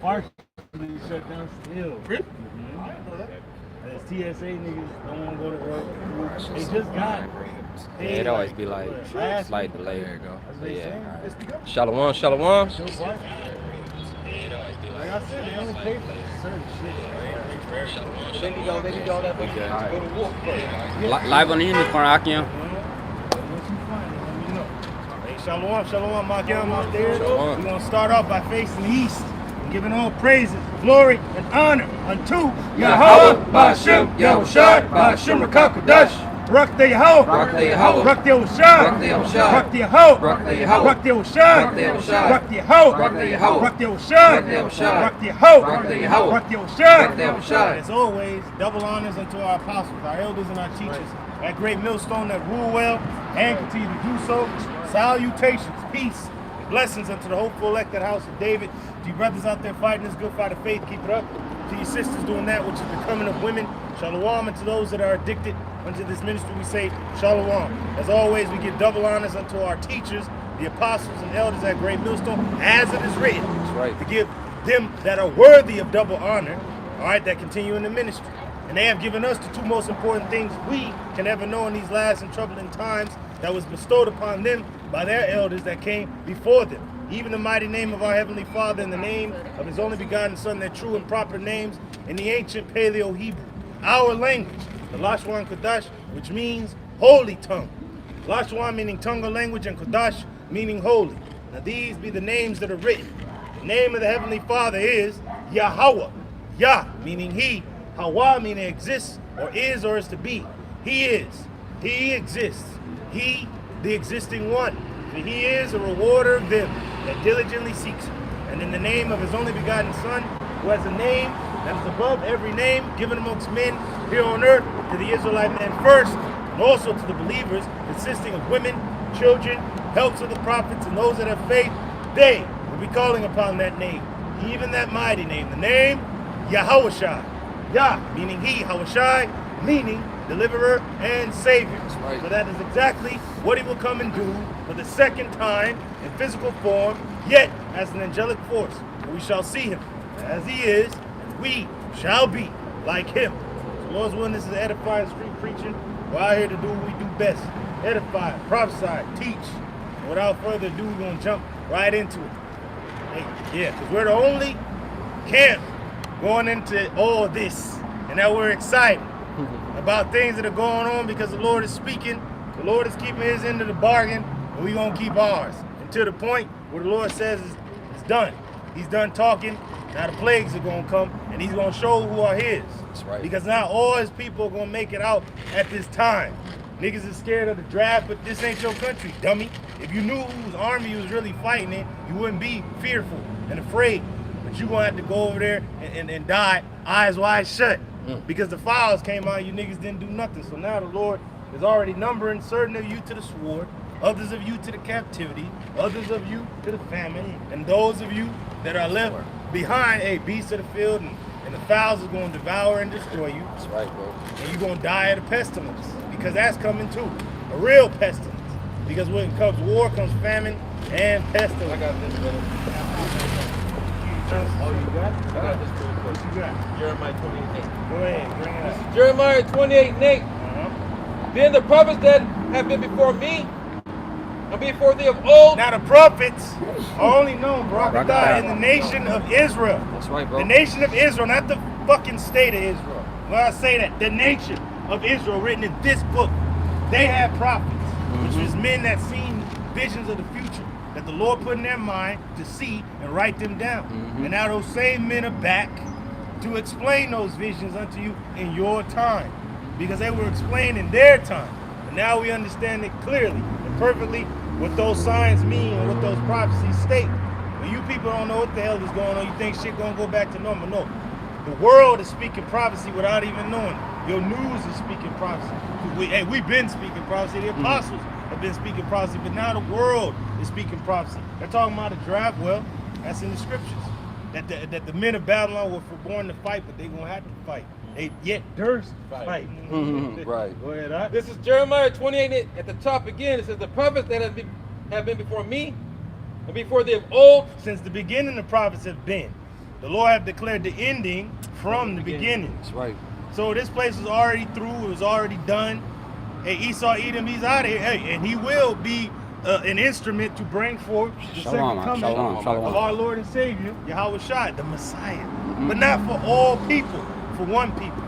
partially shut down still. Really? As TSA niggas don't want to go to work. They just got. Yeah, it always be like slight delay. There you go. But yeah. It's because Shalom. Like I said, they only pay for certain shit. There you go. That Okay. go to war. Live on the unicorn, Akim. Once you find it, let me know. Hey, shalom, Makiam out there. Shalom. We're going to start off by facing the east and giving all praises, glory, and honor unto Yahweh, Ba'ashem, Yahushai, Ba'ashem, Rakakadash. Rak the Yahweh, Rak the Yahweh. Rak the Yahushai, Rak the Yahushai. Rak the Yahweh, Rak the Yahweh. Rak the Yahushai, Rak the Yahushai. Rak the Yahweh, Rak the Yahweh. Rak the Yahushai, Rak the Yahushai. Rak the Yahweh, Rak the Yahweh. Rak the Yahushai. Rak the Yahushai. As always, double honors unto our apostles, our elders, and our teachers. That great millstone that rule well and continue to do so. Salutations, peace, and blessings unto the hopeful elected house of David. To you brothers out there fighting this good fight of faith, keep it up. To you sisters doing that which is becoming of women, shalom. And to those that are addicted unto this ministry, we say shalom. As always, we give double honors unto our teachers, the apostles and elders at great millstone, as it is written. That's right. To give them that are worthy of double honor, all right, that continue in the ministry. And they have given us the two most important things we can ever know in these last and troubling times that was bestowed upon them by their elders that came before them. Even the mighty name of our Heavenly Father and the name of His only begotten Son, their true and proper names in the ancient Paleo-Hebrew. Our language, the Lashwan Kodash, which means holy tongue. Lashwan meaning tongue or language, and Kodash meaning holy. Now these be the names that are written. The name of the Heavenly Father is Yahweh. Yah meaning He. Hawa meaning exists or is to be. He is. He exists. He, the existing one. For He is a rewarder of them that diligently seeks Him. And in the name of His only begotten Son, who has a name that is above every name given amongst men here on earth, to the Israelite man first, and also to the believers, consisting of women, children, helps of the prophets, and those that have faith, they will be calling upon that name, even that mighty name, the name Yahushai. Yah, meaning He, Yahushai, meaning deliverer and savior. right. So that is exactly what He will come and do for the second time in physical form, yet as an angelic force. For we shall see Him as He is, and we shall be like Him. So Lord's willing, this is edifying street preaching. We're out here to do what we do best. Edify, prophesy, teach. And without further ado, we're going to jump right into it. Hey, yeah, because we're the only camp going into all this, and that we're excited about things that are going on because the Lord is speaking, the Lord is keeping His end of the bargain, and we're going to keep ours until the point where the Lord says it's done. He's done talking. Now the plagues are going to come, and He's going to show who are His. That's right. Because not all His people are going to make it out at this time. Niggas is scared of the draft, but this ain't your country, dummy. If you knew whose army you was really fighting in, you wouldn't be fearful and afraid. But you're going to have to go over there and die eyes wide shut. Because the files came out, you niggas didn't do nothing. So now the Lord is already numbering certain of you to the sword, others of you to the captivity, others of you to the famine, and those of you that are left behind, a beast of the field, and the fowls is going to devour and destroy you. That's right, bro. And you're going to die of the pestilence, because that's coming too. A real pestilence. Because when it comes war, comes famine and pestilence. I got this, brother. Oh, you got it? I got this real quick. What you got? Jeremiah 28:8. Go ahead, bring it up. Jeremiah 28:8. Then the prophets that have been before me and before thee of old. Now the prophets are only known, Barakatah. Barakatah, in the nation of Israel. That's right, bro. The nation of Israel, not the fucking state of Israel. When I say that, the nation of Israel written in this book, they had prophets, which was men that seen visions of the future that the Lord put in their mind to see and write them down. And now those same men are back to explain those visions unto you in your time, because they were explained in their time. But now we understand it clearly and perfectly what those signs mean and what those prophecies state. When you people don't know what the hell is going on, you think shit gonna go back to normal. No. The world is speaking prophecy without even knowing it. Your news is speaking prophecy. We've been speaking prophecy. The apostles have been speaking prophecy, but now the world is speaking prophecy. They're talking about a draft. Well, that's in the scriptures. That the men of Babylon were foreborn to fight, but they're gonna have to fight. They yet durst fight. Right. Go ahead, huh? This is Jeremiah 28 at the top again. It says, the prophets that have been before me and before thee of old. Since the beginning, the prophets have been. The Lord have declared the ending from the beginning. That's right. So this place was already through. It was already done. Hey, Esau, Edom, he's out of here. Hey, and he will be an instrument to bring forth the second coming of our Lord and Savior, Yahweh Shai, the Messiah. But not for all people, for one people.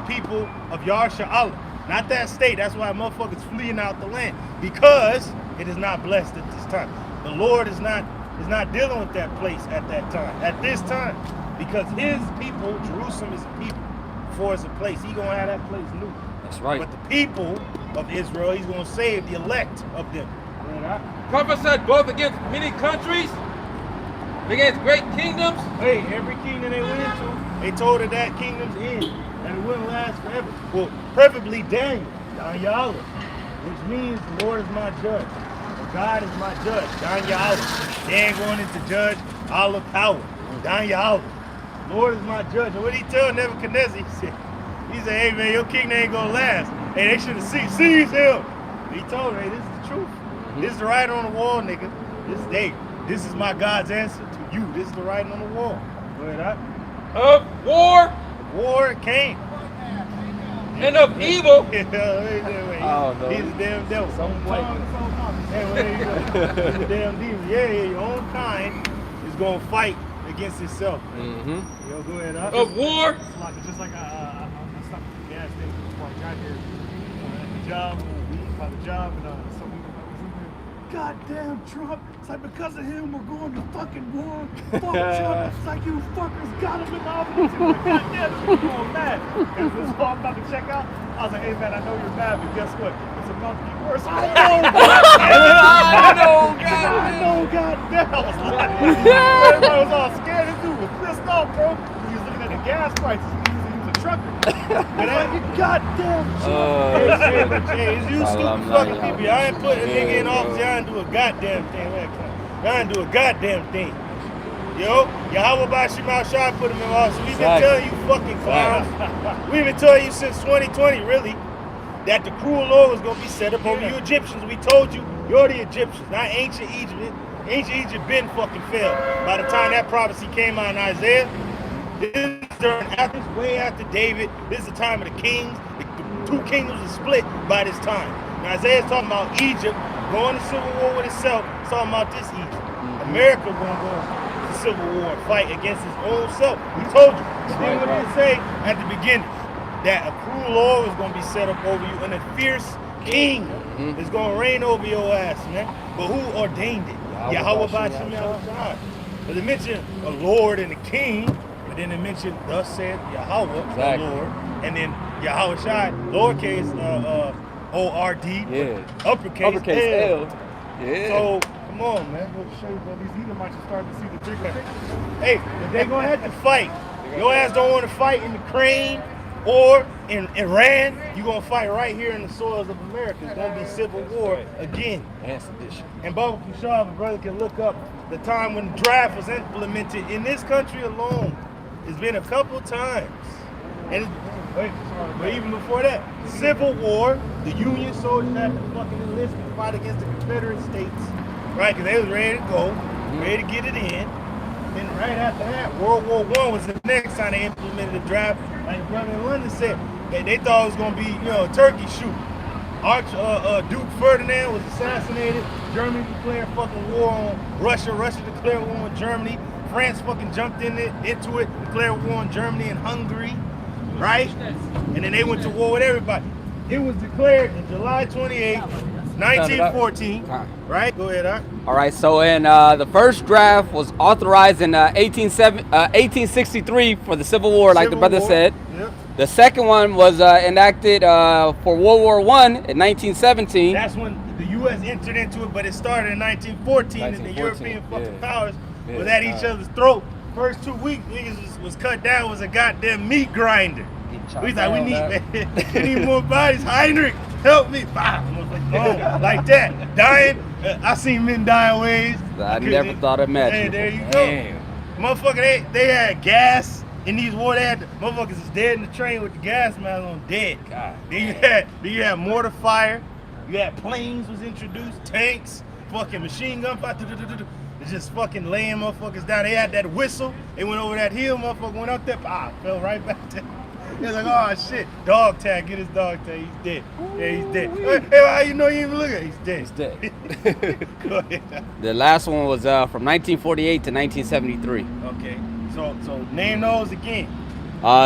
People of Yarsha Allah. Not that state. That's why motherfuckers fleeing out the land. Because it is not blessed at this time. The Lord is not dealing with that place at that time. At this time. Because his people, Jerusalem is a people. For it's a place. He's going to have that place new. That's right. But the people of Israel, he's going to save the elect of them. Prophesied both against many countries, against great kingdoms. Hey, every kingdom they went into, they told her that kingdom's end, and it wouldn't last forever. Well, preferably Daniel, Daniel, which means the Lord is my judge. God is my judge, Daniel. They ain't going into judge Allah power, Daniel. Lord is my judge. And what he told Nebuchadnezzar, he said, hey man, your kingdom ain't gonna last. Hey, they should have seized him. He told her, hey, this is the truth. This is the writing on the wall, nigga. This is my God's answer to you. This is the writing on the wall. Go ahead, Of war. War came. And of evil. He's a damn devil. He's a damn demon. Yeah, your own kind is gonna fight against itself. Mm-hmm. Yo, go ahead, Of war. Just like I stopped at the gas station before I got here. At the job, by the job, and some people was in there. Goddamn Trump! It's like because of him we're going to fucking war. Fuck Trump! It's like you fuckers got him in the office. Like, goddamn, I'm going mad. Because this all I'm about to check out. I was like, hey man, I know you're mad, but guess what? It's about to get worse. I know, goddamn. I was like, everybody was all scared. This dude was pissed off, bro. He was looking at the gas prices. He was a trucker. But I you goddamn hey, you stupid fucking people. I ain't put a nigga in office. Y'all ain't do a goddamn thing. Y'all ain't do a goddamn thing. Yo, Yahweh Bashim Al-Shai put him in office. We've been telling you fucking clowns. We've been telling you since 2020, really, that the cruel law was going to be set up over you Egyptians. We told you, you're the Egyptians, not ancient Egypt. Ancient Egypt been fucking failed. By the time that prophecy came out in Isaiah, this is way after David. This is the time of the kings. The two kingdoms are split by this time. Now Isaiah's talking about Egypt going to civil war with itself. It's talking about this Egypt. America going to go to civil war and fight against its own self. We told you. Then what did it say at the beginning? That a cruel law is going to be set up over you and a fierce king is going to reign over your ass, man. But who ordained it? Yahweh Bashim Al-Shai. But they mentioned a lord and a king, but then they mentioned thus said Yahweh, the Lord, and then Yahweh Shai, lowercase O-R-D, uppercase L. Yeah. So, come on, man. show you, bro, these Edomites are starting to see the trick. Hey, but they gonna have to fight. Your ass don't want to fight in Ukraine or in Iran. You gonna fight right here in the soils of America. It's gonna be civil war again. And sedition. And Baba Kushab, a brother can look up the time when the draft was implemented in this country alone. It's been a couple times. And but even before that, Civil War, the Union soldiers had to fucking enlist and fight against the Confederate States, right? Because they was ready to go, ready to get it in. Then right after that, World War I was the next time they implemented the draft. Like brother in London said, they thought it was gonna be, a turkey shoot. Duke Ferdinand was assassinated. Germany declared fucking war on Russia. Russia declared war on Germany. France fucking jumped into it, declared war on Germany and Hungary, right? And then they went to war with everybody. It was declared in July 28, 1914, right? Go ahead, Art. All right, so in the first draft was authorized in 1863 for the Civil War, like the brother said. Yep. The second one was enacted for World War I in 1917. That's when the U.S. entered into it, but it started in 1914 and the European fucking powers was at each other's throat. First 2 weeks, niggas was cut down, was a goddamn meat grinder. We like, we need more bodies. Heinrich, help me. Like that. Dying. I seen men die in ways. I never thought I'd imagine. Hey, there you go. Motherfucker, they had gas in these wars. They had motherfuckers is dead in the train with the gas mask on, dead. God. Then you had mortar fire. You had planes was introduced, tanks, fucking machine gun fire. It's just fucking laying motherfuckers down. They had that whistle They went over that hill, motherfucker went up there, fell right back there. He was like, oh shit, dog tag, get his dog tag, he's dead. Yeah, he's dead. Hey, how you know you even look at it? He's dead. He's dead. Go ahead. The last one was from 1948 to 1973. Okay, so name those again.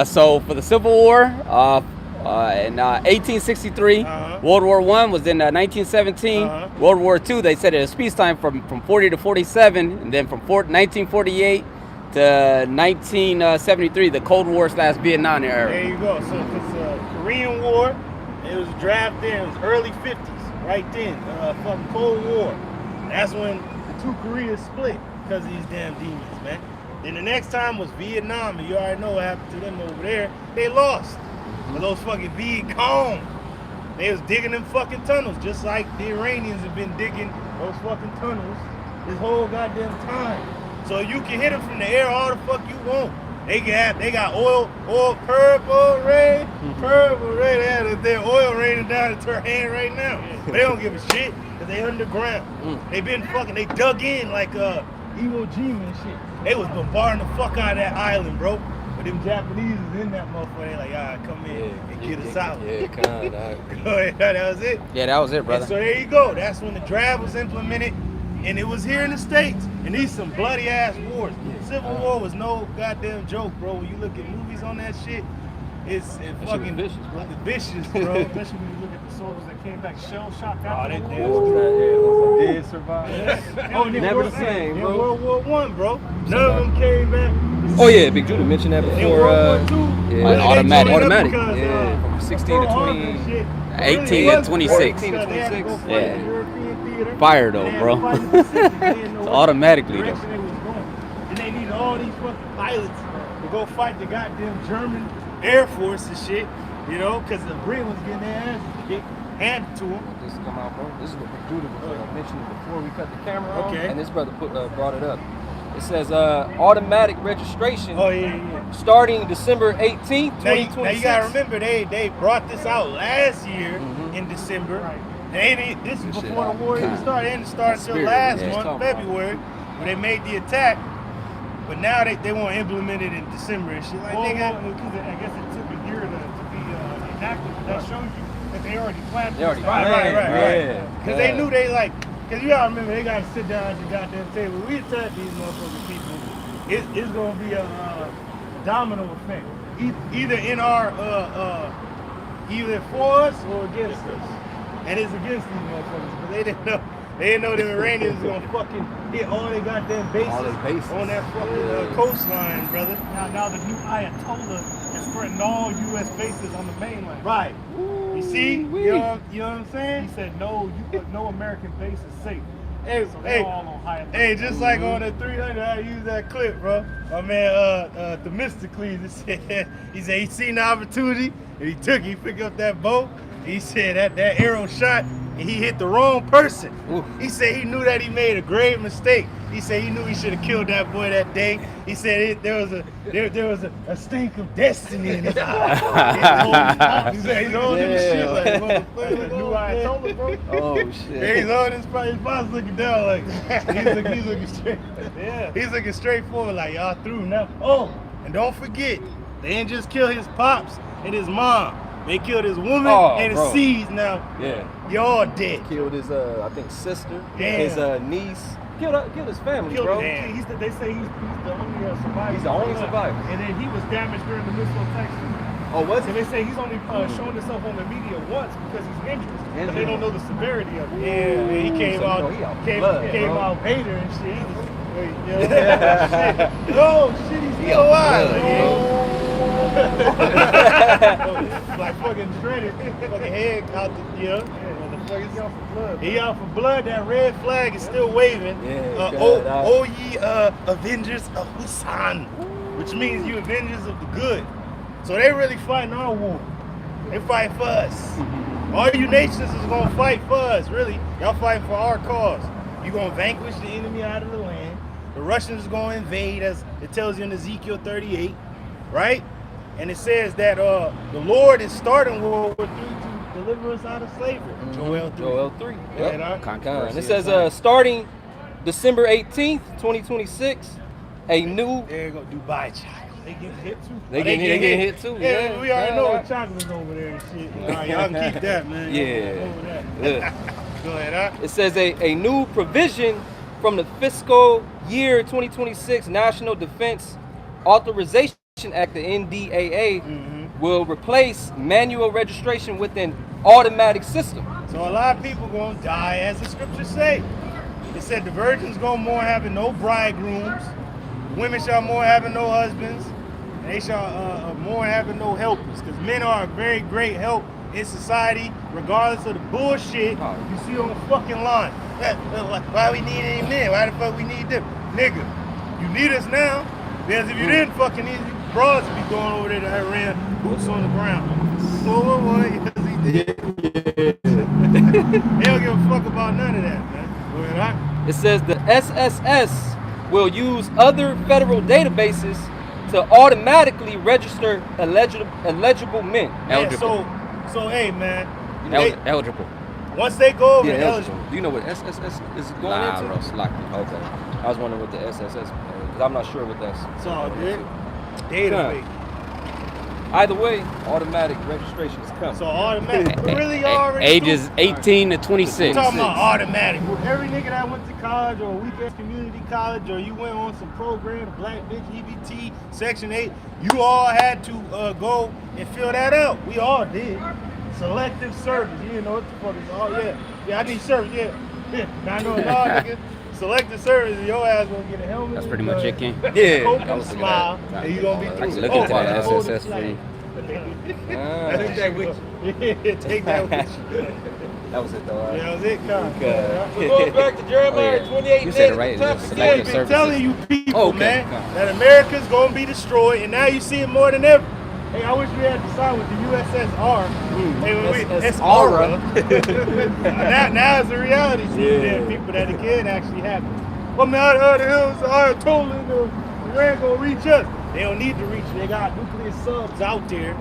So for the Civil War, in 1863, World War I was in 1917. World War II, they said it was peacetime from 40 to 47, and then from 1948 to 1973, the Cold War / Vietnam era. There you go. So if it's Korean War, it was drafted in, it was early 50s, right then, fucking Cold War. That's when the two Koreas split because of these damn demons, man. Then the next time was Vietnam, and you already know what happened to them over there. They lost. But those fucking Viet Cong, they was digging them fucking tunnels, just like the Iranians have been digging those fucking tunnels this whole goddamn time. So you can hit them from the air all the fuck you want. They got oil, purple rain. They have their oil raining down into her hand right now. But they don't give a shit, because they underground. They been fucking, they dug in like Iwo Jima and shit. They was bombarding the fuck out of that island, bro. But them Japanese is in that motherfucker. They like, all right, come in and get us out. Yeah, come on, dog. Go ahead, that was it. Yeah, that was it, brother. And so there you go. That's when the draft was implemented, and it was here in the States. And these some bloody ass wars. Civil War was no goddamn joke, bro. When you look at movies on that shit, it's fucking vicious, bro. Vicious, bro. Especially when you look at the soldiers that came back shell-shocked after the they war. Did survive. Oh, Never the same, in bro. World War I, bro. None of them came back. Oh yeah, Big Judah mentioned that In before. World War II, yeah. they Automatic. joined up Automatic. because, Yeah, from 16 to Pearl Harbor 20. and shit. 18 Really, to it was 26. because they had to go fight Yeah. the European theater. Fire though, They had bro. to fight the Pacific. They didn't know It's what automatically though. direction they was going. And they needed all these fucking pilots to go fight the goddamn German Air Force and shit, you know, because the Brits was getting their asses kicked, handed to them. This come out, bro. This is what Big Judah was mentioning before we cut the camera on. Okay. And this brother brought it up. It says automatic registration Oh, yeah. starting December 18th, 2026. Now you gotta remember, they brought this out last year in December. This is before the war even started. It didn't start until last month, February, when they made the attack. But now they want to implement it in December and shit. Like, nigga. Because I guess it took a year to be enacted, but that shows you that they already planned. They already Right. planned. Because they knew they like, because you gotta remember, they gotta sit down at the goddamn table. We attack these motherfucking people. It's gonna be a domino effect. Either in our, either for us or against us. And it's against these motherfuckers. But they didn't know the Iranians was gonna fucking hit all their goddamn bases, on that fucking coastline, brother. Now the new Ayatollah is threatening all U.S. bases on the mainland. Right. You see? You know what I'm saying? He said no American base is safe. Hey, So they're all on high alert. Hey, just like on the 300, I use that clip, bro. My man, Themistocles, he said he seen the opportunity and he took it. He picked up that bow. He said that arrow shot and he hit the wrong person. Ooh. He said he knew that he made a grave mistake. He said he knew he should have killed that boy that day. He said there was a stink of destiny in his eye. He said he's holding this shit like motherfucker. The new Ayatollah, bro. Oh Yeah, shit. he's on his boss looking down like he's looking straight. Yeah. He's looking straight forward like y'all through now. Oh, and don't forget, they didn't just kill his pops and his mom. They killed his woman and his bro. seeds. Now Yeah. y'all dead. Killed his I think sister, Damn. his niece. Killed his family, Killed bro. him. They say he's the only survivor. He's the only survivor. And then he was damaged during the missile attacks. Oh, was And they say he's only showing himself on the media once because he's injured. But they don't know the severity of it. Yeah, man, he came So, out, bro, he out came blood, out Vader and shit. He was, oh shit, he's still alive. Like fucking shredded, fucking head out the He out for blood. That red flag is still waving. Yeah, oh ye Avengers of Husan, which means you Avengers of the good. So they really fighting our war. They fight for us. All you nations is gonna fight for us. Really, y'all fighting for our cause. You gonna vanquish the enemy out of the land. The Russians is gonna invade, as it tells you in Ezekiel 38, right? And it says that the Lord is starting World War III to deliver us out of slavery. Joel 3. Joel 3. Yeah, Yep. Controversy And it says starting December 18th, 2026 a new. There you go, Dubai chocolate. They get hit too. They getting hit too. Yeah, we already know Yeah. what chocolate's over there and shit. All right, y'all can keep that, man. Yeah. Over that. Yeah. Go ahead, huh? It says a new provision from the fiscal year 2026 National Defense Authorization Act, the NDAA, will replace manual registration with an automatic system. So a lot of people gonna die, as the scriptures say. It said the virgins gonna more having no bridegrooms, women shall more having no husbands, and they shall more having no helpers. Because men are a very great help in society, regardless of the bullshit you see on the fucking line. Why we need any men? Why the fuck we need them? Nigga, you need us now. Because if you didn't fucking need you broads to be going over there to Iran, boots on the ground. Yes, he did. They don't give a fuck about none of that, man. Go ahead, huh? It says the SSS will use other federal databases to automatically register eligible men. Eligible. So hey, man. Eligible. Once they go over Yeah, to eligible. eligible. Do you know what SSS is going Nah, into? bro, it's locked in. Okay. I was wondering what the SSS, because I'm not sure what that's. It's all good. Database. Either way, automatic registration is coming. So automatic. We really already Ages do. 18 to 26. I'm talking about automatic. Every nigga that went to college or weekend community college or you went on some program, black bitch, EBT, Section 8, you all had to go and fill that out. We all did. Selective service. You didn't know what the fuck is all. Yeah, I need service. Yeah. Now I know it all, nigga. Selective service, your ass gonna get a helmet. That's pretty much it, King. Yeah. Coke I and was looking smile, at that. and you gonna be I through. was looking into that hold SSS the flag. Take that with you. Yeah, take that with you. That was it though. That was it, Con. Okay. So going back to Jeremiah Oh, yeah. 28 You said it and right, the top it's skin. selective I've been services. telling you people, Okay. man, that America's gonna be destroyed, and now you see it more than ever. Hey, I wish we had to sign with the USSR. Hey, it's aura. now it's a reality to them people that it can actually happen. Well, man, the hills are totally Iran gonna reach us. They don't need to reach. They got nuclear subs out there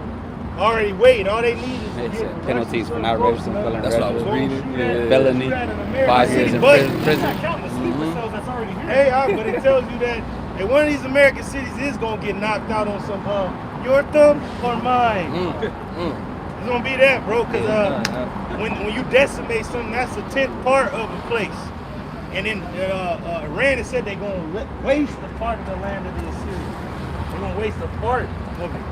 already waiting. All they need is to It's, get penalties for not registering felon That's what I was registration. reading. Yeah. Felony, 5 years in But prison. It's not counting the sleeper cells that's already here. hey, but it tells you that one of these American cities is gonna get knocked out on some your thumb or mine. It's gonna be that, bro. Cause when you decimate something, that's a 10th part of a place. And then Iran has said they're gonna waste a part of the land of the Assyrians. They're gonna waste a part of it.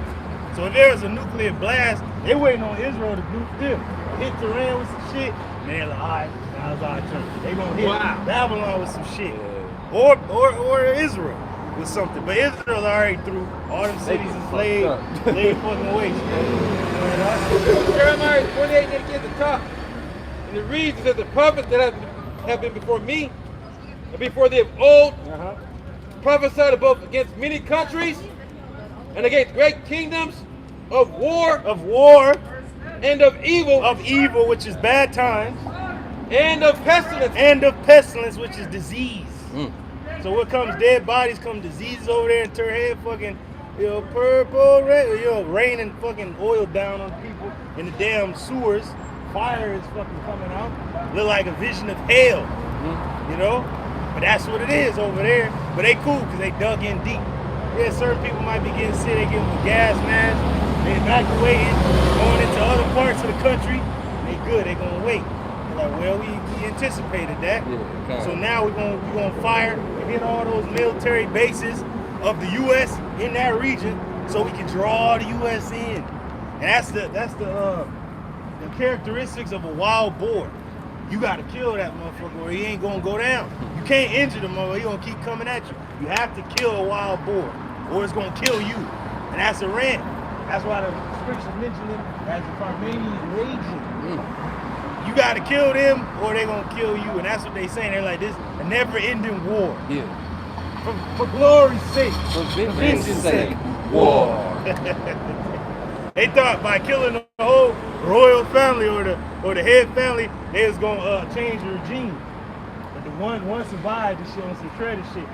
So if there was a nuclear blast, they waiting on Israel to nuke them. Hit Iran with some shit, and they're like, all right, now it's our turn. They gonna hit Babylon with some shit, or Israel with something. But Israel already through. All them cities is laid fucking waste. Jeremiah 28 at the top. And it reads that the prophets that have been before me and before thee of old prophesied both against many countries and against great kingdoms of war and of evil, which is bad times, and of pestilence, which is disease. So what comes? Dead bodies, come diseases over there and turn head fucking, purple, red, raining fucking oil down on people in the damn sewers. Fire is fucking coming out. Look like a vision of hell, But that's what it is over there. But they cool because they dug in deep. Yeah, certain people might be getting sick. They get them gas masks. They evacuating, going into other parts of the country. They good. They gonna wait. They're like, well, we anticipated that. Yeah, so now we're gonna fire and hit all those military bases of the U.S. in that region, so we can draw the U.S. in. And that's the characteristics of a wild boar. You gotta kill that motherfucker or he ain't gonna go down. You can't injure the motherfucker, he gonna keep coming at you. You have to kill a wild boar or it's gonna kill you. And that's Iran. That's why the scriptures mention them as the Armenian raging. You gotta kill them or they gonna kill you. And that's what they saying. They're like, this a never-ending war. Yeah. For glory's sake. For vengeance sake. War. They thought by killing the whole royal family or the head family, they was gonna change the regime. But the one survived the shit on some credit shit.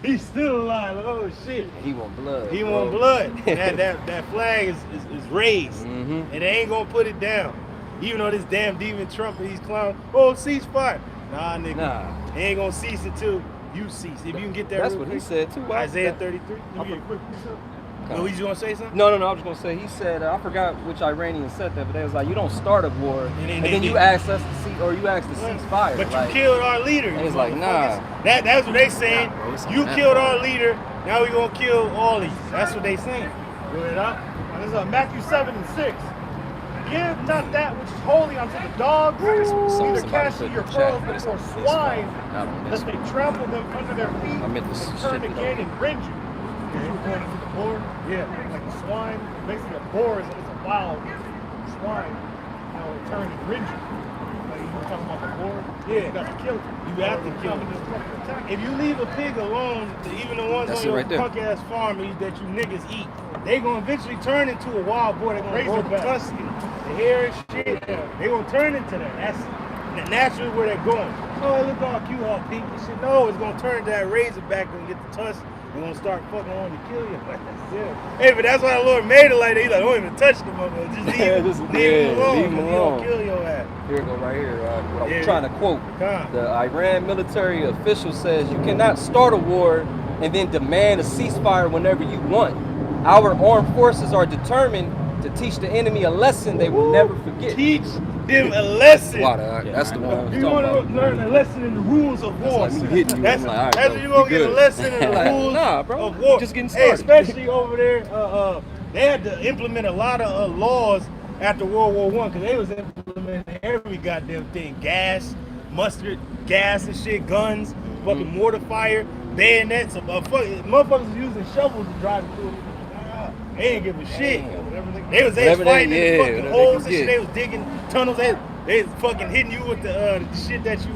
He's still alive. Like, oh shit. He want blood. He want blood. that flag is raised, and they ain't gonna put it down. Even though this damn demon Trump and these clowns, ceasefire. Nah, nigga. It ain't gonna cease until you cease. If you can get that. That's real what he quick. said too. Isaiah 33. Let me get a quick precept. Oh, you gonna say something? No, I was gonna say, he said, I forgot which Iranian said that, but they was like, you don't start a war, and then you asked us to see, or you asked to cease fire. But like, you killed our leader. And he's like, nah. That's what they saying. Nah, bro, it's You not killed that our bad. leader. Now we gonna kill all these. That's what they saying. Go ahead, huh? Now, this is Matthew 7:6. Give not that which is holy unto the dogs, neither cast ye your pearls before swine, lest they trample them under their feet I meant to and ship turn it again and rend you. Because you were going into the boar. Yeah. Like the swine. Basically, a boar is a wild swine. You know, it turns and rend you. Like you were talking about the boar. Yeah. You got to kill it. You have to kill it. If you leave a pig alone, even the ones That's on it your right there. punk ass farm that you niggas eat, they gonna eventually turn into a wild boar. They're gonna grow the Razorback. tusk and the hair and shit. They gonna turn into that. That's naturally where they're going. Oh, look all cute, all pink and shit. No, it's gonna turn to that razorback and get the tusk. They're gonna start fucking on to kill you. Yeah. Hey, but that's why the Lord made it like that. He's like, don't even touch the motherfucker. Just leave him alone. leave him 'cause he alone. gonna kill your ass. Here it go right here. What I'm Yeah. trying to quote. Come. The Iran military official says, you cannot start a war and then demand a ceasefire whenever you want. Our armed forces are determined to teach the enemy a lesson they will never forget. Teach them a lesson. Wow, that's the one I was You talking want about. to learn a lesson in the rules of war. like me hitting you. That's, I'm like, all right, that's bro, what you're going to you get a good. lesson in the Like, rules nah, bro, of war. just getting Hey, started. especially over there, they had to implement a lot of laws after World War I because they was implementing every goddamn thing. Gas, mustard, gas and shit, guns, fucking mortar fire, bayonets. Motherfuckers was using shovels to drive through. They didn't give a shit. They was Whatever fighting they- in the yeah, fucking whatever they holes could and shit. get. They was digging tunnels. They was fucking hitting you with the shit that you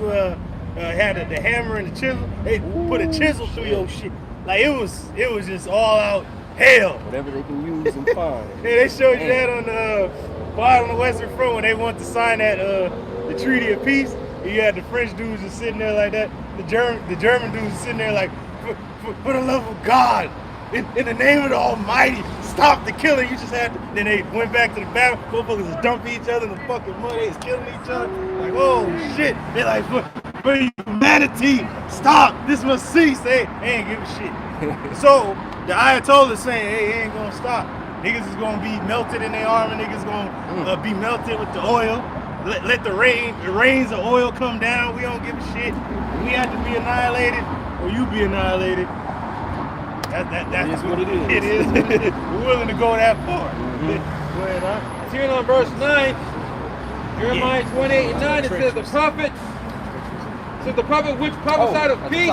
had the hammer and the chisel. They put a chisel through your shit. Like it was just all out hell. Whatever they can use and find. Yeah, they showed you that on the part on the Western Front when they wanted to sign that the Treaty of Peace. You had the French dudes just sitting there like that. The German dudes sitting there like, for the love of God, in the name of the Almighty, stop the killing. You just had to. Then they went back to the battle. Motherfuckers was dumping each other in the fucking mud. They was killing each other. Like, oh shit. They like, for humanity, stop. This must cease. They ain't give a shit. So the Ayatollah saying, hey, it ain't gonna stop. Niggas is gonna be melted in their armor. Niggas gonna be melted with the oil. Let the rains of oil come down. We don't give a shit. We have to be annihilated, or you be annihilated. That's what it is. It is. We're willing to go that far. Go ahead, huh? It's here on verse 9, Jeremiah 28 and 9, it says the prophet which prophesied of peace,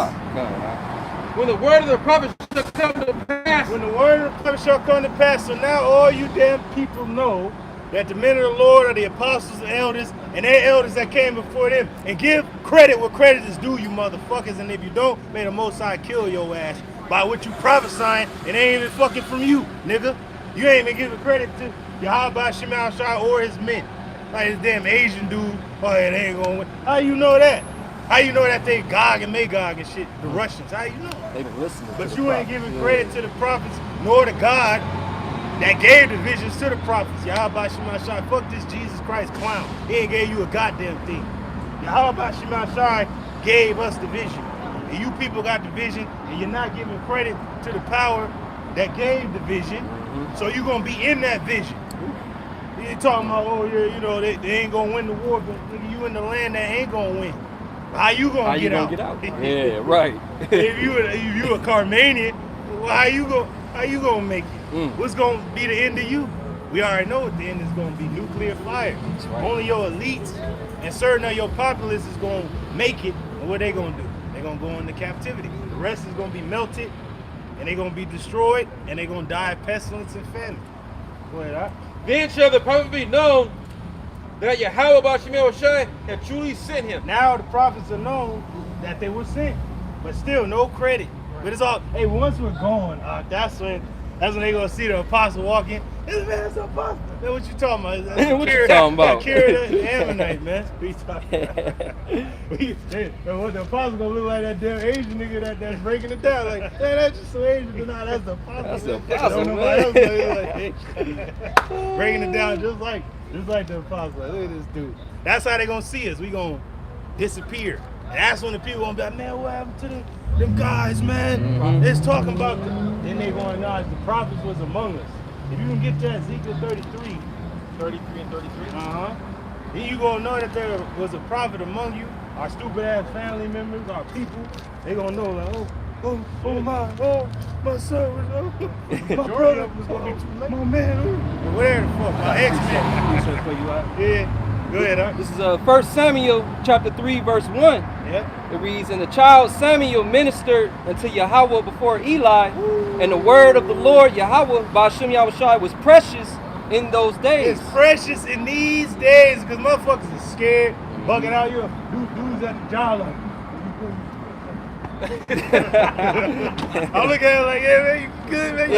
when the word of the prophet shall come to pass. When the word of the prophet shall come to pass, so now all you damn people know that the men of the Lord are the apostles and elders, and their elders that came before them. And give credit where credit is due, you motherfuckers. And if you don't, may the Most High kill your ass by what you prophesying. It ain't even fucking from you, nigga. You ain't even giving credit to Yahweh Shemel Shai or his men. Like this damn Asian dude, oh yeah, they ain't gonna win. How you know that? How you know that they Gog and Magog and shit? The Russians, how you know? They've been listening. But to you the ain't prophet. giving credit to the prophets nor to God that gave the visions to the prophets. Yahweh Shema Shai, fuck this Jesus Christ clown. He ain't gave you a goddamn thing. Yahweh Shema Shai gave us the vision. And you people got the vision, and you're not giving credit to the power that gave the vision. So you're gonna be in that vision. You ain't talking about, oh yeah, you know, they ain't gonna win the war, but nigga, you in the land that ain't gonna win. How you gonna get out? Yeah, right. if you a Carmanian, well, how you gonna make it? What's gonna be the end of you? We already know what the end is gonna be: nuclear fire. Right. Only your elites and certain of your populace is gonna make it. And what they gonna do? They gonna go into captivity. The rest is gonna be melted, and they gonna be destroyed, and they gonna die of pestilence and famine. Go ahead, huh? Then shall the prophet be known that Yahweh Shemel Shai had truly sent him. Now the prophets are known that they were sent, but still no credit. But it's all, hey, once we're gone, that's when they gonna see the apostle walk in. This man's an apostle. That's what you talking about. That's What you talking about? Kira the Ammonite, man. What you talking about? What the apostle gonna look like that damn Asian nigga that's breaking it down. Like, hey, that's just so Asian, but nah, that's the apostle. That's the man. apostle, Don't man. nobody else like, breaking it down just like the apostle. Like, look at this dude. That's how they gonna see us. We gonna disappear. And that's when the people gonna be like, man, what happened to them guys, man? It's talking about then they gonna acknowledge the prophets was among us. If you can get that Ezekiel 33 and 33. Then you gonna know that there was a prophet among you, our stupid ass family members, our people. They gonna know like, my son was my brother was gonna be too late. My man, whatever the fuck, my ex-man. Yeah, go ahead, huh? This is 1 Samuel chapter 3, verse 1. Yeah. It reads, and the child Samuel ministered unto Yahweh before Eli, and the word of the Lord Yahweh, Ba'ashem Yahushai, was precious in those days. It's precious in these days because motherfuckers are scared, bugging out here. Dudes at the job like, I look at it like, yeah, man, you good, man? You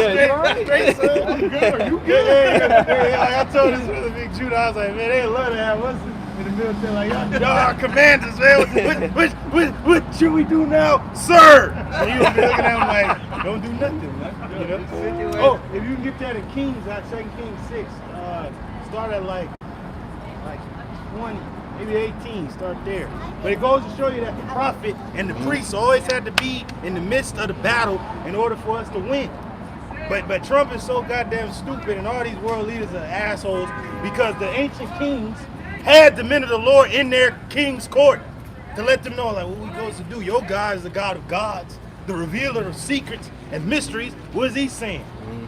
straight, son. You good? Are you good? Yeah, like I told this really big Judah, I was like, man, they love to have us in the military. Like, y'all are commanders, man. What should we do now, sir? And you be looking at them like, don't do nothing, man. You know? Oh, if you can get that in Kings, 2 Kings 6, start at like 20. Maybe 18, start there. But it goes to show you that the prophet and the priest always had to be in the midst of the battle in order for us to win. But Trump is so goddamn stupid and all these world leaders are assholes because the ancient kings had the men of the Lord in their king's court to let them know like what we supposed to do. Your God is the God of gods, the revealer of secrets and mysteries. What is he saying?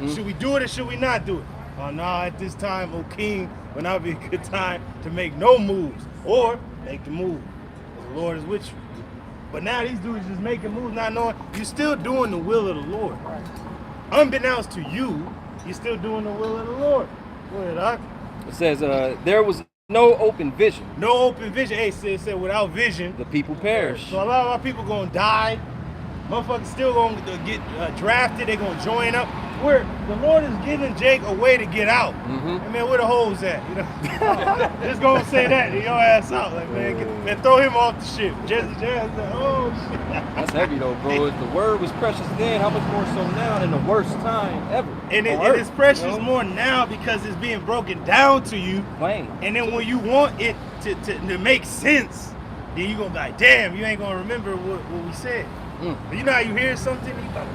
Should we do it or should we not do it? Oh no, at this time, O king, will not be a good time to make no moves or make the move. The Lord is with you. But now these dudes just making moves, not knowing you're still doing the will of the Lord. Unbeknownst to you, you're still doing the will of the Lord. Go ahead, Doc. It says, there was no open vision. No open vision. Hey, it said without vision, the people perish. So a lot of our people gonna die. Motherfuckers still gonna get drafted. They gonna join up. Where the Lord is giving Jake a way to get out. I mean, where the hoes at? You know, just gonna say that to your ass out, like man, throw him off the ship. Just oh shit. That's heavy though, bro. If the word was precious then, how much more so now in the worst time ever? And it is precious more now because it's being broken down to you. Plain. And then when you want it to make sense, then you gonna be like, damn, you ain't gonna remember what we said. But you know how you hear something, you like,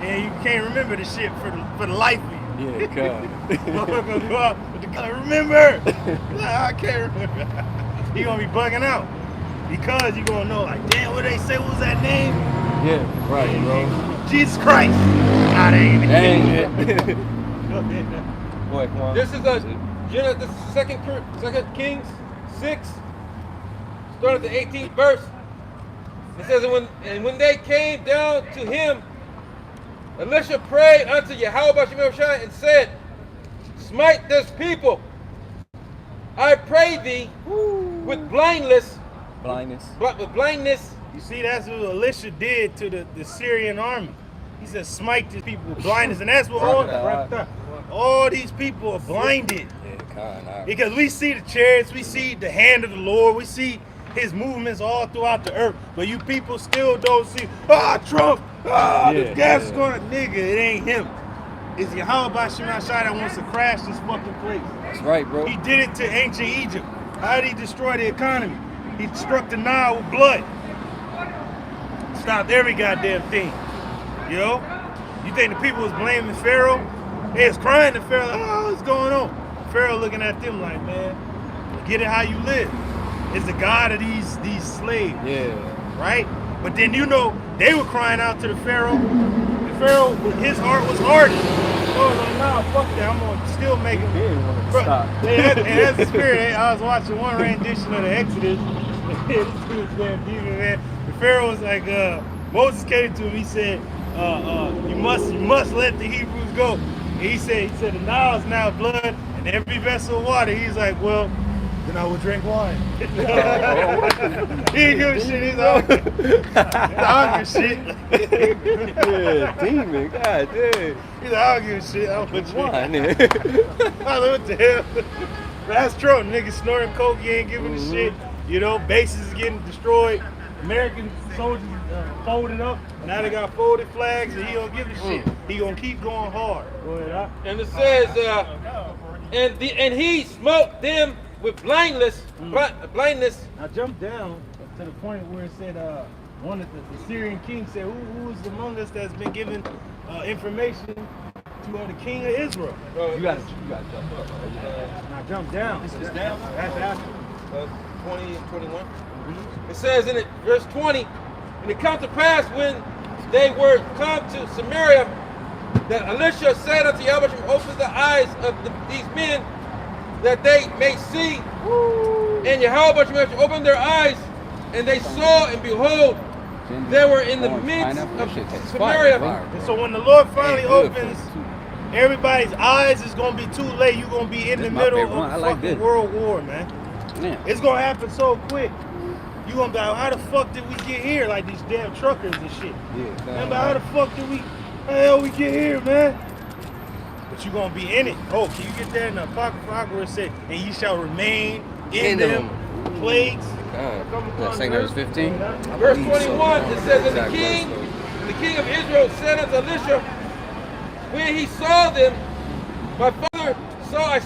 and you can't remember the shit for the life of you. Yeah, God. Motherfucker go out with the gun. Remember? I can't remember. He gonna be bugging out because you gonna know like, damn, what they say? What was that name? Yeah, right, bro. Jesus Christ. Nah, they ain't it. Boy, come on. This is this is Second Kings 6, starting at the 18th verse. It says, and when they came down to him, Elisha prayed unto Yahweh Ba'ashem Yahushai and said, smite this people, I pray thee, with blindness. With blindness. You see, that's what Elisha did to the Syrian army. He said, smite these people with blindness. And that's what all these people are blinded. Because we see the chariots, we see the hand of the Lord, we see his movements all throughout the earth, but you people still don't see, Trump, this gas is going to, nigga, it ain't him. It's Yahweh Ba'ashem Yahushai that wants to crash this fucking place. That's right, bro. He did it to ancient Egypt. How did he destroy the economy? He struck the Nile with blood. Stopped every goddamn thing. You know? You think the people was blaming Pharaoh? They was crying to Pharaoh, like, what's going on? Pharaoh looking at them like, man, get it how you live. It's the God of these slaves. Yeah. Right? But then you know, they were crying out to the Pharaoh. The Pharaoh, his heart was hardened. So I was like, nah, fuck that. I'm gonna still make it. Stop. And that's the spirit. I was watching one rendition of the Exodus. This dude's damn demon, man. The Pharaoh was like, Moses came to him, he said, you must let the Hebrews go. And he said, the Nile is now blood and every vessel of water. He's like, well, then I will drink wine. He ain't give a shit. He's hungry shit. Yeah, demon, god damn. He's like, I don't give a shit. I'm gonna drink wine. I like, what the hell? That's true. Niggas snorting coke, you ain't giving a shit. You know, bases is getting destroyed. American soldiers folded up. Now they got folded flags, and he don't give a shit. He gonna keep going hard. Go ahead, and it says, and he smote them with blindness. Now jump down to the point where it said one of the Syrian king said, who is among us that's been given information to the king of Israel? You got to jump up. Now jump down. This is down. That's after. 20 and 21. It says in it, verse 20, and it comes to pass when they were come to Samaria, that Elisha said unto Elisha, open the eyes of these men, that they may see. And Yahweh opened their eyes, and they saw, and behold, they were in the midst of Samaria. And so when the Lord finally opens, everybody's eyes is gonna be too late. You're gonna be in the middle of the fucking world war, man. It's gonna happen so quick. You gonna be like, how the fuck did we get here? Like these damn truckers and shit. Man, how the fuck did how the hell we get here, man? But you gonna be in it. Oh, can you get that in the Apocrypha where it said, and ye shall remain in them plagues? That's saying verse 15. Verse 21, it says, and the king of Israel said unto Elisha, when he saw them, my father saw I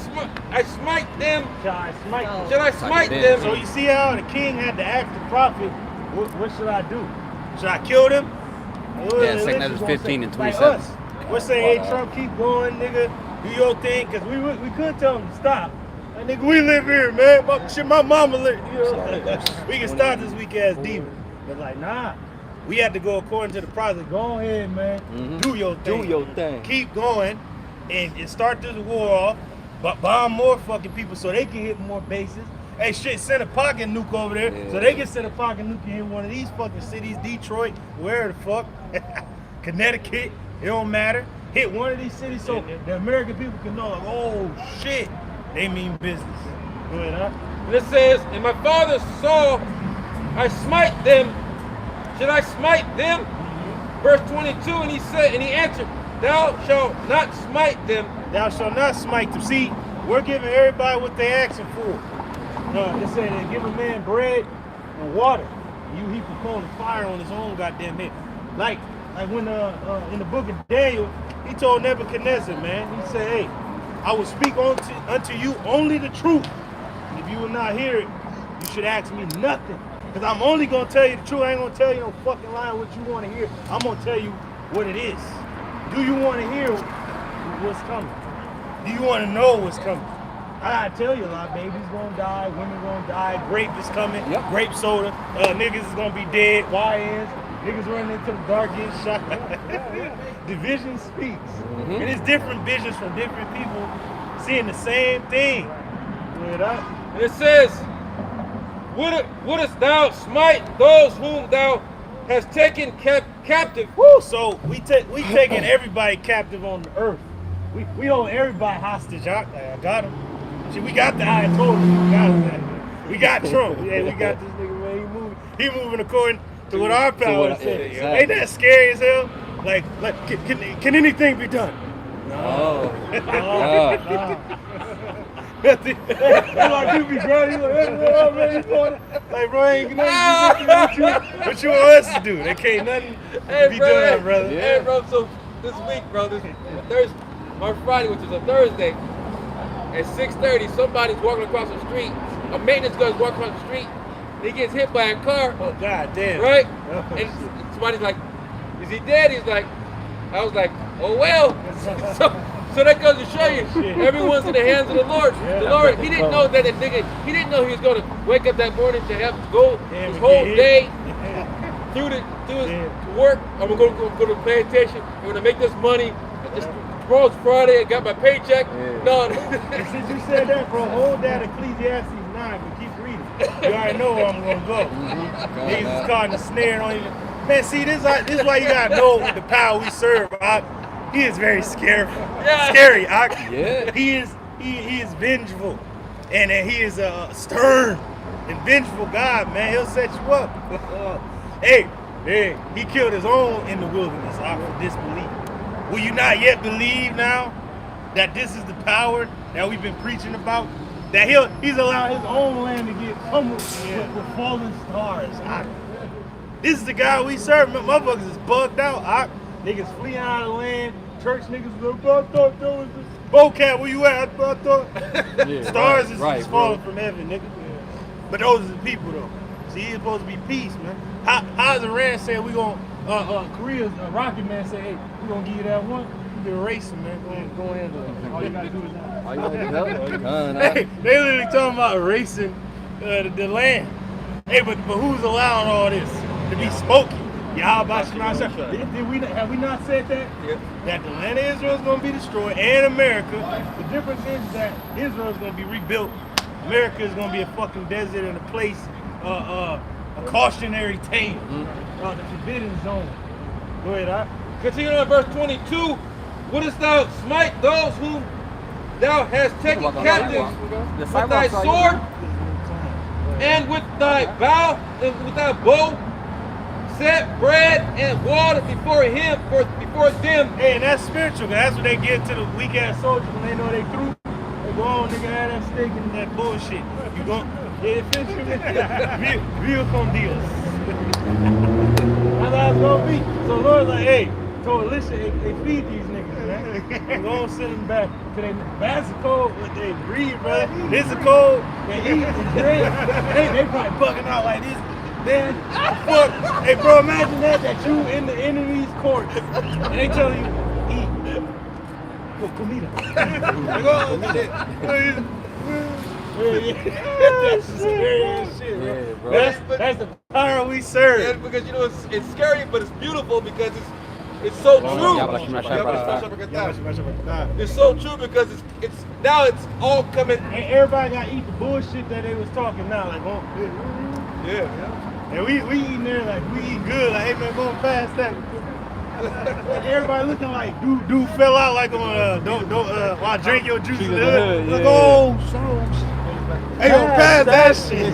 smite them. Shall I smite them? So you see how the king had to ask the prophet, what should I do? Should I kill them? Yeah, it's like 15 and 27. Like us. We're saying, hey, Trump, keep going, nigga. Do your thing, because we could tell him to stop. Like, nigga, we live here, man. My mama live. You know, we can stop this weak ass demon. But like, nah. We had to go according to the prophet. Go ahead, man. Do your thing. Do your thing. Keep going and start this war off. But bomb more fucking people so they can hit more bases. Hey, shit, send a pocket nuke over there so they can send a pocket nuke in one of these fucking cities, Detroit, where the fuck, Connecticut, it don't matter. Hit one of these cities so the American people can know, like, oh shit, they mean business. Go ahead, huh? And it says, and my father saw I smite them. Should I smite them? Verse 22, and he said, and he answered, thou shalt not smite them. Thou shalt not smite them. See, we're giving everybody what they asking for. They say they give a man bread and water. You heap a coal of fire on his own goddamn head. Like when in the book of Daniel, he told Nebuchadnezzar, man, he said, hey, I will speak unto you only the truth. If you will not hear it, you should ask me nothing. Because I'm only going to tell you the truth. I ain't going to tell you no fucking lie what you want to hear. I'm going to tell you what it is. Do you want to hear what's coming? Do you want to know what's coming? I gotta tell you a lot. Babies gonna die, women gonna die, grape is coming, grape soda, niggas is gonna be dead, YNs, niggas running into the dark getting shot. Division speaks. And it's different visions from different people seeing the same thing. And it says, wouldest thou smite those whom thou hast taken captive? Woo! So we taking everybody captive on the earth. We hold everybody hostage. I got him. See, we got the Ayatollah. We got Trump. Yeah, we got this nigga, man. He moving according to what our power says. Exactly. Ain't that scary as hell? Like can anything be done? No. That's like you be grinding like, like, bro, ain't nothing what you want us to do. There can't nothing be done, brother. Hey, bro, so this week, bro, Thursday, on Friday, which is a Thursday, at 6:30, somebody's walking across the street. A maintenance guy's walking across the street. And he gets hit by a car. Oh, God damn. Right? And somebody's like, is he dead? He's like, I was like, oh, well. So that goes to show you, everyone's in the hands of the Lord. The Lord, he didn't know that he didn't know he was going to wake up that morning to have to go his whole day through his work. I'm going to pay attention. I'm going to make this money. Tomorrow's Friday, I got my paycheck. No. And since you said that, bro, hold that Ecclesiastes 9, but keep reading. You already know where I'm going to go. Niggas is caught in the snare. Don't even. Man, see, this is why you got to know the power we serve. He is very scary. Scary. He is vengeful. And he is a stern and vengeful God, man. He'll set you up. Hey, he killed his own in the wilderness for disbelief. Will you not yet believe now that this is the power that we've been preaching about? That he's allowed his own land to get pummeled with falling stars. This is the God we serve. Motherfuckers is bugged out. Niggas fleeing out of the land. Church niggas, I thought there was Bocat, where you at? I thought Yeah, stars right, is bro. falling from heaven, nigga. But those are the people though. See, it's supposed to be peace, man. How's Iran saying we gonna Korea's Rocket Man say, hey, we gonna give you that one? You can erase him, man. Go ahead. All you gotta do is that. All you gotta do Hey, they literally talking about erasing the land. Hey, but who's allowing all this to be spoken? Have we not said that? Yeah. That the land of Israel is going to be destroyed, and America. The difference is that Israel is going to be rebuilt. America is going to be a fucking desert and a place, a cautionary tale, the forbidden zone. Go ahead, Continuing on verse 22, wouldst thou smite those whom thou hast taken captive with thy sword and with thy bow and with thy bow? Set bread and water before them. Hey, and that's spiritual, 'cause that's what they give to the weak ass soldiers when they know they through. They go on, nigga, have that steak and that bullshit. You gon' view from deals. That's how it's gonna be. So Lord's like, hey, told Alicia, hey, feed these niggas, man. We're gonna send them back to their that's cold, what they breathe, bro. This is cold, they eat, they drink. They probably bugging out like this. Man, fuck. Hey, bro, imagine that you in the enemy's court and they tell you, eat. Go, comida. That's scary as shit, bro. Yeah, bro. That's the power we serve. Yeah, because you know it's scary, but it's beautiful because it's so true. It's so true because it's now it's all coming. And everybody got to eat the bullshit that they was talking now, like, oh, Yeah. and we eating there like we eat good, like, hey man, going past that. Everybody looking like dude fell out like on while I drink your juice in the hood. Look, oh, hey, go past that shit.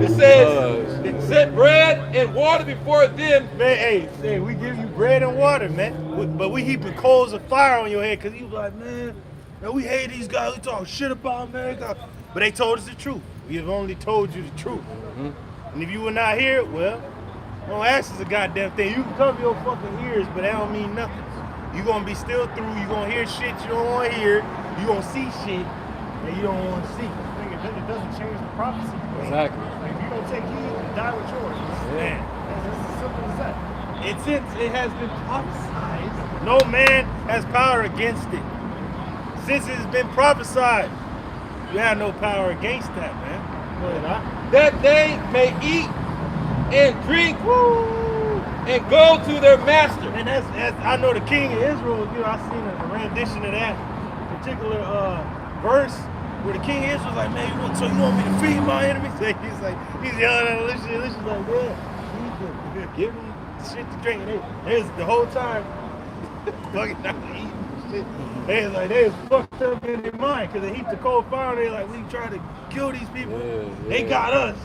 It says, set bread and water before them. Man, hey, we give you bread and water, man. But we heaping coals of fire on your head because you like, man, we hate these guys. We talk shit about them, man. But they told us the truth. We have only told you the truth. And if you were not here, well, don't ask us a goddamn thing. You can cover your fucking ears, but that don't mean nothing. You're going to be still through. You're going to hear shit you don't want to hear. You're going to see shit that you don't want to see. It doesn't change the prophecy. Exactly. Like, if you don't take heed, you die with yours. Man. It's as simple as that. It has been prophesied. No man has power against it. Since it has been prophesied, you have no power against that, man. Go ahead, that they may eat and drink and go to their master. And that's I know the king of Israel, you know, I seen a rendition of that particular verse where the king of Israel's like, man, you want me to feed my enemies? He's yelling at Alicia. Alicia's like, yeah, give him shit to drink. And they was the whole time fucking not eating shit. They was fucked up in their mind because they heaped the cold fire. They like, we trying to kill these people. They got us.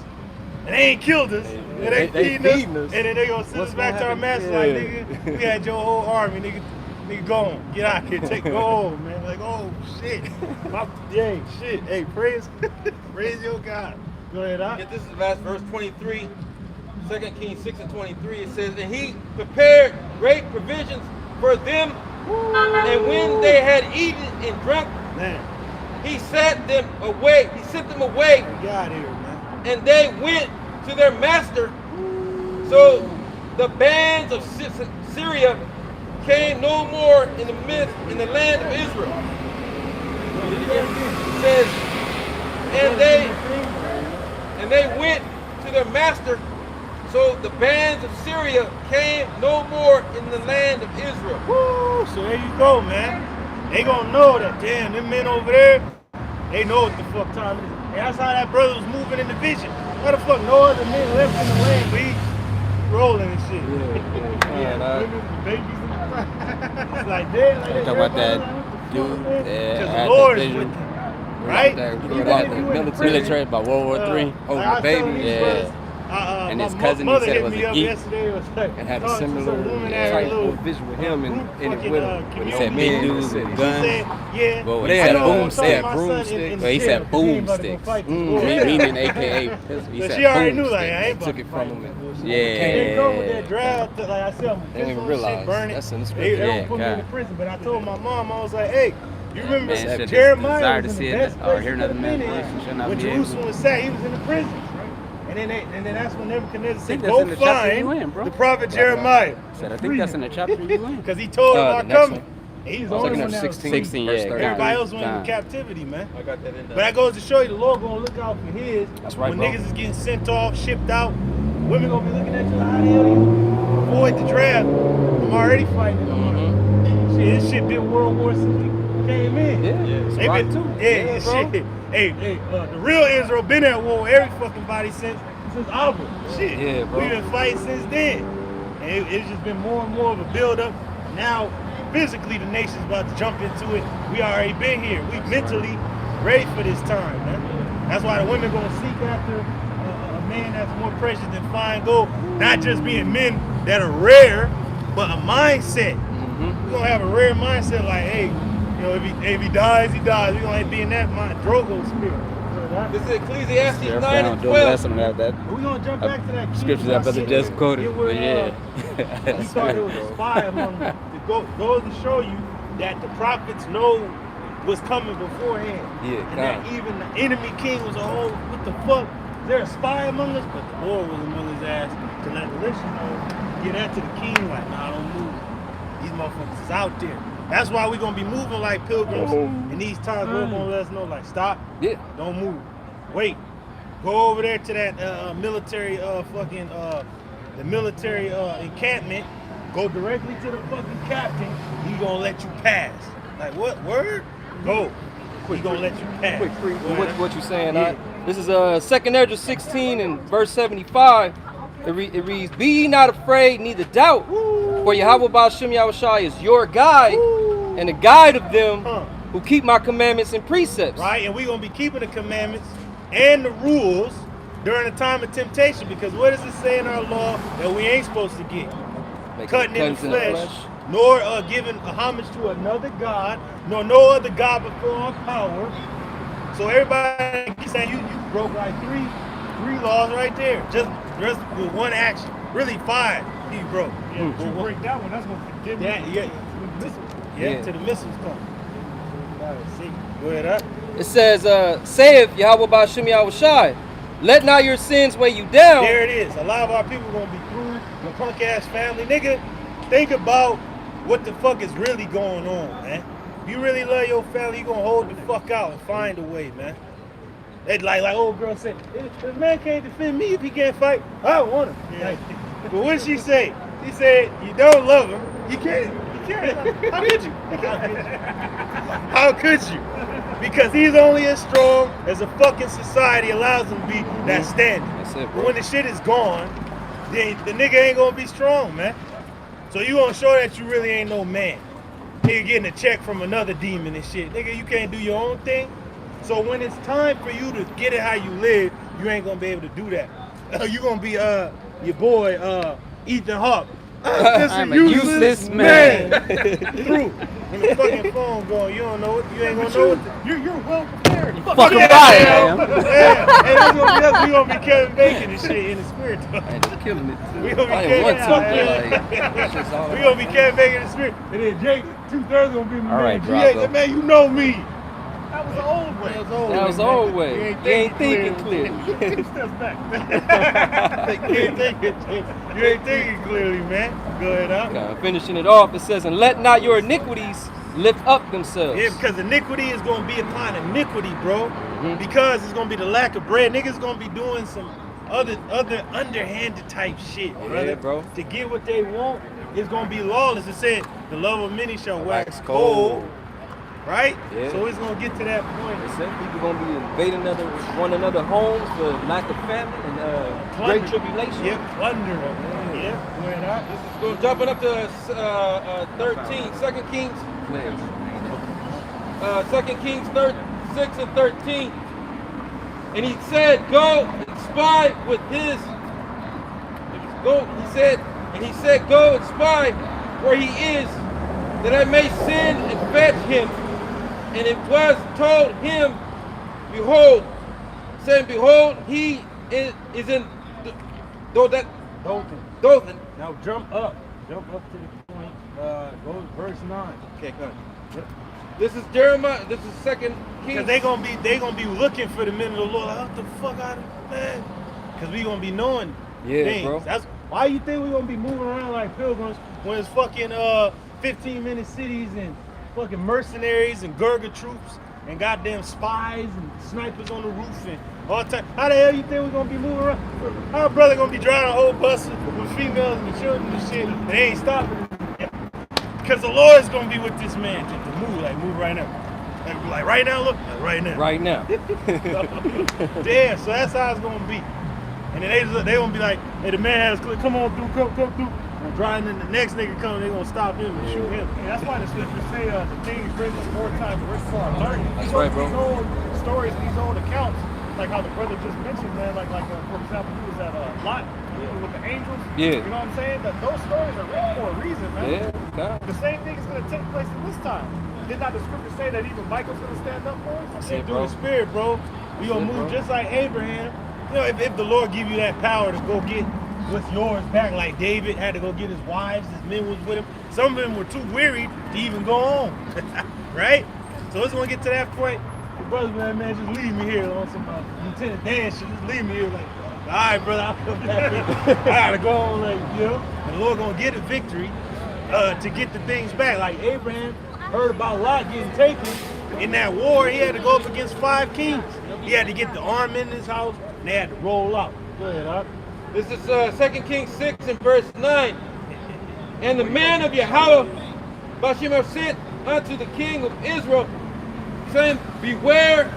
And they ain't killed us. And they feeding us. And then they gonna send us back to our master like, nigga, we had your whole army, nigga, go on. Get out here, go home, man. Like, oh shit. Shit. Hey, praise your God. Go ahead, This is verse 23, 2 Kings 6 and 23. It says, and he prepared great provisions for them, and when they had eaten and drunk, man, he sent them away. Get out of here, man. And they went to their master. So the bands of Syria came no more in the land of Israel. It says, and they went to their master. So the bands of Syria came no more in the land of Israel. Woo! So there you go, man. They gonna know that, damn, them men over there, they know what the fuck time it is. And that's how that brother was moving in the vision. How the fuck no other men left in the land, but he rolling and shit. Babies in the front. It's like that. Talk about that dude that Because had the Lord the is vision. with them, right? About the military, about World War III. Like I was telling these brothers, And his my cousin, he mother said it hit was me a up geek. yesterday. It was like, And had a talking to some similar woman at her type little of visual with him and group in it fucking, with him. He community said big meeting. dudes She with guns. said, yeah. Well, But he they said had a a boom boom- stick. they had broomsticks. Well, he said boomsticks. Meaning AKA. He So said she already knew, like, I boomstick. ain't Took it from him. They go with that Yeah. draft, like I said, I'm They didn't even shit realize burning. that's in the They script. don't Yeah, put me in the God. prison, but I told my mom, I was like, hey, you remember Man, should Jeremiah desire was to in see the it best or place hear he could another have man's been voice. You should in. not When be able Jerusalem was set, he was in the prison. And then that's when Nebuchadnezzar said, that's go in the chapter you in, find bro. the prophet Jeremiah. Said, I think that's in the chapter you in. Because he told him The I'm next coming. one. And he's I the was only looking one at that was 16. free. 16, verse yeah. 30. Everybody else went Time. into captivity, man. I got that in But there. that goes to show you the Lord gonna look out for his. That's right, when bro. niggas is getting sent off, shipped out, women gonna be looking at you like, how the hell you avoid the draft? I'm already fighting. Shit, this shit been World War since we came in. Yeah, it's They right been too. Yeah, bro. shit. Hey, the real Israel been at war with every fucking body since Abba. Shit. Yeah, bro. We've been fighting since then. And it's just been more and more of a build up. Now, physically, the nation's about to jump into it. We already been here. We mentally ready for this time, man. That's why the women gonna seek after a man that's more precious than fine gold. Not just being men that are rare, but a mindset. We're gonna have a rare mindset like, hey, you know, if he dies, he dies. We're gonna be in that mind, Drogo spirit. This is Ecclesiastes They're 9 down and doing 12. lesson of that. We're gonna jump back to that Scriptures that brother just quoted. But yeah. He thought it was a spy among them. It goes to show you that the prophets know what's coming beforehand. Yeah, and that even the enemy king was what the fuck? Is there a spy among us? But the Lord was among his ass to let the listeners know, get that to the king, like, nah, don't move. These motherfuckers is out there. That's why we're gonna be moving like pilgrims in these times. We're gonna let us know, like, stop, Yeah. don't move, wait, go over there to that military the military encampment, go directly to the fucking captain. He gonna let you pass. Like, what word? Go. He gonna let you pass. Quick, free. Go ahead. What you saying? Yeah. This is 2nd Ezra 16 and verse 75. It reads, "Be ye not afraid, neither doubt, for Yahweh Ba'ashem Yahushai is your guide, and the guide of them who keep my commandments and precepts." Right, and we're gonna be keeping the commandments and the rules during the time of temptation, because what does it say in our law that we ain't supposed to get? Making Cutting in the cuttings flesh, nor giving a homage to another god, nor no other god before our power. So everybody keeps saying you broke like three laws right there, just with one action. Really 5 you broke. Yeah, but you break that one, that's gonna forgive me. Yeah, till the missiles come. See, go ahead up. It says, "Saith Yahweh Ba'ashem Yahushai, let not your sins weigh you down." There it is. A lot of our people gonna be through your punk ass family. Nigga, think about what the fuck is really going on, man. If you really love your family, you gonna hold the fuck out and find a way, man. It like old girl said, if man can't defend me if he can't fight, I want him. Like, but what did she say? She said, you don't love him, you can't. How could you? How could you? Because he's only as strong as a fucking society allows him to be that's standing. That's it, But bro. when the shit is gone, then the nigga ain't gonna be strong, man. So you gonna show that you really ain't no man. Nigga getting a check from another demon and shit. Nigga, you can't do your own thing. So when it's time for you to get it how you live, you ain't gonna be able to do that. You gonna be your boy Ethan Hawke. I'm a useless man. Through. When the fucking phone going, you don't know it. You ain't gonna know what. You're well prepared. Fucking right, I am. Yeah, hey, we gonna be Kevin Bacon and shit in the spirit. And it's killing it too. We gonna be I didn't want to, Kevin. but like, it's just all We gonna be Kevin Bacon in the spirit. And then Jake, 2/3 gonna be my All right, man. bro. Jake, Bravo. Man, you know me. that was the old way. That was the old way. You ain't thinking clearly. Two steps back. You ain't thinking clearly, man. Go ahead, up. Finishing it off, it says, "And let not your iniquities lift up themselves." Yeah, because iniquity is gonna be upon iniquity, bro. Because it's gonna be the lack of bread. Niggas gonna be doing some other underhanded type shit, brother. Yeah, bro. To get what they want, it's gonna be lawless. It said, the love of many shall wax Wax cold. cold. Right? Yeah. So it's gonna get to that point. It said people gonna be invading one another homes for lack of famine and great tribulation. Yep, plunder. Yeah, go ahead, up. Go jumping up to 13, 2 Kings, 2 Kings 6 and 13. And he said, go and spy with his go, he said, go and spy where he is, that I may send and fetch him. And it was told him, behold, saying, behold, he is in Dothan. Now jump up to the point. Go to verse 9. Okay, come on. Yep. This is Jeremiah. This is 2 Kings. Because they gonna be looking for the men of the Lord. Like, what the fuck out of man? Because we gonna be knowing things. bro. That's why you think we gonna be moving around like pilgrims when it's fucking 15-minute cities and fucking mercenaries and Gurga troops and goddamn spies and snipers on the roof and all time. How the hell you think we gonna be moving around? Our brother gonna be driving a whole bus with females and children and shit, and they ain't stopping. Because the Lord's gonna be with this man to move right now. Like right now, look, like right now. Right now. Damn, so that's how it's gonna be. And then they gonna be like, hey, the man has click, come on through, come through. And driving, and the next nigga coming, they gonna stop him and shoot him. And that's why the scriptures say the things written 4 times written for our learning. That's right, bro. These old stories, these old accounts, like how the brother just mentioned, man, like for example, he was at Lot with the angels. Yeah. You know what I'm saying? That those stories are written for a reason, man. Yeah, God. The same thing is going to take place in this time. Did not the scripture say that even Michael's going to stand up for us? it, And bro. through the spirit, bro, we gonna move just like Abraham. You know, if the Lord give you that power to go get what's yours back, like David had to go get his wives, his men was with him. Some of them were too weary to even go home, right? So it's gonna get to that point. The brothers, man, just leave me here on some Lieutenant Dan shit. Just leave me here, like, all right, brother, I'll come back here. I gotta go home, like, you know. And the Lord gonna get a victory to get the things back. Like Abraham heard about Lot getting taken. In that war, he had to go up against 5 kings. He had to get the arm in his house, and they had to roll out. Go ahead, Doc. This is 2 Kings 6 and verse 9. And the man of Yahweh, Bashemah, sent unto the king of Israel, saying, beware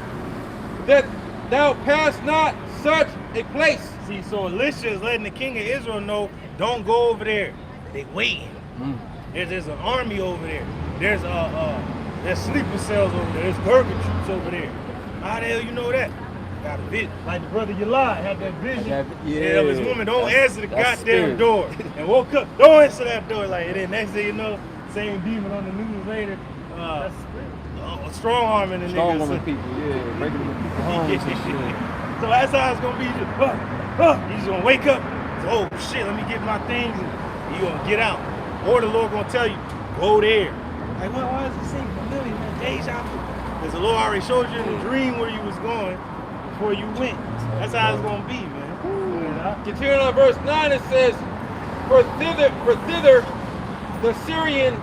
that thou pass not such a place. See, so Elisha is letting the king of Israel know, don't go over there. They waiting. There's an army over there. There's sleeper cells over there. There's Gurga troops over there. How the hell you know that? Got a vision. Like the brother Yalai had that vision. Yeah, this woman don't answer the goddamn spirit. door. And woke up, don't answer that door. Like, and then next thing you know, same demon on the news later. Strong arming the Strong niggas. woman people, yeah. Breaking the people homes and shit. So that's how it's gonna be. Just, he's gonna wake up. So, oh shit, let me get my things, and you gonna get out. Or the Lord gonna tell you, go there. Like, why does it seem familiar, man? Deja vu. Because the Lord already showed you in the dream where you was going before you went. That's how it's gonna be, man. Continuing on verse 9, it says, For thither the Syrian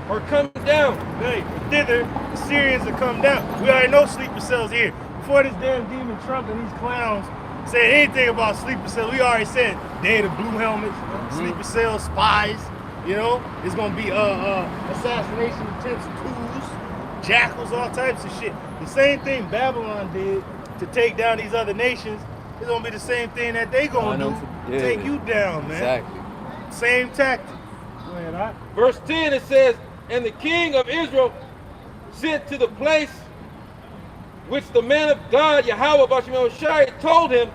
are come down. Hey, thither, the Syrians will come down. We already know sleeper cells here. Before this damn demon Trump and these clowns said anything about sleeper cells, we already said they had the blue helmets, sleeper cells, spies, you know? It's gonna be assassination attempts, coups, jackals, all types of shit. The same thing Babylon did to take down these other nations, it's gonna be the same thing that they gonna do to take you down, man. Exactly. Same tactic. Go ahead, all right? Verse 10, it says, And the king of Israel sent to the place which the man of God, Yahweh Bashemah, told him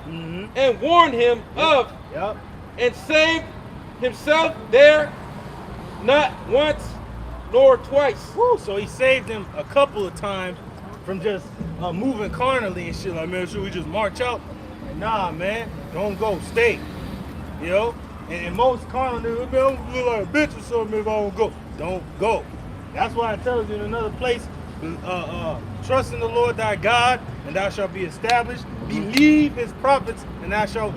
and warned him of, and saved himself there not once nor twice. Woo, so he saved him a couple of times from just moving carnally and shit. Like, man, should we just march out? Like, nah, man, don't go, stay. You know? And most carnal niggas, man, I'm gonna look like a bitch or something if I don't go. Don't go. That's why I tell you in another place, trust in the Lord thy God, and thou shalt be established. Believe his prophets, and thou shalt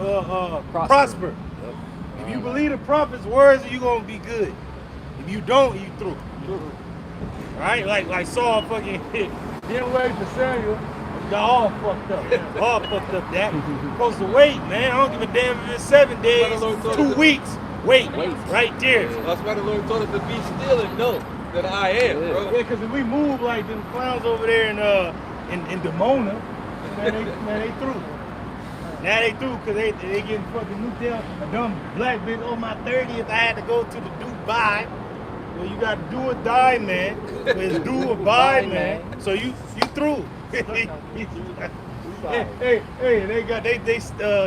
prosper. Yep. If you believe the prophets' words, you're gonna be good. If you don't, you through. Right? Like Saul fucking didn't wait for Samuel. Got all fucked up. All fucked up that. Supposed to wait, man. I don't give a damn if it's 7 days, 2 weeks. Wait. Right there. That's why the Lord told us to be still and know that I am, bro. Yeah, because if we move like them clowns over there in Demona, man, they through. Now they through because they getting fucking nuked down. A dumb black bitch on my 30th, I had to go to the Dubai. Well, you got to do or die, man. It's do or buy, man. So you through. Hey,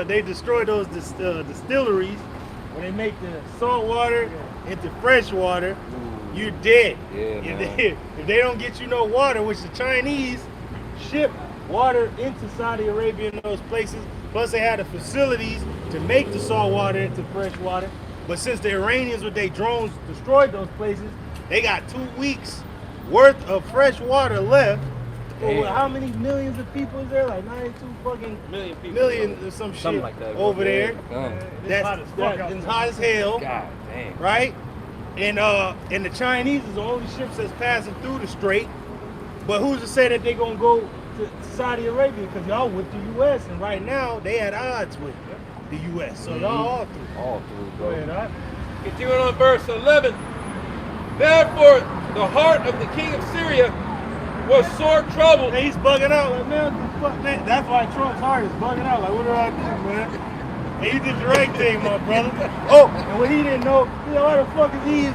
they destroyed those distilleries when they make the salt water into fresh water, you're dead. Yeah, If they don't get you no water, which the Chinese ship water into Saudi Arabia and those places, plus they had the facilities to make the salt water into fresh water. But since the Iranians with their drones destroyed those places, they got 2 weeks worth of fresh water left. So how many millions of people is there? Like 92 fucking Million people. million or some Something shit like that, over there. It's hot as fuck out It's there. hot as hell, God damn. right? And the Chinese is the only ships that's passing through the strait. But who's to say that they're gonna go to Saudi Arabia? Because y'all with the U.S. and right now they at odds with the U.S. So y'all all through. All through, Go ahead, bro. huh? Continuing on verse 11. Therefore, the heart of the king of Syria was sore troubled. Hey, he's bugging out like, man, what the fuck, man? That's why Trump's heart is bugging out. Like, what do I do, man? Hey, you did the right thing, my brother. Oh, and what he didn't know, why the fuck is these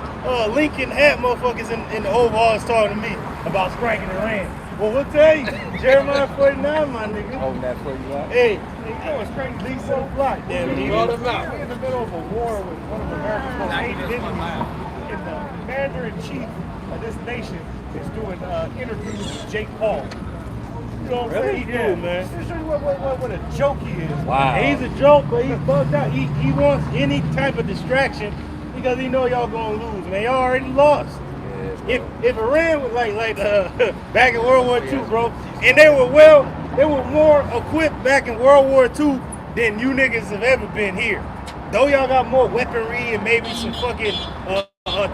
Lincoln hat motherfuckers in the Oval Office talking to me about striking Iran? Well, we'll tell you, Jeremiah 49, my nigga. Holding that for you out. Hey, You know what's crazy? Lisa the Block, damn it. Brought him out. We're in the middle of a war with one of America's most hated enemies. And the commander-in-chief of this nation is doing interviews with Jake Paul. You know what I'm saying? He do, man. Just show you what a joke he is. Wow. He's a joke, but he's bugged out. He wants any type of distraction because he know y'all gonna lose, man. Y'all already lost. If Iran was like back in World War II, bro, and they were more equipped back in World War II than you niggas have ever been here. Though y'all got more weaponry and maybe some fucking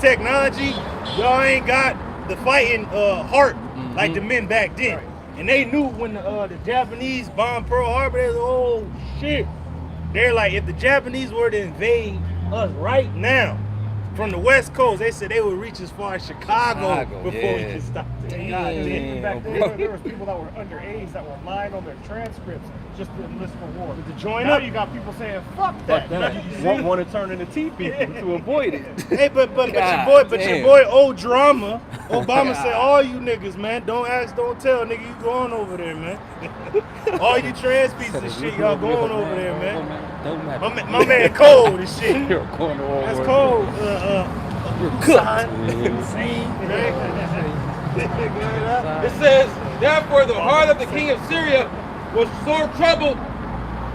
technology, y'all ain't got the fighting heart like the men back then. And they knew when the Japanese bombed Pearl Harbor, they was, oh shit. They're like, if the Japanese were to invade us right now from the West Coast, they said they would reach as far as Chicago before we yeah. could stop them. Even back then, there was people that were underage that were lying on their transcripts just to enlist for war. To join Now up. you got people saying, fuck that. You see? Want to turn into T people to avoid it. Hey, but your God boy, damn. old drama. Obama said, all you niggas, man, don't ask, don't tell, nigga, you going over there, man. All you trans pieces of shit, y'all going over there, man. Don't matter. My man cold and shit. You're going to war. That's cold. You're cooked. It says, therefore the heart of the king of Syria was sore troubled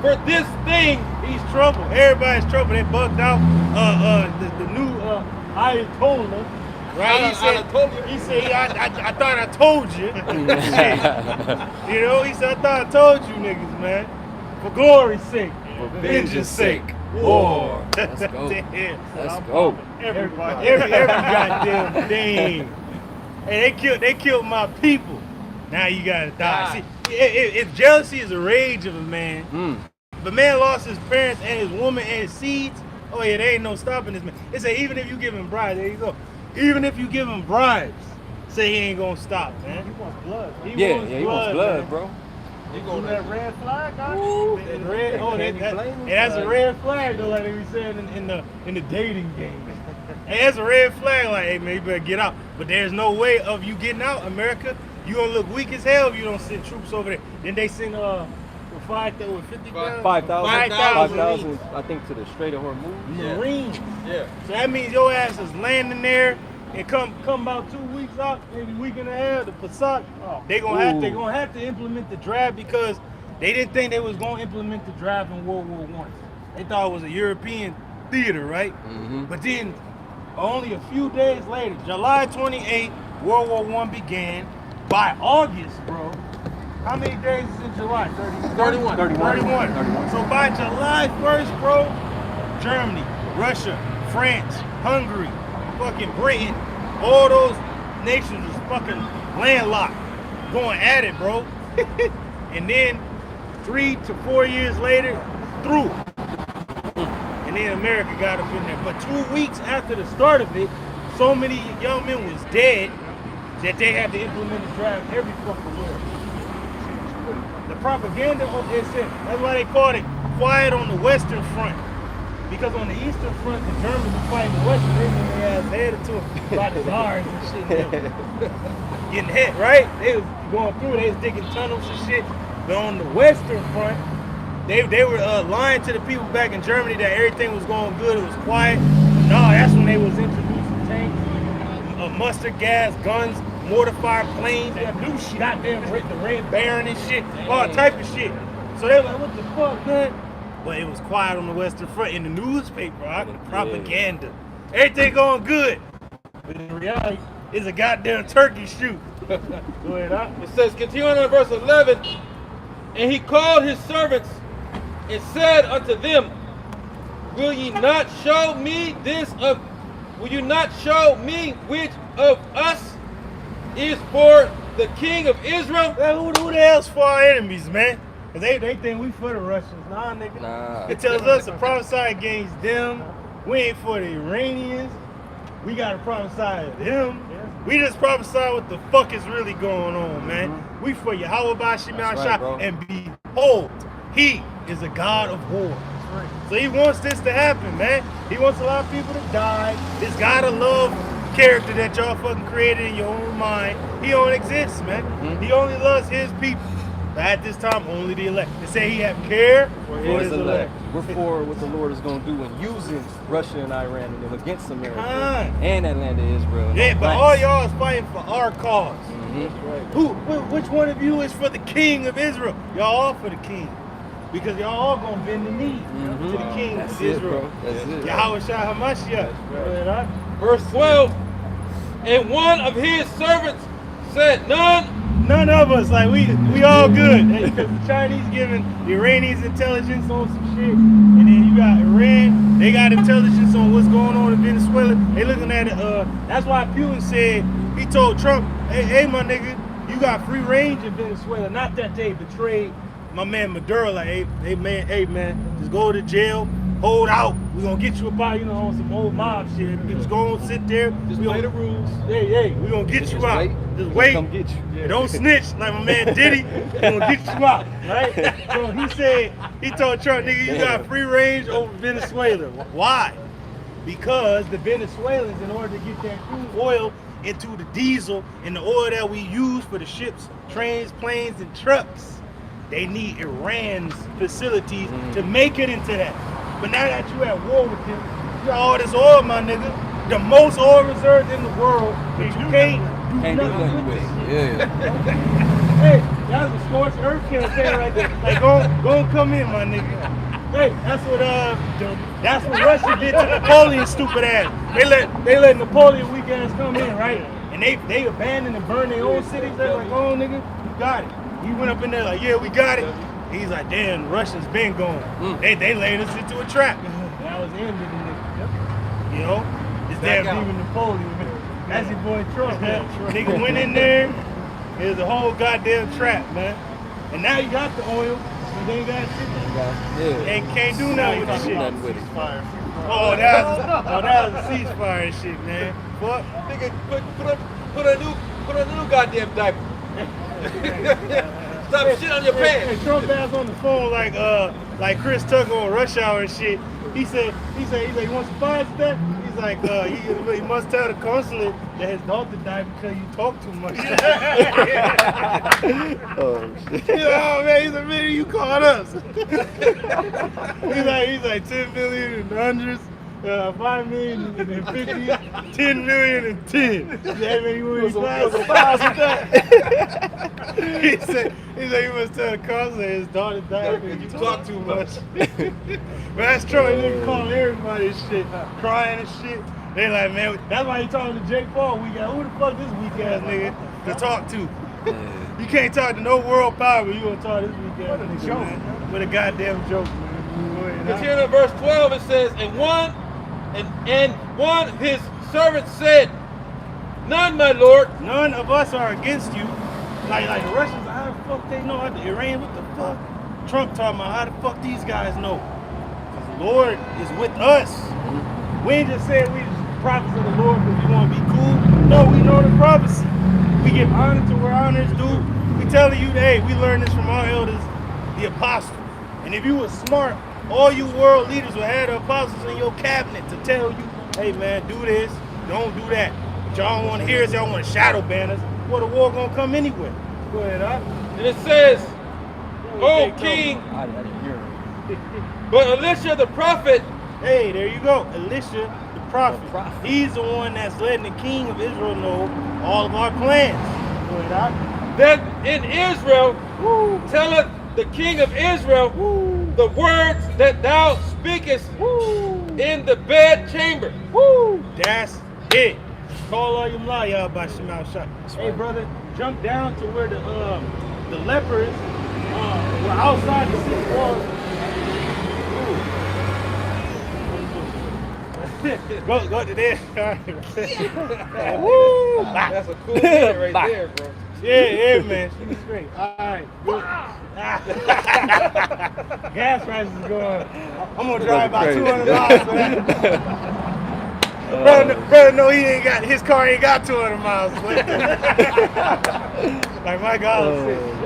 for this thing. He's trouble. Everybody's trouble. They bugged out. The new Ayatollah, right? He said, I thought I told you. You know, he said, I thought I told you niggas, man. For glory's sake. For vengeance sake. War. Let's go. Damn. Let's go. Everybody. Every goddamn thing. Hey, they killed my people. Now you gotta die. See, if jealousy is a rage of a man, if a man lost his parents and his woman and his seeds, oh yeah, there ain't no stopping this man. They say even if you give him bribes, there you go. Even if you give him bribes, say he ain't gonna stop, man. He wants blood. He He wants wants blood, bro. He See going that red flag, That God? red, oh, that's a red flag though, like we said in the dating game. Hey, that's a red flag, like, hey man, you better get out. But there's no way of you getting out, America. You gonna look weak as hell if you don't send troops over there. Then they send 50,000, 5,000, I think, to the Strait of Hormuz. Marines. Yeah. So that means your ass is landing there and come about 2 weeks out, maybe a week and a half, the Passat, they gonna have to implement the draft because they didn't think they was gonna implement the draft in World War I. They thought it was a European theater, right? But then only a few days later, July 28th, World War I began. By August, bro, how many days is in July? 31. 31. So by July 1st, bro, Germany, Russia, France, Hungary, fucking Britain, all those nations was fucking landlocked, going at it, bro. And then 3 to 4 years later, through. And then America got up in there. But 2 weeks after the start of it, so many young men was dead that they had to implement the draft every fucking where. The propaganda, it said, that's why they called it quiet on the Western Front. Because on the Eastern Front, the Germans were fighting the Western, they were their ass headed to them by the czars and shit. Getting hit, right? They was going through, they was digging tunnels and shit. But on the Western Front, They were lying to the people back in Germany that everything was going good, it was quiet. No, that's when they was introducing tanks, mustard gas, guns, mortar fire planes, that new shit out there, the Red Baron and shit, all type of shit. So they were like, what the fuck, man? But it was quiet on the Western Front in the newspaper, the propaganda. Everything going good. But in reality, it's a goddamn turkey shoot. Go ahead, huh? It says, continuing on verse 11, and he called his servants and said unto them, will you not show me which of us is for the king of Israel? Who the hell's for our enemies, man? Cause they think we for the Russians. Nah, nigga. Nah. It tells us to prophesy against them. We ain't for the Iranians. We gotta prophesy to them. We just prophesy what the fuck is really going on, man. We for Yahweh Bashim right, bro. and behold, he is a God of war. So he wants this to happen, man. He wants a lot of people to die. This God of love character that y'all fucking created in your own mind, he don't exist, man. He only loves his people. But at this time, only the elect. They say he have care for his elect. We're for what the Lord is going to do in using Russia and Iran and them against America and that land of Israel. Yeah, but all y'all is fighting for our cause. Mm-hmm. Which one of you is for the king of Israel? Y'all all for the king. Because y'all all gonna bend the knee to the king of Israel. That's it. Yahweh Shah HaMashiach. Verse 12, and one of his servants said, None of us, like we all good. Because the Chinese giving the Iranians intelligence on some shit. And then you got Iran, they got intelligence on what's going on in Venezuela. They looking at it, that's why Putin said, he told Trump, hey my nigga, you got free range in Venezuela. Not that they betrayed my man Maduro, like, hey man, just go to jail, hold out. We gonna get you about, on some old mob shit. Just go and sit there. just play the rules. Hey, we gonna get you out. Just wait. Come get you. Yeah. Don't snitch like my man Diddy. We gonna get you out, right? So he told Trump, nigga, you got free range over Venezuela. Why? Because the Venezuelans, in order to get that crude oil into the diesel and the oil that we use for the ships, trains, planes, and trucks, they need Iran's facilities to make it into that. But now that you're at war with them, you got all this oil, my nigga. The most oil reserves in the world, but you can't do nothing with it. Yeah. Hey, that's a scorched earth campaign right there. Like, go come in, my nigga. Hey, that's what Russia did to Napoleon, stupid ass. They let Napoleon weak ass come in, right? And they abandoned and burned their own cities. They're like, oh nigga, you got it. He went up in there like, yeah, we got it. He's like, damn, the Russians been gone. They laid us into a trap. That was the end of the nigga. You know? This damn demon Napoleon, man. That's your boy Trump, man. Nigga went in there. It was a whole goddamn trap, man. And now you got the oil, but they ain't got shit. They can't do nothing with the shit. Oh, that was a ceasefire and shit, man. Fuck. Nigga, put a new goddamn diaper. Stop shit on your pants. Hey, Trump ass on the phone like Chris Tucker on Rush Hour and shit. He said, you want some fire stuff? He's like, he must tell the consulate that his daughter died because you talk too much. Oh shit. Oh man, he's a minute you called us. he's like 10 million in hundreds. 5 million and 50, 10 million and 10. That many movies He said he must tell the consulate his daughter died because you talk too much. But that's true. He nigga calling everybody and shit, crying and shit. They like, man, that's why he talking to Jake Paul. We got who the fuck this weak ass nigga to talk to? You can't talk to no world power, but you gonna talk to this weak ass nigga, joke, man. With a goddamn joke, man. Continue in verse 12, it says, and one of his servants said, none, my lord. None of us are against you. Like the Russians, how the fuck they know? The Iran, what the fuck? Trump talking about how the fuck these guys know? Because the Lord is with us. We ain't just saying we just prophets of the Lord because we want to be cool. No, we know the prophecy. We give honor to where honor is due. We telling you, hey, we learned this from our elders, the apostles. And if you were smart, all you world leaders will have the apostles in your cabinet to tell you, hey man, do this, don't do that. What y'all don't want to hear is y'all want to shadow ban us. Well, the war gonna come anyway. Go ahead, huh? And it says, O king, I didn't hear him. But Elisha the prophet, Hey, there you go. Elisha, the prophet. He's the one that's letting the king of Israel know all of our plans. Go ahead, Doc. that in Israel telleth the king of Israel the words that thou speakest in the bedchamber. That's it. Call all your y'all by Shemal Shah. Hey, brother, jump down to where the lepers were outside the city walls. go to there. Woo! That's a cool thing right there, bro. Yeah, man. She's great. All right. Good. Gas prices is going. I'm gonna drive about 200 miles for that. Brother, no, he ain't got his car. Ain't got 200 miles. Like my God,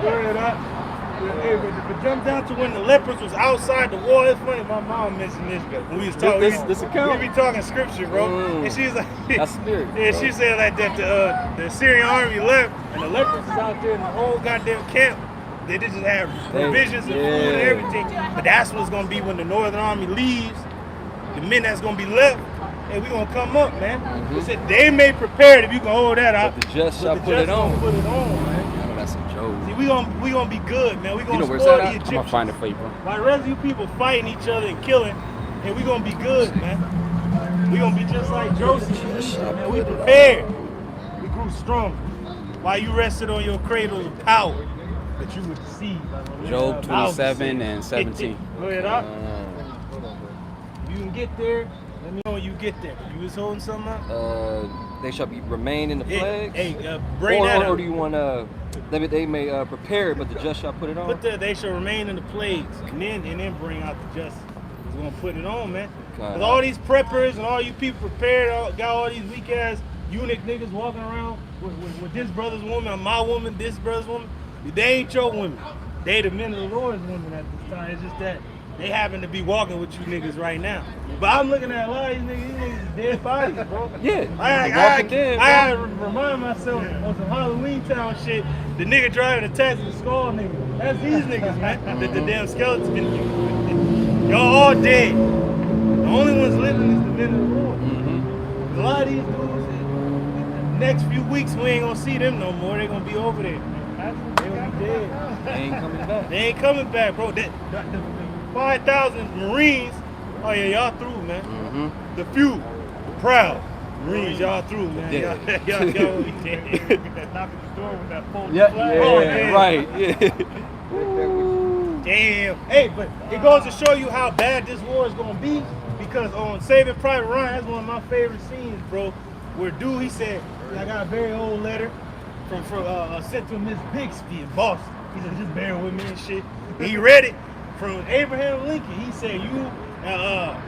Hey, but jump down to when the lepers was outside the wall. It's funny, my mom mentioned this when we was talking. This account? We be talking scripture, bro. And she's like, That's spirit. yeah, she said like that the Syrian army left and the lepers was out there in the whole goddamn camp. They just had provisions and food and everything. But that's what's gonna be when the Northern Army leaves. The men that's gonna be left, hey, we gonna come up, man. They said they may prepare it if you can hold that out. But the just shall put it on. Put it on, man. Oh, that's a joke. See, we gonna be good, man. We gonna where's spoil that the at? I'm Egyptians. gonna find it for you, bro. While the rest of you people fighting each other and killing, and we gonna be good, man. We gonna be just like Joseph. Man, we prepared. We grew strong. While you rested on your cradle of power that you would see. Job 27 and 17. Go ahead, up. You can get there. Let me know when you get there. You was holding something up? They shall remain in the plagues. Hey, bring that up. Or do you want they may prepare it, but the just shall put it on? But they shall remain in the plagues, and then bring out the just. We're gonna put it on, man. Cause all these preppers and all you people prepared, got all these weak ass eunuch niggas walking around with this brother's woman, my woman, this brother's woman. They ain't your women. They the men of the Lord's women at this time. It's just that they happen to be walking with you niggas right now. But I'm looking at a lot of these niggas is dead bodies, bro. Yeah, I gotta remind myself of some Halloween Town shit. The nigga driving a taxi, the skull nigga. That's these niggas, man. The damn skeleton. Y'all all dead. The only ones living is the men of the Lord. A lot of these dudes, the next few weeks, we ain't gonna see them no more. They gonna be over there. They gonna be dead. They ain't coming back. They ain't coming back, bro. The 5,000 Marines, oh yeah, y'all through, man. The few, the proud Marines, y'all through, man. Yeah. Y'all be dead. That knock at the door with that folded Yeah, flag. Oh, yeah, damn. right. Yeah. Damn. Hey, but it goes to show you how bad this war is gonna be, because on Saving Private Ryan, that's one of my favorite scenes, bro. Where dude, he said, I got a very old letter from sent to Miss Bixby in Boston. He said, just bear with me and shit. And he read it from Abraham Lincoln. He said,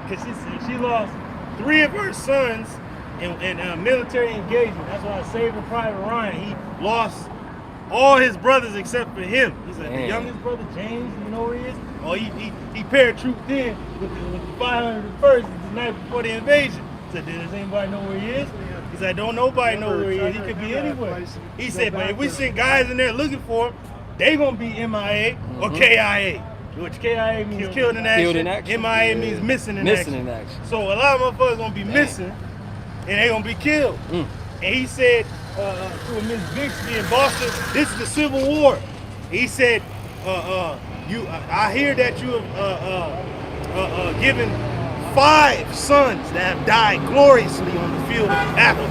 cause she lost 3 of her sons in military engagement. That's why Saving Private Ryan, he lost all his brothers except for him. He said, the youngest brother, James, you know where he is? Oh, he paratrooped in with the 501st the night before the invasion. He said, does anybody know where he is? He said, don't nobody know where he is. He could be anywhere. He said, but if we send guys in there looking for him, they gonna be MIA or KIA. Which KIA means killed in action. MIA means missing in action. So a lot of motherfuckers gonna be missing and they gonna be killed. And he said to Miss Bixby in Boston, this is the Civil War. He said, I hear that you have given 5 sons that have died gloriously on the field of battle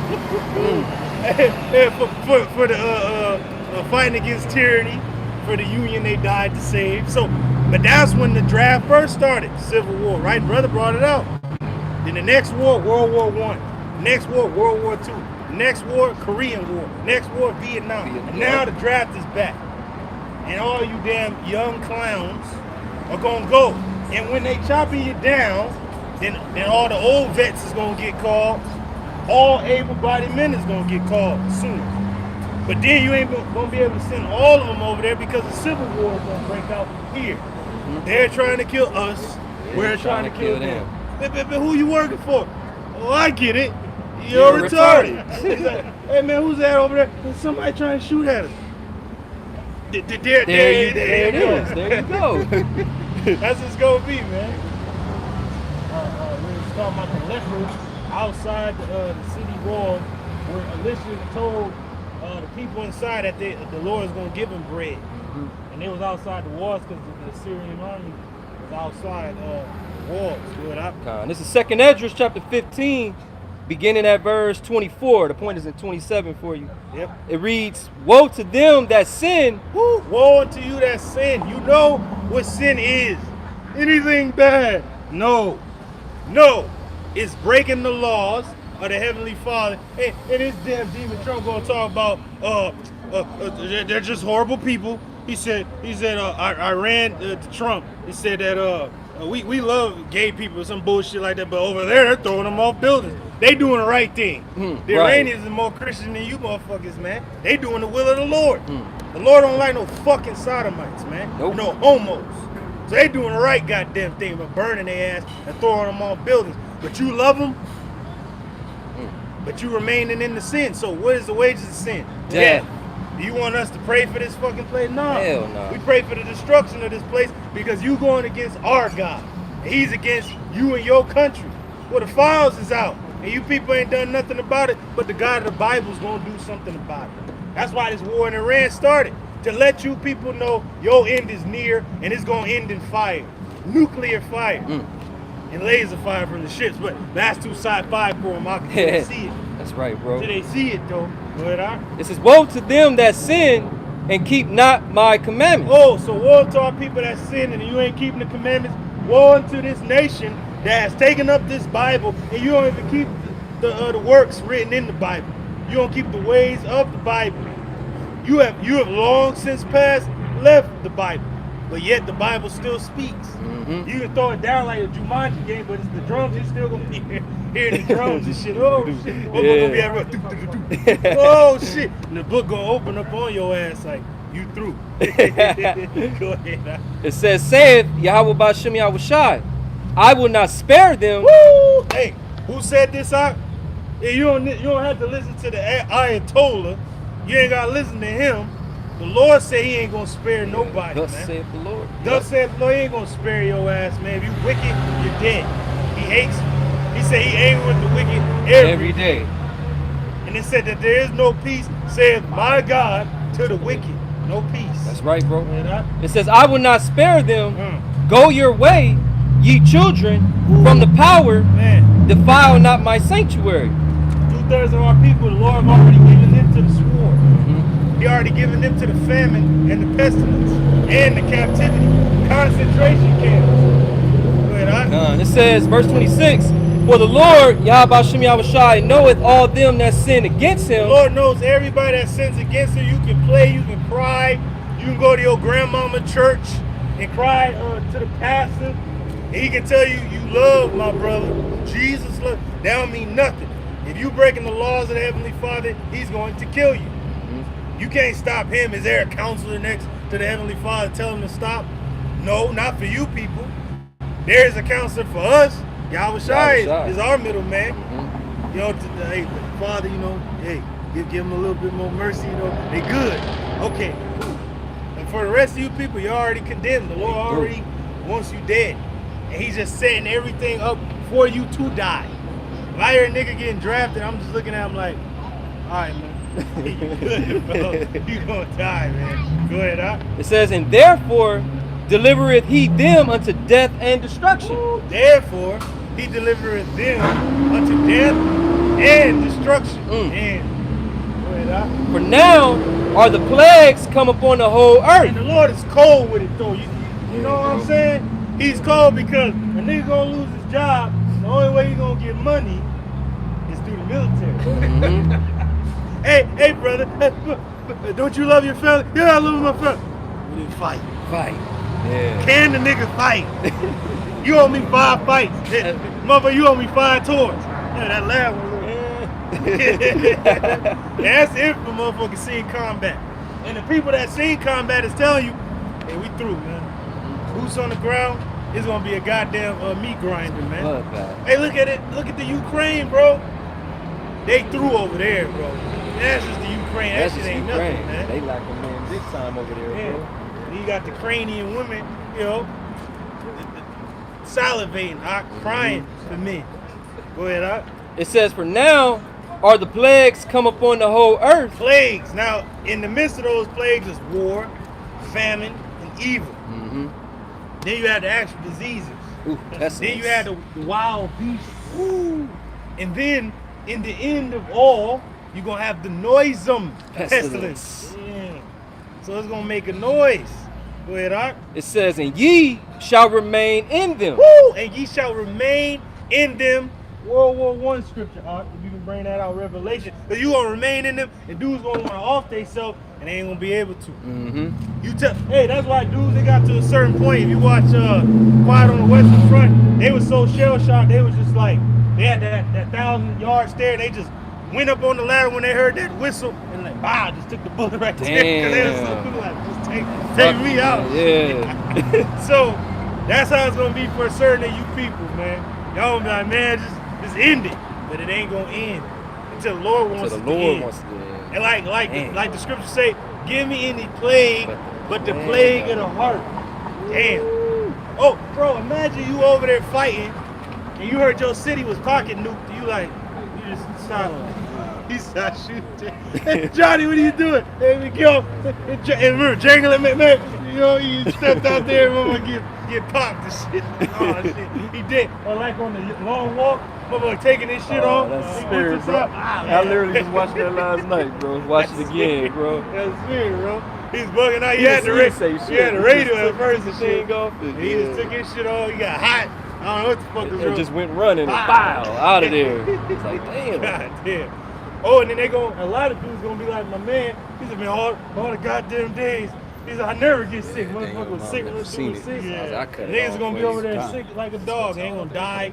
for the fighting against tyranny, for the Union they died to save. So, but that's when the draft first started, Civil War, right? Brother brought it out. Then the next war, World War I. The next war, World War II. The next war, Korean War. The next war, Vietnam. And now the draft is back. And all you damn young clowns are gonna go. And when they chopping you down, then all the old vets is gonna get called. All able-bodied men is gonna get called soon. But then you ain't gonna be able to send all of them over there because the Civil War is gonna break out here. They're trying to kill us. We're trying to kill them. But who you working for? Oh, I get it. You're retarded. He's like, hey man, who's that over there? There's somebody trying to shoot at us. There There it is. There you go. That's what's gonna be, man. We was talking about the lepers outside the city walls, where Elisha told the people inside that the Lord is gonna give them bread, and they was outside the walls because the Syrian army was outside the walls. This is 2nd Esdras chapter 15, beginning at verse 24. The point is in 27 for you. Yep. It reads, "Woe to them that sin." Woo, woe unto you that sin. You know what sin is. Anything bad? No. No. It's breaking the laws of the Heavenly Father. And this damn demon Trump gonna talk about they're just horrible people. He said I ran to Trump. He said that we love gay people or some bullshit like that, but over there they're throwing them off buildings. They doing the right thing. The Iranians are more Christian than you motherfuckers, man. They doing the will of the Lord. The Lord don't like no fucking sodomites, man. Nope. No homos. So they doing the right goddamn thing, but burning their ass and throwing them off buildings. But you love them, but you remaining in the sin. So what is the wages of sin? Death. Do you want us to pray for this fucking place? No. Hell no. We pray for the destruction of this place because you going against our God. And he's against you and your country. Well, the files is out. And you people ain't done nothing about it, but the God of the Bible's gonna do something about it. That's why this war in Iran started. To let you people know your end is near and it's gonna end in fire. Nuclear fire. And laser fire from the ships. But that's too sci-fi for them. I can see it. That's right, bro. Till they see it though. But It says, "Woe to them that sin and keep not my commandments." oh, so woe to our people that sin and you ain't keeping the commandments. Woe unto this nation that has taken up this Bible and you don't even keep the works written in the Bible. You don't keep the ways of the Bible. You have long since past left the Bible, but yet the Bible still speaks. You can throw it down like a Jumanji game, but it's the drums. You still gonna be hearing the drums and shit. Oh shit! What gonna be at oh shit! And the book gonna open up on your ass like you through. Go ahead. It says, "Saith Yahweh Ba'Shem Yahushai, I will not spare them." Woo! Hey, who said this out? Yeah, you don't have to listen to the Ayatollah. You ain't gotta listen to him. The Lord said he ain't gonna spare nobody, Thus man. saith the Lord. Thus saith the Lord, he ain't gonna spare your ass, man. If you wicked, you're dead. He hates you. He said he angry with the wicked every day. day. And it said that there is no peace, saith my God, to the wicked. No peace. That's right, bro. Man, It says, "I will not spare them. Mm. Go your way, ye children, from the power. Man, Defile not my sanctuary." 2/3 of our people, the Lord have already given them to the sword. He already given them to the famine and the pestilence and the captivity, concentration camps. Go ahead, It says, verse 26, "For the Lord, Yahweh Shem Yahushai, knoweth all them that sin against The him." Lord knows everybody that sins against him. You can play, you can cry, you can go to your grandmama church and cry to the pastor. And he can tell you, you love my brother. Jesus love. That don't mean nothing. If you breaking the laws of the Heavenly Father, he's going to kill you. You can't stop him. Is there a counselor next to the Heavenly Father telling him to stop? No, not for you people. There is a counselor for us. Yahweh Shai is our middleman. You know, hey, Father, you know, hey, give them a little bit more mercy, you know. They good. Okay, cool. And for the rest of you people, you're already condemned. The Lord already wants you dead. And he's just setting everything up for you to die. If I hear a nigga getting drafted, I'm just looking at him like, all right, man. You good, bro. You gonna die, man. Go ahead, huh? It says, "And therefore delivereth he them unto death and destruction." Therefore, he delivereth them unto death and destruction. And go ahead, huh? "For now are the plagues come upon the whole And earth." the Lord is cold with it, though. You know what I'm saying? He's cold because a nigga gonna lose his job. The only way he gonna get money is through the military. Hey, brother, don't you love your family? Yeah, I love my family. We need to fight. Fight. Yeah. Can the nigga fight? You owe me 5 fights. Motherfucker, you owe me 5 tours. Yeah, that last one. That's it for motherfuckers seeing combat. And the people that seen combat is telling you, hey, we through, man. Boots on the ground, it's gonna be a goddamn meat grinder, man. Bloodbath. Hey, look at it. Look at the Ukraine, bro. They through over there, bro. That's just the Ukraine. That That's shit just ain't Ukraine. nothing, man. They like a man big time over there, bro. Yeah. You got the Ukrainian women, you know, salivating, crying for men. Go ahead, It says, "For now are the plagues come upon the whole earth." Plagues. Now, in the midst of those plagues is war, famine, and evil. Mm-hmm. Then you had the actual diseases. Ooh, Then you had the wild beasts. Ooh. And then, in the end of all, you're going to have the noisome pestilence. Yeah. So it's going to make a noise. Go ahead, Ark. It says, "And ye shall remain in them." Woo! And ye shall remain in them. World War I scripture, Ark. If you can bring that out, Revelation. But you going to remain in them, and dudes going to want to off themselves, and they ain't going to be able to. Mm-hmm. You tell, hey, that's why dudes, they got to a certain point. If you watch Quiet on the Western Front, they was so shell shocked, they was just like, they had that 1,000-yard stare. They just went up on the ladder when they heard that whistle, and like, wow, just took the bullet right there. 'Cause they was so cool, like, just take me out. Yeah. So that's how it's gonna be for certain of you people, man. Y'all gonna be like, man, just end it, but it ain't gonna end until the Lord wants So it the to Lord end. wants to. And like the scriptures say, give me any plague, but the plague of the heart. Damn. Oh, bro, imagine you over there fighting, and you heard your city was pocket nuked. You like, you just stop. He started shooting. Hey, Johnny, what are you doing? There we go. And remember, jangling, man. You know, he stepped out there and mama get popped and shit. Oh, shit. He did. Or like on the long walk, mama taking his shit off. That's He spirit, puts bro. up. I literally just watched that last night, bro. Watch it again, bro. That's spirit, bro. He's bugging out. He He had the didn't say shit. he had the He radio just at took first the and shit. thing off. And he just took his shit off. He got hot. I don't know what the fuck was It wrong. just went running and bow out of there. It's like, damn. God damn. Oh, and then a lot of dudes gonna be like, my man, he's been all the goddamn days. He's like, I never get sick. Motherfucker was sick. Never seen it. Sick. I cut it Niggas off gonna be when over there it's sick like a dog. They ain't gonna die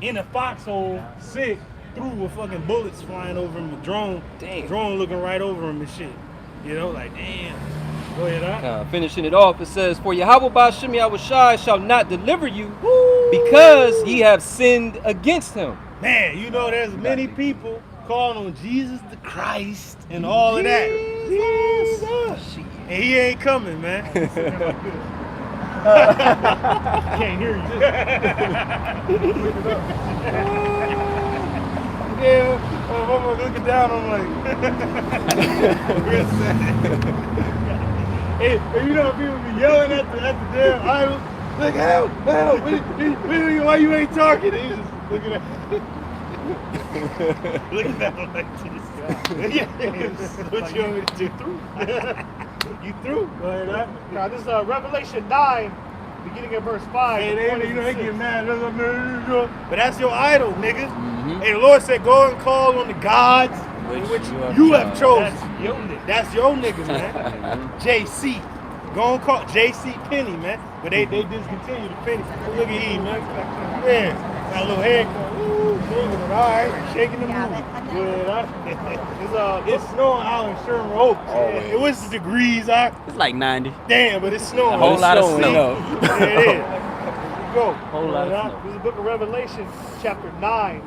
in a foxhole, sick, through with fucking bullets flying over him, a drone. Damn. Drone looking right over him and shit. You know, like, damn. Go ahead, huh? Finishing it off, it says, "For Yahweh Ba'Shem Yahushai shall not deliver you, because ye have sinned against him." Man, you know there's many people calling on Jesus the Christ and all of that. Jesus. And he ain't coming, man. Can't hear you. Yeah, I'm looking down, I'm like, real sad. Hey, you know people be yelling at the damn idol, like, help, why you ain't talking? And he's just looking at looking at him like this. Yeah, what you want me to do? You through? Go ahead, huh? Now this is Revelation 9, beginning at verse 5. Hey, the point is they six. get mad. But that's your idol, nigga. Hey, the Lord said, go and call on the gods which you have chosen. That's your nigga, man. JC. Go and call JC Penny, man. But they discontinued the Penny. Look at E, man. Yeah. Got a little haircut. Ooh, nigga, all right. Shaking the movie. It's snowing out in Sherman Oaks. It was the degrees out. It's like 90. Damn, but it's snowing. A whole lot of snowing, snow. Yeah, it is. Go. Whole lot of snow. This is the book of Revelation, chapter 9,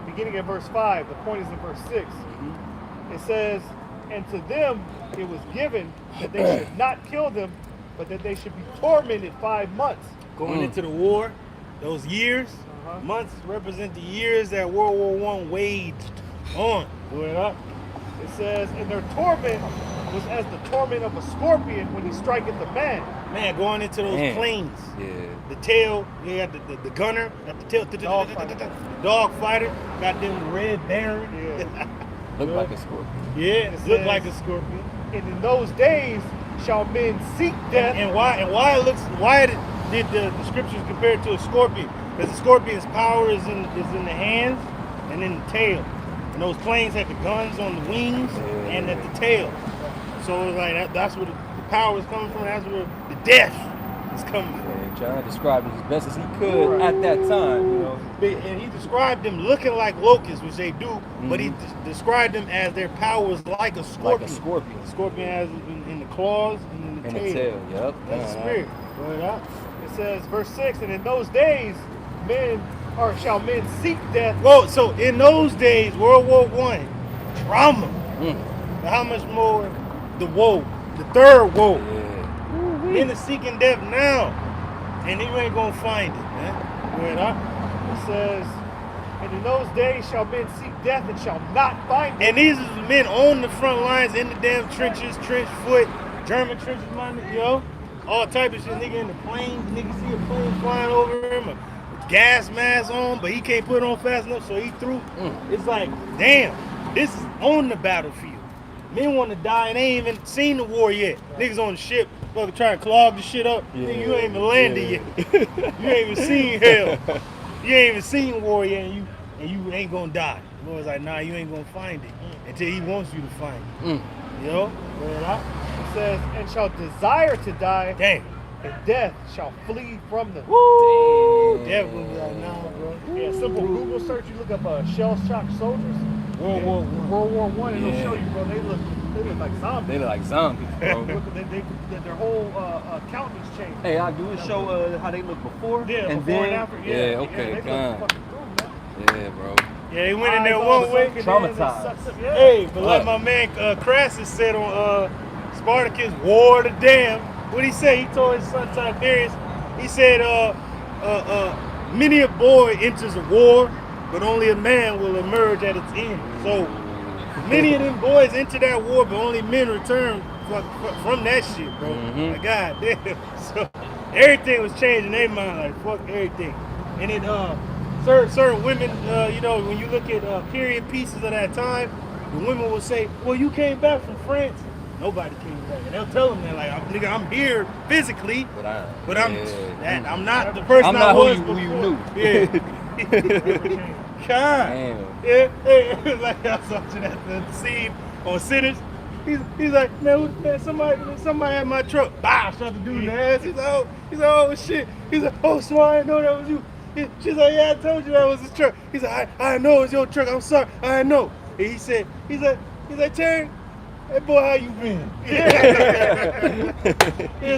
beginning at verse 5. The point is in verse 6. It says, and to them it was given that they should not kill them, but that they should be tormented 5 months. Going into the war, those years, months represent the years that World War I waged on. Do it up. It says, and their torment was as the torment of a scorpion when he striketh the man. Man, going into those planes. Yeah. The tail, you got the gunner, got the tail, dog fighter, got them red baron. Yeah. Look like a scorpion. Yeah, it look like a scorpion. And in those days shall men seek death. And why did the scriptures compare it to a scorpion? Because the scorpion's power is in the hands and in the tail. And those planes had the guns on the wings and at the tail. So it was like that's where the power is coming from. That's where the death is coming from. And trying to describe it as best as he could at that time, you know. And he described them looking like locusts, which they do, but he described them as their power was like a scorpion. Like a scorpion. The scorpion has in the claws and in the tail. Yep. That's the spirit. Go ahead. It says, verse 6, and in those days shall men seek death. Well, so in those days, World War I, trauma. But how much more the woe, the third woe. Men are seeking death now, and you ain't gonna find it, man. It says, and in those days shall men seek death and shall not find it. And these are the men on the front lines in the damn trenches, trench foot, German trenches, all type of shit. Nigga in the planes, nigga see a plane flying over him, a gas mask on, but he can't put it on fast enough, so he threw. It's like, damn, this is on the battlefield. Men want to die and they ain't even seen the war yet. Niggas on the ship, fucking trying to clog the shit up. Nigga, you ain't even landed yet. You ain't even seen hell. You ain't even seen war yet, and you ain't gonna die. The Lord's like, nah, you ain't gonna find it until he wants you to find it. You know? It says, and shall desire to die, Damn. and death shall flee from them. Woo! Death will be like, nah, bro. Yeah, simple Google search, you look up shell-shocked soldiers. World War I, and it'll show you, bro, they look like zombies. They look like zombies, bro. Their whole countenance changed. Hey, I'll do a show how they look before Yeah, and before then. and after. Yeah, okay, they God. look fucking cool, man. Yeah, bro. Yeah, they went in there Eyes one all way. sunken in, Traumatized. it sucks up, yeah. Hey, but like my man Crassus said on Spartacus, War the Damn. What'd he say? He told his son Tiberius, he said, many a boy enters a war, but only a man will emerge at its end. So many of them boys enter that war, but only men return from that shit, bro. Like, God damn. So everything was changing in their mind, like fuck everything. And it certain women, when you look at period pieces of that time, the women will say, well, you came back from France. Nobody came back. And they'll tell them that, like, nigga, I'm here physically, but I'm not the person I'm I not was who before. you knew. Yeah. God. Damn. Yeah, like I saw you at the scene on Sinners. He's like, man, somebody had my truck. Bah, shot the dude in the ass. He's like, oh shit. He's like, oh, so I didn't know that was you. She's like, yeah, I told you that was his truck. He's like, I know it's your truck. I'm sorry. I know. And he's like, Terry, hey boy, how you been? He's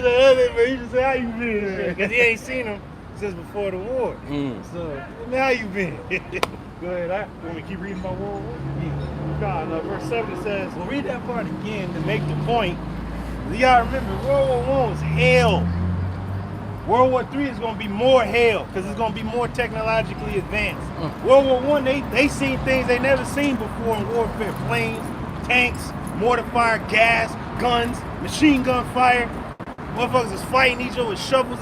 like, but he just said, how you been? Because he ain't seen him since before the war. So, man, how you been? Go ahead. Want me to keep reading my World War? God, verse 7 it says, Well, read that part again to make the point. You gotta remember, World War I was hell. World War III is gonna be more hell because it's gonna be more technologically advanced. World War I, they seen things they never seen before in warfare: planes, tanks, mortar fire, gas, guns, machine gun fire. Motherfuckers is fighting each other with shovels,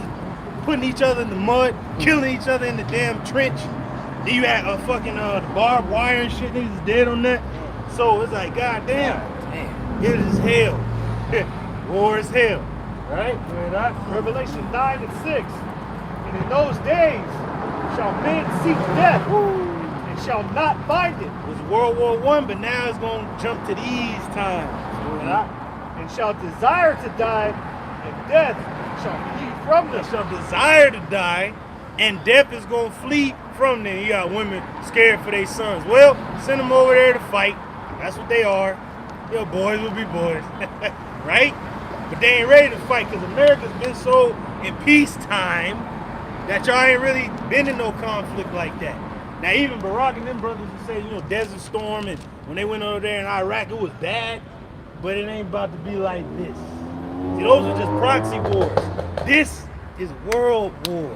putting each other in the mud, killing each other in the damn trench. Then you had the barbed wire and shit. Niggas is dead on that. So it's like, goddamn, it is hell. War is hell. Right? Revelation 9 and 6. And in those days shall men seek death and shall not find it. It was World War I, but now it's going to jump to these times. And shall desire to die, and death shall flee from them. They shall desire to die, and death is going to flee from them. You got women scared for their sons. Well, send them over there to fight. That's what they are. Boys will be boys. Right? But they ain't ready to fight because America's been so in peacetime that y'all ain't really been in no conflict like that. Now, even Barack and them brothers would say, Desert Storm, and when they went over there in Iraq, it was bad, but it ain't about to be like this. See, those are just proxy wars. This is world war.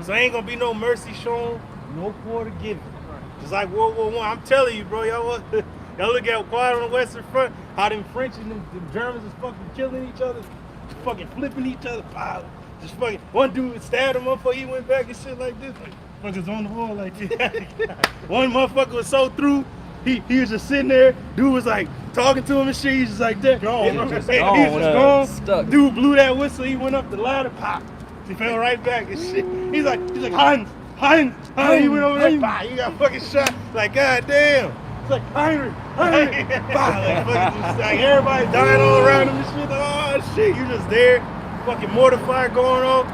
So ain't gonna be no mercy shown, no quarter given. Just like World War I. I'm telling you, bro, y'all look at Quiet on the Western Front, how them French and them Germans is fucking killing each other, just fucking flipping each other. Just fucking, one dude stabbed him up, he went back and shit like this. Like, fuckers on the wall like this. One motherfucker was so through, he was just sitting there. Dude was like talking to him and shit. He's just like that. He was just gone. Stuck. Dude blew that whistle. He went up the ladder. Pop. He fell right back and shit. He's like Heinz. He went over there. Bah, he got fucking shot. Like, goddamn. It's like Heinrich. Like everybody dying all around him and shit. Like, oh shit, you just there. Fucking mortar fire going on.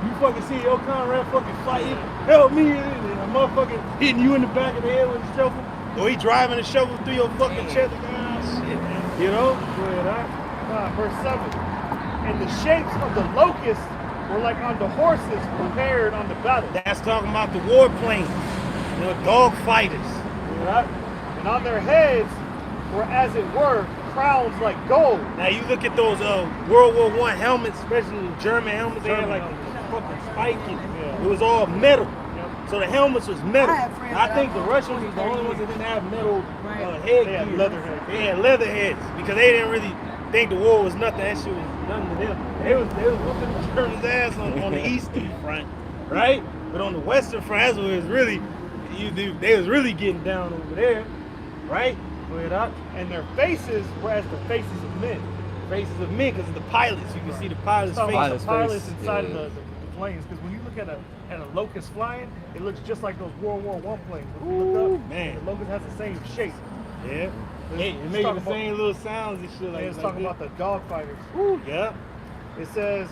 You fucking see your comrade fucking fighting. Help me. And a motherfucker hitting you in the back of the head with a shovel. Or he driving a shovel through your fucking chest. Like, shit. Verse 7. And the shapes of the locusts were like unto horses prepared on the battle. That's talking about the war planes. Dog fighters. And on their heads were, as it were, crowns like gold. Now you look at those World War I helmets, especially the German helmets, they had like fucking spiking. It was all metal. So the helmets was metal. I had friends I that think I the know Russians was the 20, only ones that didn't have metal Right. headgear. They had leather heads. They had leather heads because they didn't really think the war was nothing. That shit was nothing to them. They was whooping the Germans' ass on the eastern front, right? But on the western front, that's where it was really, they was really getting down over there, right? Go ahead, Doc. And their faces were as the faces of men. Faces of men, because of the pilots. You can see the pilots' Talking faces. about the pilots inside yeah. of the planes. Because when you look at a locust flying, it looks just like those World War I planes. If you look up, man. the locust has the same shape. Yeah. Hey, it It's made talking the same little sounds and shit And like it's that. talking about the dog fighters. Yeah. It says,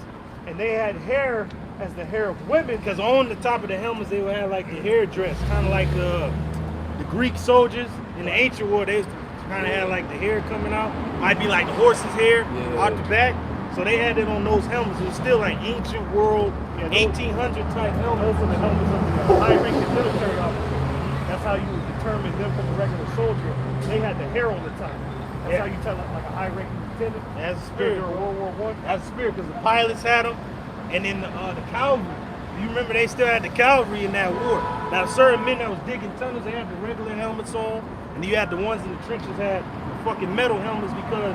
and they had hair as the hair of women. Because on the top of the helmets, they would have like the hair dress, kind of like the Greek soldiers in the ancient war. They kind of had like the hair coming out. Might be like the horse's hair out the back. So they had it on those helmets. It was still like ancient world, 1800 type helmets. Those are the helmets of the high-ranking military officers. That's how you would determine them from the regular soldier. They had the hair on the top. That's how you tell like a high-ranking lieutenant. That's the spirit. During World War I. That's the spirit, because the pilots had them, and then the cavalry. You remember they still had the cavalry in that war. Now certain men that was digging tunnels, they had the regular helmets on, and then you had the ones in the trenches had the fucking metal helmets because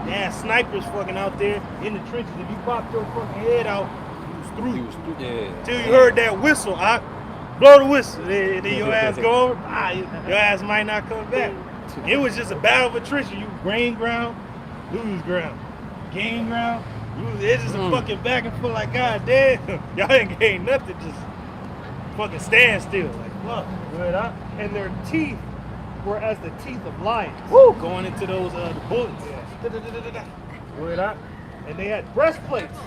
they had snipers fucking out there in the trenches. If you popped your fucking head out, you was through. Yeah. Till you heard that whistle, blow the whistle, then your ass go over. Your ass might not come back. It was just a battle of attrition. You gain ground, lose ground, gain ground. It's just a fucking back and forth like, God damn, y'all ain't gained nothing, just fucking stand still. Like, fuck. And their teeth were as the teeth of lions. Woo! Going into those the bullets. And they had breastplates,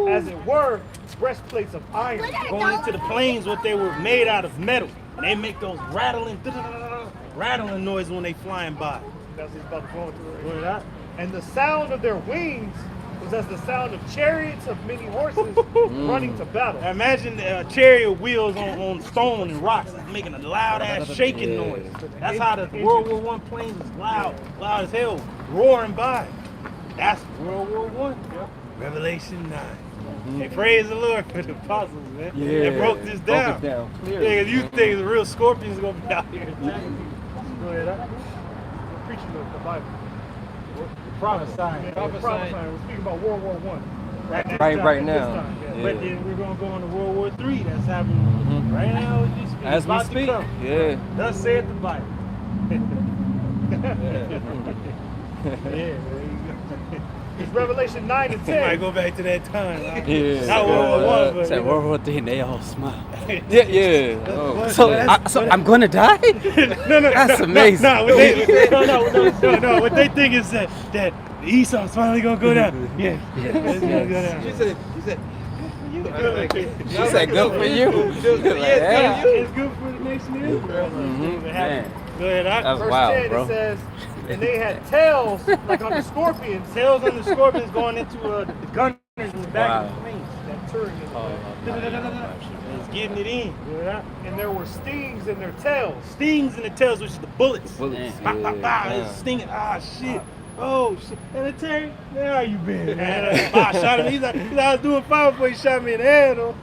as it were, breastplates of iron. Going into the planes, what they were made out of metal. And they make those rattling noise when they flying by. That's what he's about to go into. And the sound of their wings was as the sound of chariots of many horses running to battle. Now imagine chariot wheels on stone and rocks making a loud ass shaking noise. That's how the World War I planes is loud as hell, roaring by. That's World War I. Revelation 9. Hey, praise the Lord for the apostles, man. Yeah. They broke this down. Broke it down clearly. Yeah, 'cause you think the real scorpions gonna be out here attacking people. Go ahead. We're preaching the Bible. Prophesying. We're prophesying. We're speaking about World War I. Right now. But then we're gonna go into World War III. That's happening right now as we speak. As we About to speak. come. Yeah. Thus saith the Bible. Yeah. Yeah, there you It's Revelation 9 and go. Might 10. go back to that time. Right? Yeah. Not World War I, but Said World War III and they all smile. Yeah, yeah. Oh. So I'm gonna die? No, That's amazing. No, what they think is that Esau's finally gonna go down. Yeah. It's gonna go down. She said, She said good for you. Yeah, it's good for the nation of Israel. Man, Go ahead, that's Verse wild, 10 bro. it says, and they had tails like on the scorpions. Tails on the scorpions going into the gunners in the back of the Wow. planes. That turret in the It's getting it in. and there were stings in their tails. Stings in the tails, which is the bullets. Bullets. Bah, bah, bah, Yeah. it's stinging. Ah, shit. Oh, shit. And Terry, where are you been, man? I shot him. He's like, I was doing fine before he shot me in the head, though.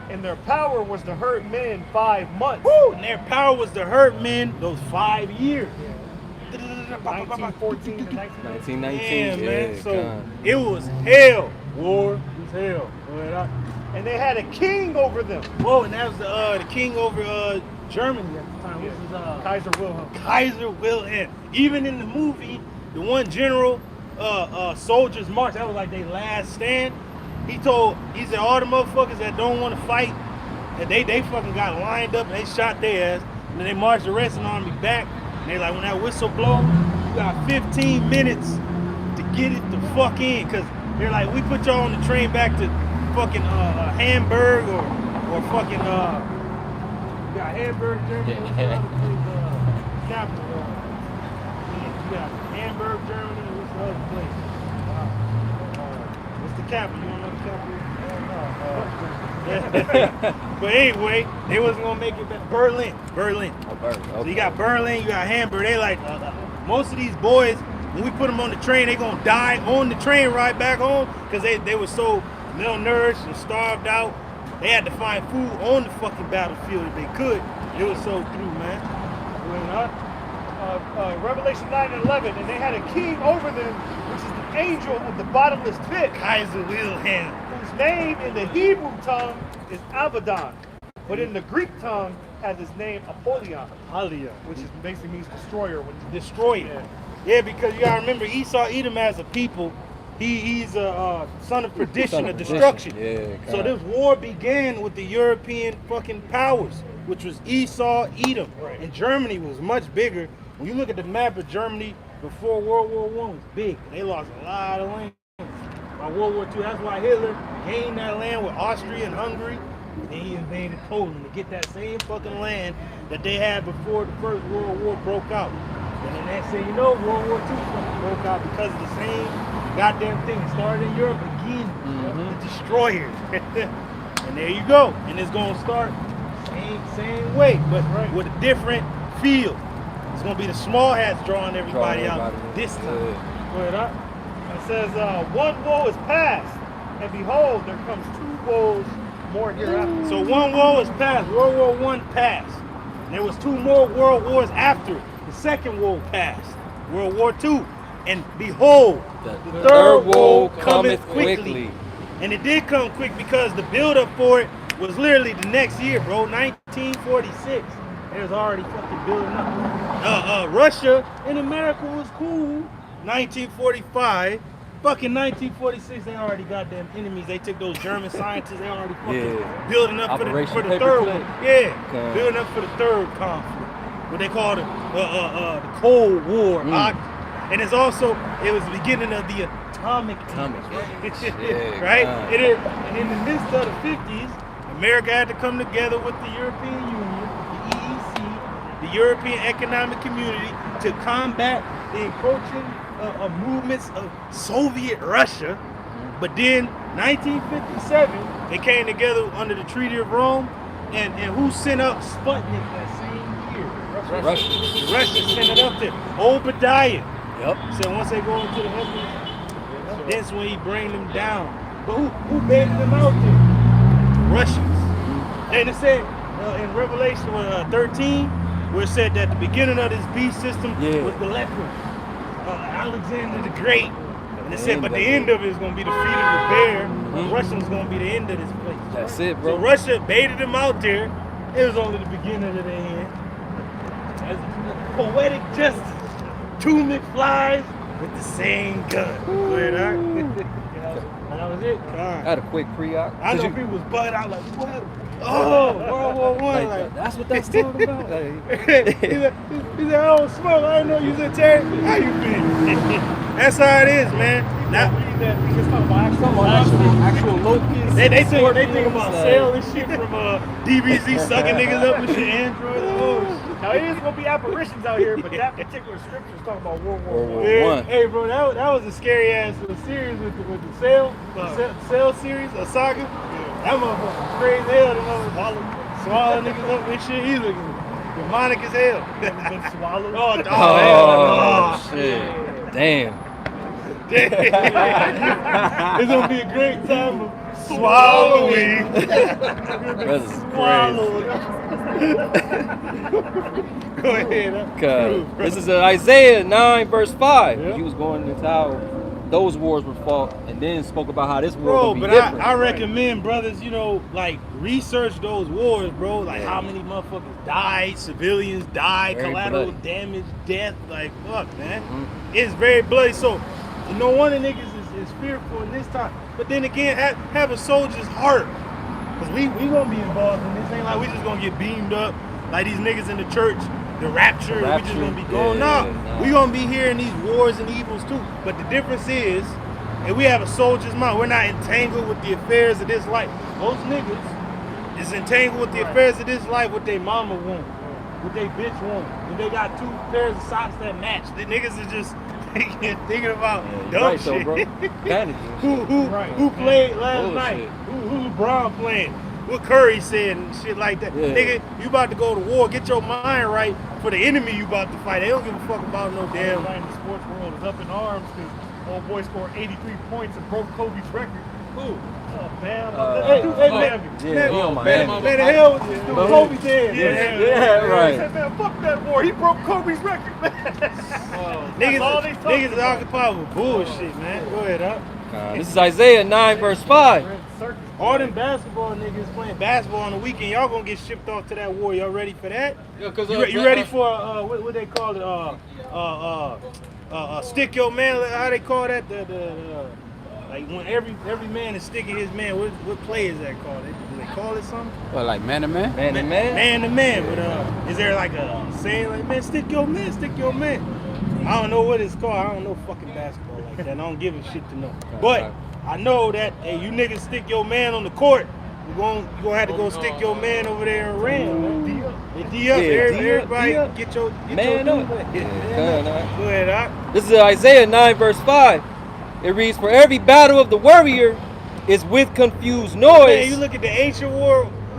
And their power was to hurt men 5 months. Woo! And their power was to hurt men those 5 years. 1914 to 1919. 1919. Yeah, man. Yeah, So God. it was hell. War was hell. And they had a king over them. Whoa, and that was the king over Germany at the time. This was Kaiser Wilhelm. Kaiser Wilhelm. Even in the movie, the one general, soldiers march, that was like their last stand. He said all the motherfuckers that don't want to fight, that they fucking got lined up and they shot their ass. And then they marched the rest of the army back. And they like, when that whistle blow, you got 15 minutes to get it the fuck in. Cause they're like, we put y'all on the train back to fucking Hamburg or fucking you got Hamburg, Germany. What's the other place? Capital. You got Hamburg, Germany. What's the other place? What's the capital? You don't know the capital? But anyway, they wasn't gonna make it back. Berlin. So you got Berlin, you got Hamburg. They like most of these boys. When we put them on the train, they gonna die on the train ride back home because they were so malnourished and starved out. They had to find food on the fucking battlefield if they could. It was so through, man. Revelation 9 and 11, and they had a king over them, which is the angel of the bottomless pit, Kaiser Wilhelm. whose name in the Hebrew tongue is Abaddon, but in the Greek tongue has his name Apollyon, which is basically means destroyer. Destroyer. Yeah, because you gotta remember Esau, Edom as a people, he's a son of perdition, of destruction. Yeah, so this war began with the European fucking powers, which was Esau, Edom, and Germany was much bigger. When you look at the map of Germany before World War I, it was big. They lost a lot of land. By World War II, that's why Hitler gained that land with Austria and Hungary. And then he invaded Poland to get that same fucking land that they had before the First World War broke out. And then they say, you know, World War II broke out because of the same goddamn thing. It started in Europe again, the destroyers. And there you go. And it's gonna start same way, but with a different feel. It's gonna be the small hats drawing everybody out this time. It says, one woe is past, and behold, there comes 2 woes more hereafter. So one woe is past. World War I passed. And there was 2 more world wars after it. The second woe passed. World War II. And behold, the third woe cometh quickly. And it did come quick because the build-up for it was literally the next year, bro. 1946. It was already fucking building up. Russia and America was cool. 1945. Fucking 1946, they already got them enemies. They took those German scientists. They already fucking building up for the third one. Yeah, building up for the third conflict. What they call the Cold War. And it's also, it was the beginning of the atomic right? It is. And in the midst of the 50s, America had to come together with the European Union, the EEC, the European Economic Community, to combat the encroaching movements of Soviet Russia. But then 1957, they came together under the Treaty of Rome, and who sent up Sputnik that same year? Russia sent it up there. Obadiah. So once they go into the heavens, that's when he bring them down. But who baited them out there? Russians. And it said in Revelation 13, where it said that the beginning of this beast system was the leper. Alexander the Great. And it said, but the end of it is going to be the feet of the bear. Russia's going to be the end of this place. That's it, bro. So Russia baited them out there. It was only the beginning of the end. As poetic justice. 2 McFlys with the same gun. And that was it. I had a quick pre-op. I know people was bugged out like, what? Oh, World War I. Like, that's what that's talking about. he said, oh, smoke. I didn't know you was in Terry. How you been? That's how it is, man. Now, actual locusts. they think about sale and shit from DBZ sucking niggas up with your Android. Oh, shit. Now, it is going to be apparitions out here, but that particular scripture is talking about World War I. Yeah. Hey, bro, that was a scary ass series with the Sail series, a saga. That motherfucker crazy as hell. That motherfucker swallow niggas up and shit. He's looking demonic as hell. Been swallowed. Oh, shit. Damn. It's going to be a great time of swallowing. That's Go ahead. This is Isaiah 9 verse 5. He was going into how those wars were fought, and then spoke about how this war would be different. I recommend brothers, like research those wars, bro. Like how many motherfuckers died, civilians died, very collateral bloody damage, death. Like fuck, man. It's very bloody. So no wonder niggas is fearful in this time. But then again, have a soldier's heart, cause we gonna be involved in this. Ain't like we just gonna get beamed up like these niggas in the church. The rapture, we just gonna be going. We gonna be here in these wars and evils too. But the difference is, and we have a soldier's mind. We're not entangled with the affairs of this life. Most niggas is entangled with the affairs of this life, what they mama want, what they bitch want. If they got 2 pairs of socks that match, the niggas are just thinking about dumb shit. Though, bro. Who played last night? Who LeBron playing? What Curry said and shit like that. Nigga, you about to go to war. Get your mind right for the enemy you about to fight. They don't give a fuck about no damn. Everybody in the sports world is up in arms because old boy scored 83 points and broke Kobe's record. Who? Bam. Yeah, he on Miami. Man, the hell was Kobe dead. Yeah, right. He said, man, fuck that war. He broke Kobe's record, man. Niggas is occupied with bullshit, man. Go ahead, up. This is Isaiah 9 verse 5. All them basketball niggas playing basketball on the weekend, y'all gonna get shipped off to that war. Y'all ready for that? Yeah, cause You ready for what they call it? Stick your man. How they call that? Like when every man is sticking his man. What play is that called? Do they call it something? Well, like man to man? Man to man? Man to man. But is there like a saying like, man, stick your man, stick your man? I don't know what it's called. I don't know fucking basketball like that. I don't give a shit to know. But I know that hey, you niggas stick your man on the court. You gonna have to go stick your man over there and ran. D up. Everybody get your Man up. Go ahead, Doc. This is Isaiah 9 verse 5. It reads, for every battle of the warrior is with confused noise. Man, you look at the ancient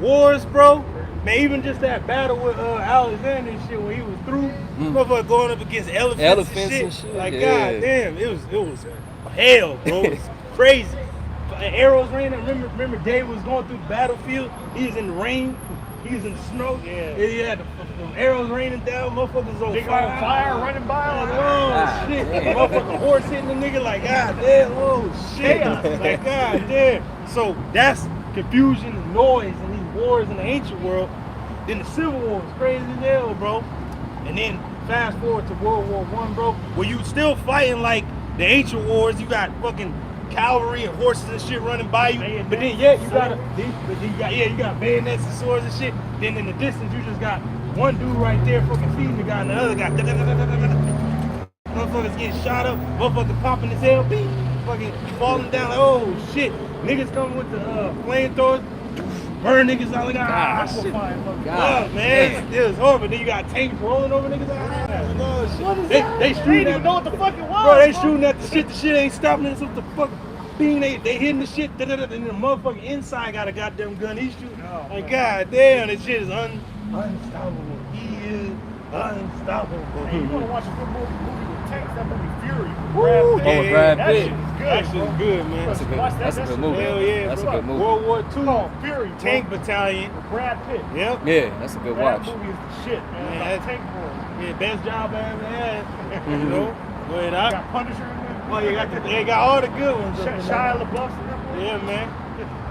wars, bro. Man, even just that battle with Alexander and shit when he was through, motherfucker going up against elephants and shit. Like, goddamn, it was hell, bro. It was crazy. Arrows raining. Remember Dave was going through the battlefield. He was in the rain. He was in the snow. Yeah. He had the arrows raining down. Motherfuckers on fire running by. Oh, shit. Motherfucking horse hitting the nigga like, god damn, oh, shit. Like, god damn. So that's confusion and noise in these wars in the ancient world. Then the Civil War was crazy as hell, bro. And then fast forward to World War I, bro, where you still fighting like the ancient wars. You got fucking cavalry and horses and shit running by you, but then you got bayonets and swords and shit. Then in the distance you just got one dude right there fucking feeding the guy, and the other guy motherfuckers getting shot up, motherfucker popping his head, beep, fucking falling down like, oh shit. Niggas coming with the flamethrowers, burn niggas out like shit. God, man, it was horrible. Then you got tanks rolling over niggas. They shooting at, know what the fuck it was. Bro, they shooting at the shit. The shit ain't stopping. It's what the fuck being they hitting the shit. And the motherfucker inside got a goddamn gun. He's shooting. Like goddamn, this shit is unstoppable. He is unstoppable. Hey, you wanna watch a good movie with tanks? That movie Fury. Brad That Pitt. shit is good. That shit is good, man. That's a good, Watch that's a good movie. Hell yeah, That's a bro. good movie. World War II. Oh, Fury. bro. Tank Battalion. Brad Pitt. Yep. Yeah, that's a good That watch. movie is the shit, man. Man, About that- tank war. Yeah, best job I ever had. You know? Go ahead, out. Got Punisher in there. Oh, they got all the good ones. up in there. Shia LaBeouf's in that movie. Yeah, man.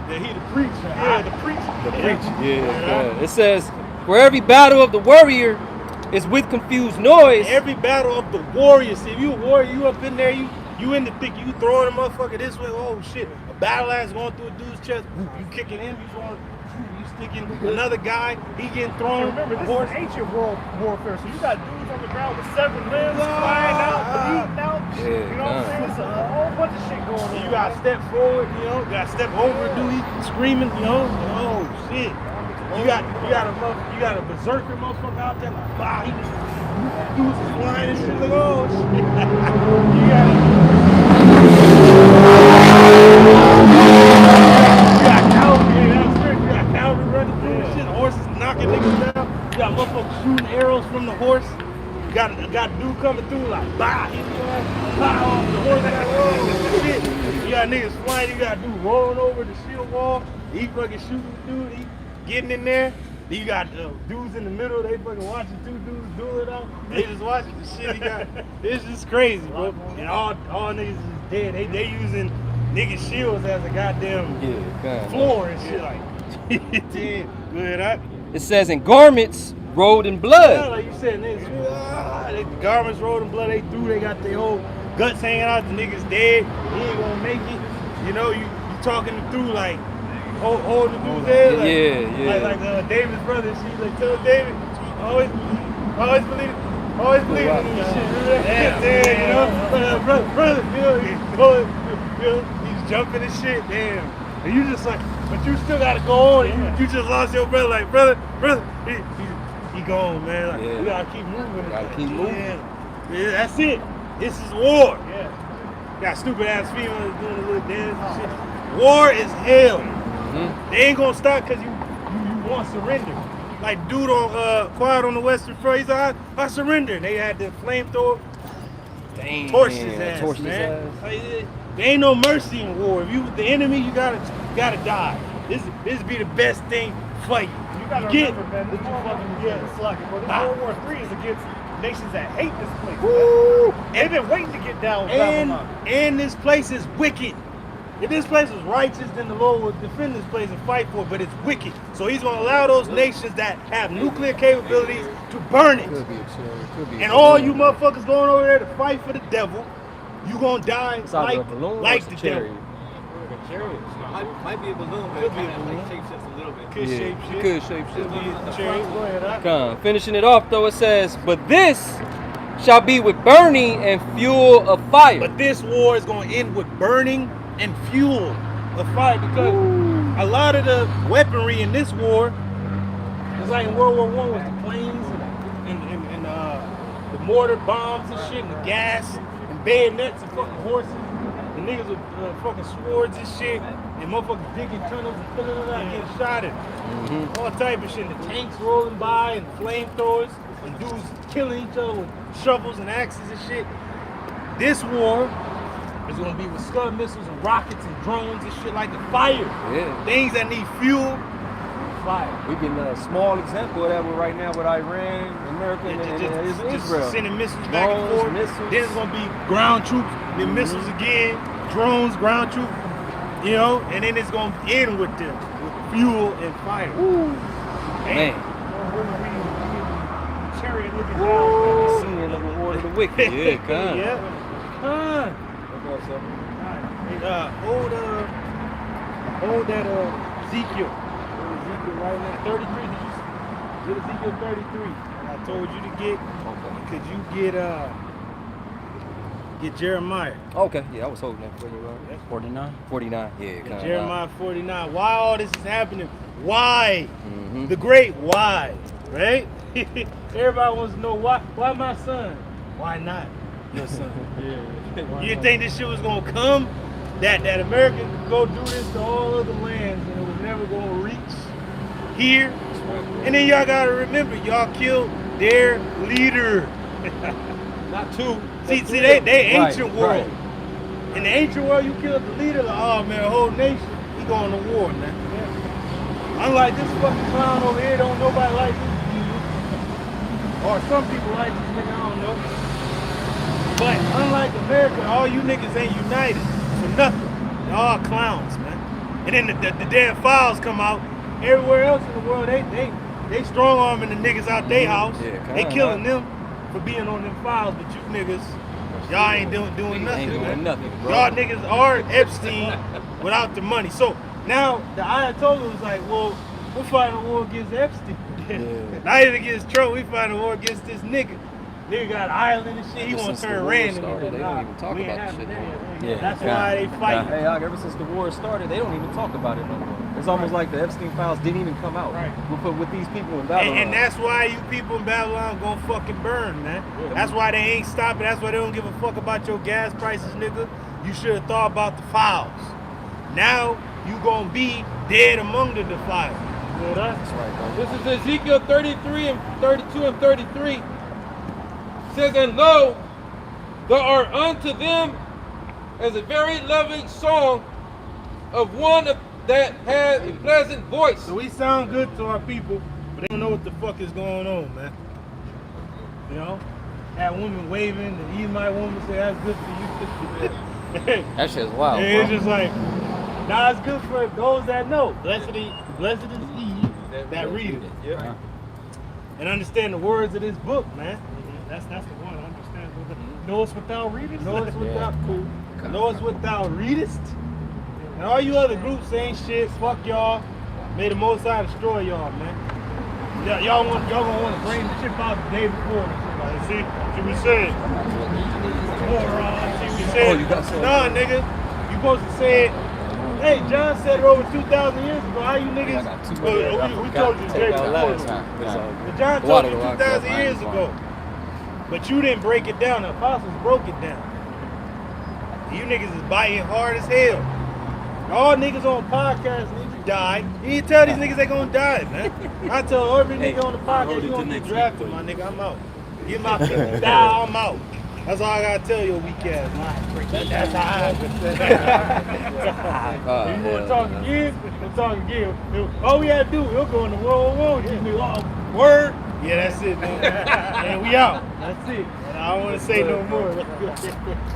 Yeah, he the preacher. Yeah, the preacher. It says, for every battle of the warrior is with confused noise. Every battle of the warrior. See, if you a warrior, you up in there, you in the thick, you throwing a motherfucker this way. Oh shit, a battle axe going through a dude's chest. You kicking him, you sticking another guy. He getting thrown. Remember, this is ancient world warfare, so you got dudes on the ground with 7 limbs flying out, bleeding out. You know what I'm saying? It's a whole bunch of shit going on. You gotta step forward, you know. You gotta step over, dude. He screaming, you know. Oh shit. You got a berserker motherfucker out there like, wow, he just dudes is flying and shit like, oh shit. You got cavalry, you got cavalry running through and shit, horses knocking niggas down. You got motherfuckers shooting arrows from the horse. You got a dude coming through like, bah, hit your ass, bah, off the horse, like, oh shit. You got niggas flying, you got a dude rolling over the shield wall. He fucking shooting the dude, he getting in there. Then you got dudes in the middle, they fucking watching 2 dudes duel it out. They just watching the shit he got. It's just crazy, bro. And all niggas is dead. They using niggas' shields as a goddamn floor and shit like. Damn. Good, huh? It says, in garments rolled in Yeah, blood. like you said, niggas, the garments rolled in blood, they got their whole guts hanging out, the niggas dead, he ain't gonna make it. You know, you talking them through like, hold the dude's head, like David's brother, she like, tell David, always believe in this shit. Damn, you know, brother, you know, he's jumping and shit, damn. And you just like, but you still gotta go on, and you just lost your brother, like, brother, he gone, man. Like, we gotta keep moving. Gotta keep moving. Yeah, that's it. This is war. Yeah. Got stupid ass females doing a little dance and shit. War is hell. They ain't gonna stop because you want surrender. Like dude on Quiet on the Western Front, he's like, I surrender. They had the flamethrower. Dang, Torch his ass, man. There ain't no mercy in war. If you the enemy, you gotta die. This be the best thing for you. You gotta remember, man, this World War III is against nations that hate this place. Woo! They've been waiting to get down with And Babylon. this place is wicked. If this place was righteous, then the Lord would defend this place and fight for it, but it's wicked. So he's going to allow those nations that have nuclear capabilities to burn it. And all you motherfuckers going over there to fight for the devil, you going to die like the devil. Might be a balloon, but it kind of like shapeshifts a little bit. Could shape You shit. could shape shit. Cherry, go ahead. Come. Finishing it off though, it says, but this shall be with burning and fuel of fire. But this war is going to end with burning and fuel of fire because a lot of the weaponry in this war is like in World War I was the planes and the mortar bombs and shit and the gas and bayonets and fucking horses and niggas with fucking swords and shit and motherfuckers digging tunnels and filling it out and getting shot at. All type of shit. And the tanks rolling by and flamethrowers and dudes killing each other with shovels and axes and shit. This war is gonna be with Scud missiles and rockets and drones and shit like the fire. Yeah. Things that need fuel, fire. We getting a small example of that right now with Iran, America, and Just Israel. sending missiles back and Drones, forth. missiles. Then it's gonna be ground troops, then missiles again, drones, ground troops, you know, and then it's gonna end with them, with fuel and fire. Man. Chariot looking down. Seeing the reward of the wicked. Yeah, come. Yeah. Hold that Ezekiel. Ezekiel right now. 33. Did you get Ezekiel 33? I told you to get. Could you get Jeremiah? Okay, yeah, I was holding that for you, bro. 49. 49. Yeah, Get come. Jeremiah 49. Why all this is happening? Why? The great why, right? Everybody wants to know why. Why my son? Why not your son? You think this shit was gonna come? That America could go do this to all other lands and it was never gonna reach here? And then y'all gotta remember, y'all killed their leader. Not two. See, they ancient world. In the ancient world, you killed the leader, like, oh man, the whole nation, he going to war, man. Unlike this fucking clown over here, don't nobody like this dude. Or some people like this nigga, I don't know. But unlike America, all you niggas ain't united for nothing. They're all clowns, man. And then the damn files come out. Everywhere else in the world, they strong arming the niggas out their house. They killing them for being on them files, but you niggas, y'all ain't doing nothing. Ain't doing nothing, bro. Y'all niggas are Epstein without the money. So now the Ayatollah was like, well, we're fighting a war against Epstein. Not even against Trump, we fighting a war against this nigga. Nigga got an island and shit. He want to turn Rand into They don't even talk about this shit. Yeah. That's why they fight. Hey, ever since the war started, they don't even talk about it no more. It's almost like the Epstein files didn't even come out with these people in Babylon. And that's why you people in Babylon gonna fucking burn, man. That's why they ain't stopping. That's why they don't give a fuck about your gas prices, nigga. You should have thought about the files. Now you gonna be dead among the defiled. Yeah, that's right, bro. This is Ezekiel 33 and 32 and 33. It says, and lo, there are unto them as a very loving song of one that has a pleasant voice. So we sound good to our people, but they don't know what the fuck is going on, man. You know? That woman waving, the Edomite woman say that's good for you. That shit's wild, It's bro. just like, nah, it's good for those that know. Blessed is he that readeth. Yeah. And understand the words of this book, man. That's the one. Understand. Know us without readest. Know us without cool. Know us without readest. And all you other groups ain't shit. Fuck y'all. May the Most High destroy y'all, man. Y'all gonna want to bring the chip out the day before. Like, see what we said. See what we said. you got something. Nah, nigga. You supposed to say it. Hey, John said it over 2,000 years ago. How you niggas? I got 2 minutes. We told you take Jay out before. last time. But John told you 2,000 years ago. But you didn't break it down. The apostles broke it down. You niggas is biting hard as hell. All niggas on podcasts need to die. You need to tell these niggas they gonna die, man. I tell every nigga on the podcast, you gonna get drafted, my nigga. I'm out. Get my 50 down, I'm out. That's all I gotta tell you, weak ass. That's how If you want to talk again, we'll talk again. All we had to do, we'll go in the world. Word. Yeah, that's it, man. And we out. That's it. And I don't want to say no more.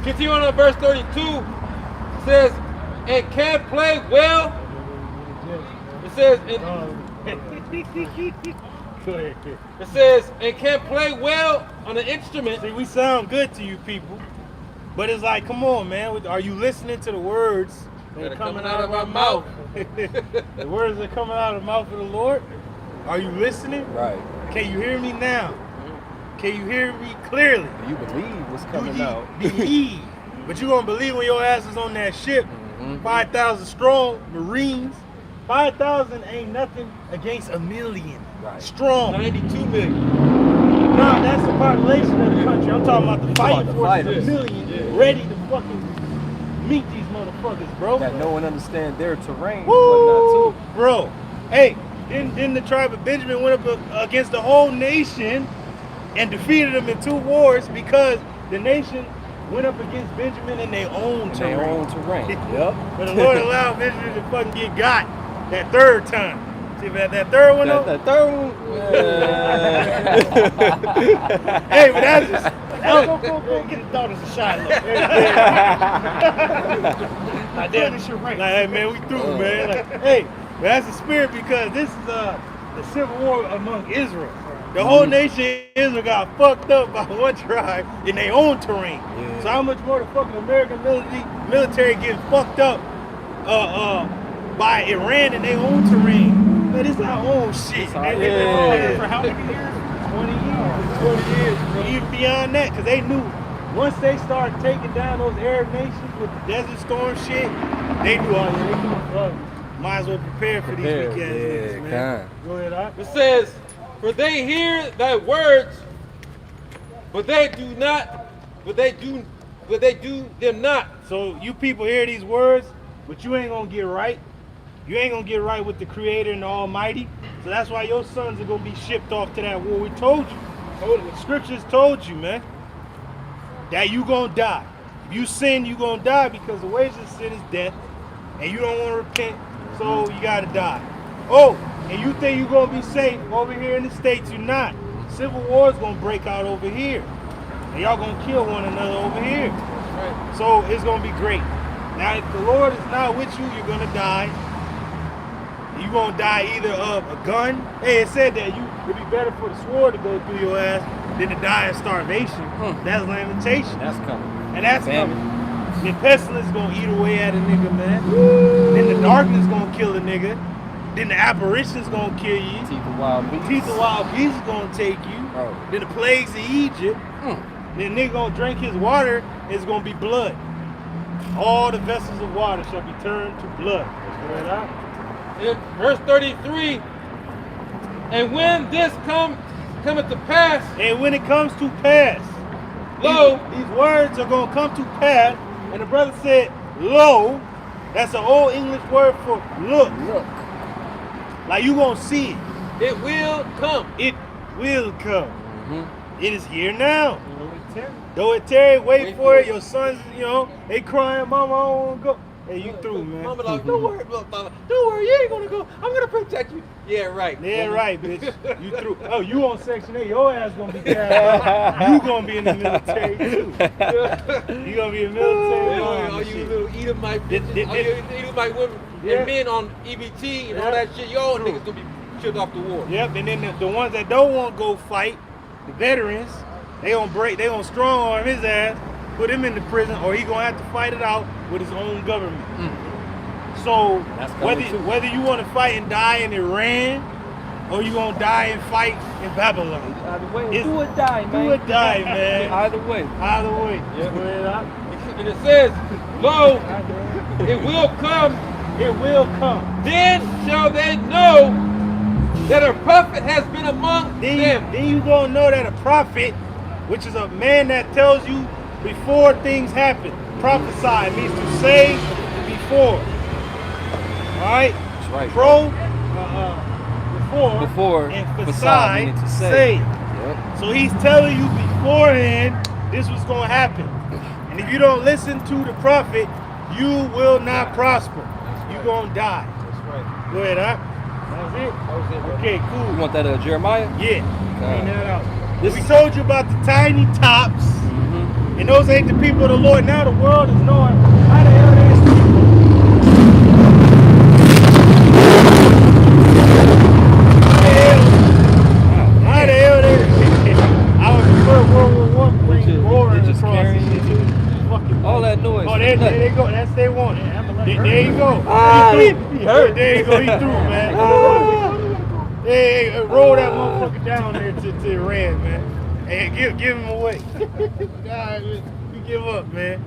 Continue on verse 32. It says, and can play well. It says, Go ahead. it says, and can play well on an instrument. See, we sound good to you people, but it's like, come on, man. Are you listening to the words that are coming out of our mouth? The words that are coming out of the mouth of the Lord? Are you listening? Right. Can you hear me now? Can you hear me clearly? Do you believe what's coming out? Believe. But you gonna believe when your ass is on that ship, 5,000 strong Marines. 5,000 ain't nothing against 1 million. Right. Strong. 92 million. Nah, that's the population of the country. I'm talking about the fighting force, fighters. 1 million, ready to fucking meet these motherfuckers, bro. That no one understand their terrain. Woo! Whatnot too. Bro, hey, didn't the tribe of Benjamin went up against the whole nation and defeated them in 2 wars because the nation went up against Benjamin in their own terrain. Their own terrain. Yep. But the Lord allowed Benjamin to fucking get got that 3rd time. See that 3rd one though? That third one. Hey, but that's just Go get his daughters a shot. Look. like, damn, this shit right. Like, hey, man, we through, man. Like, hey, but that's the spirit because this is the civil war among Israel. The whole nation Israel got fucked up by one tribe in their own terrain. Yeah. So how much more the fucking American military getting fucked up by Iran in their own terrain? Man, it's our own shit. They've been fighting for how many years? 20 years, even beyond that, because they knew once they started taking down those Arab nations with the Desert Storm shit, they knew all they might as well prepare for these weak ass niggas, man. Go ahead, It says, for they hear thy words, but they do them not. So you people hear these words, but you ain't gonna get right. You ain't gonna get right with the Creator and the Almighty. So that's why your sons are gonna be shipped off to that war. We told you. The scriptures told you, man, that you gonna die. If you sin, you gonna die because the wages of sin is death, and you don't want to repent, so you gotta die. Oh, and you think you gonna be safe over here in the States? You're not. Civil war is gonna break out over here, and y'all gonna kill one another over here. Right. So it's gonna be great. Now, if the Lord is not with you, you're gonna die. You gonna die either of a gun. Hey, it said that it'd be better for the sword to go through your ass than to die of starvation. That's lamentation. That's coming. And that's Famine. coming. Then pestilence gonna eat away at a nigga, man. Then the darkness gonna kill a nigga. Then the apparitions gonna kill you. Teeth of wild beasts. Teeth of wild beasts gonna take you. Oh. Then the plagues of Egypt. Then nigga gonna drink his water, it's gonna be blood. All the vessels of water shall be turned to blood. Right out. In verse 33, and when this cometh to pass, And when it comes to pass, lo, these words are gonna come to pass. And the brother said, lo, that's an old English word for look. Look. Like you gonna see it. it will come. It will come. It is here now. Though it tarry, wait for it. Your sons, they crying, mama, I don't wanna go. Hey, you through, man. Mama like, don't worry, mama. Don't worry, you ain't gonna go. I'm gonna protect you. Yeah, right. Yeah, right, bitch. You through. Oh, you on Section 8. Your ass gonna be carried out. You gonna be in the military, too. You gonna be in the military. All you little Edomite bitches, all you Edomite women and men on EBT and all that shit, y'all niggas gonna be shipped off the war. Yep, and then the ones that don't want to go fight, the veterans, they gonna strong arm his ass, put him in the prison, or he gonna have to fight it out with his own government. So whether you want to fight and die in Iran, or you gonna die and fight in Babylon, Either way, do or die, man. do or die, man. Either way. Either way. And it says, lo, it will come. It will come. Then shall they know that a prophet has been among them. Then you gonna know that a prophet, which is a man that tells you before things happen. Prophesy means to say before. All right. That's right. Before. Before. And Facade facade, meaning to say. Yep. So he's telling you beforehand this was going to happen. And if you don't listen to the prophet, you will not prosper. You're going to die. That's right. Go ahead, huh? That was it? That was it, bro. Okay, cool. You want that Jeremiah? Yeah. Clean that out. This We is- told you about the tiny tops. And those ain't the people of the Lord. Now the world is knowing how the hell they people. How the hell they I was the first World War I plane roaring they just across carrying the shit. Fucking All that noise. Oh, there they go. That's they want. There you go. He hurt. There you go. He threw, man. Hey, roll that motherfucker down there to Iran, man. Hey, give him away. God, we give up, man.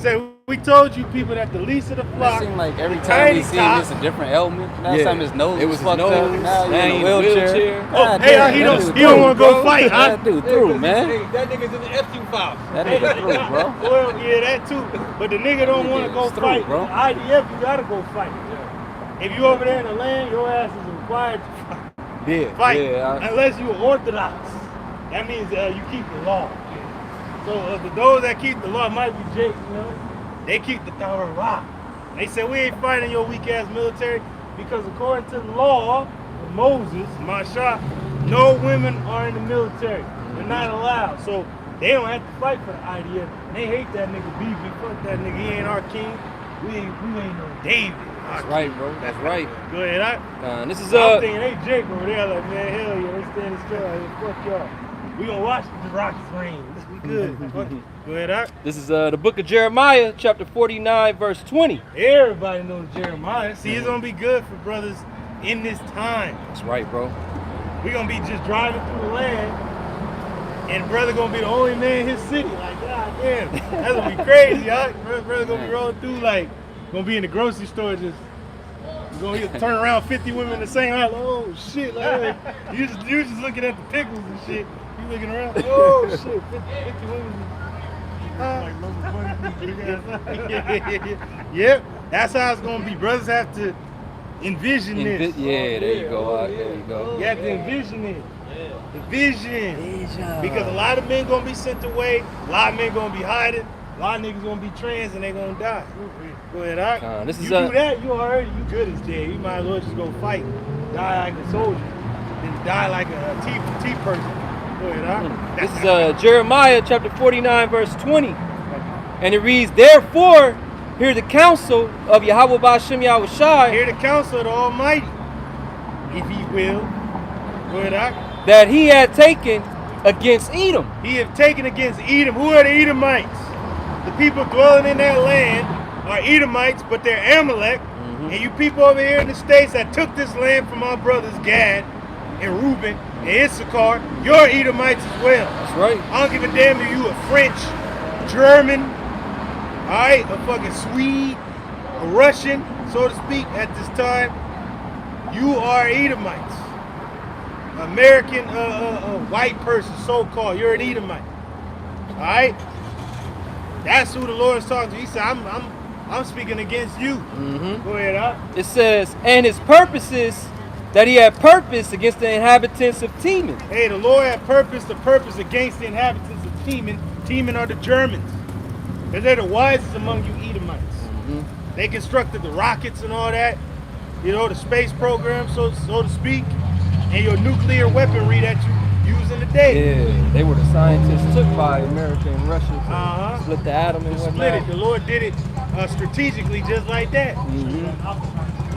So we told you people that the least of the It flock. seemed like every the time tiny we see him, top- it's a different ailment. Last Yeah. time his nose It was was his fucked up. nose. Now Now he's in he a in a wheelchair. wheelchair. Oh, God hey, damn, he that don't dude want to through, go bro. fight, huh? That dude through, man. Hey, that nigga's in the Epstein file. That nigga through, bro. Well, yeah, that too. But the nigga don't want to go It's through, fight. bro. The IDF, you gotta go fight. If you over there in the land, your ass is required to fight. Yeah. Unless you orthodox. That means you keep the law. So those that keep the law might be Jake, you know. They keep the Torah. They say we ain't fighting your weak ass military because according to the law of Moses, Masha, no women are in the military. They're not allowed. So they don't have to fight for the IDF. They hate that nigga BB. Fuck that nigga. He ain't our king. We ain't no David. That's right, bro. That's right. Go ahead. This is I'm thinking they Jake over there like, man, hell yeah, they standing still like, fuck y'all. We gonna watch the Rockets rain. We good. Fuck it. Go ahead, This is the book of Jeremiah, chapter 49, verse 20. Everybody knows Jeremiah. See, it's gonna be good for brothers in this time. That's right, bro. We gonna be just driving through the land, and brother gonna be the only man in his city. Like, god damn, that's gonna be crazy, huh? Brother gonna be rolling through like, gonna be in the grocery store just. You're gonna turn around 50 women in the same aisle. Oh shit! Like, you just looking at the pickles and shit. You looking around. Oh shit! 50 women. Yep, that's how it's gonna be. Brothers have to envision this. Yeah, there you go. There you go. You have to envision it. The vision. Because a lot of men gonna be sent away. A lot of men gonna be hiding. A lot of niggas gonna be trans and they gonna die. Go ahead, all right? This you is do that, you good as dead. You might as well just go fight. Die like a soldier. Then die like a T person. Go ahead, all right? This is Jeremiah chapter 49, verse 20. And it reads, therefore, hear the counsel of Yahweh Ba'ashem Yahushai. Hear the counsel of the Almighty, if he will. Go ahead, all right? That he had taken against Edom. He have taken against Edom. Who are the Edomites? The people dwelling in that land are Edomites, but they're Amalek. And you people over here in the States that took this land from our brothers Gad and Reuben and Issachar, you're Edomites as well. That's right. I don't give a damn if you a French, German, alright, a fucking Swede, a Russian, so to speak, at this time. You are Edomites. American white person, so-called, you're an Edomite. Alright? That's who the Lord is talking to. He said, I'm speaking against you. Go ahead, huh? It says, and his purposes that he had purpose against the inhabitants of Teman. Hey, the Lord had the purpose against the inhabitants of Teman. Teman are the Germans. Because they're the wisest among you Edomites. They constructed the rockets and all that. You know, the space program, so to speak. And your nuclear weaponry that you use in the day. Yeah, they were the scientists took by America and Russia to split the atom and Split whatnot. it. The Lord did it strategically just like that.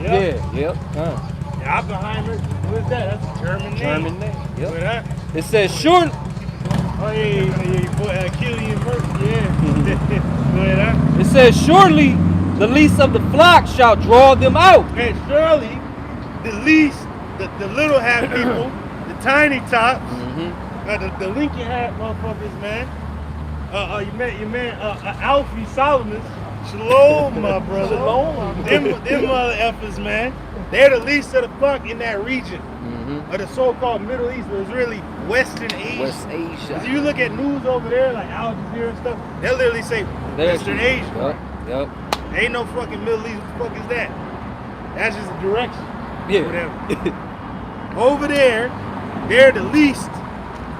Yep. Yeah, yep. And Oppenheimer, what is that? That's a German name. German name. Yep. Yep. It says, surely, Oh, yeah, boy, Killian Murphy, yeah. Go ahead, huh? it says, surely the least of the flock shall draw them out. And surely, the least, the little hat people, the tiny tops, the Lincoln hat motherfuckers, man. Your man, Alfie Solomon. Shalom, my brother. Shalom. Them mother effers, man. They're the least of the flock in that region. Of the so-called Middle East, but it's really Western Asia. West Asia. If you look at news over there, like Al Jazeera and stuff, they'll literally say Western Asia. Yep. Ain't no fucking Middle East. What the fuck is that? That's just a direction. Yeah. Whatever. Over there, they're the least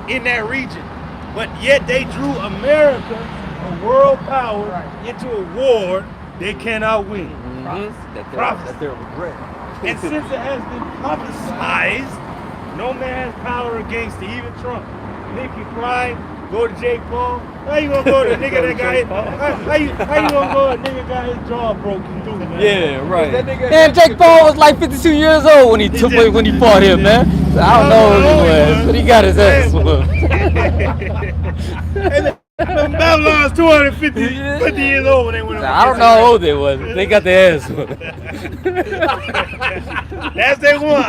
in that region. But yet they drew America, a world power, into a war they cannot win. That they're regret. And since it has been prophesized, no man has power against it, even Trump. Nick can cry, go to Jake Paul. How you gonna go to a nigga that got his, how you gonna go to a nigga got his jaw broken through, man? Yeah, right. Man, Jake Paul was like 52 years old when he fought him, man. So I don't know who he was, but he got his ass whooped. Hey, man, Babylon's 250 years old when they went I don't know how old they was, but they got their ass whooped. That's they one.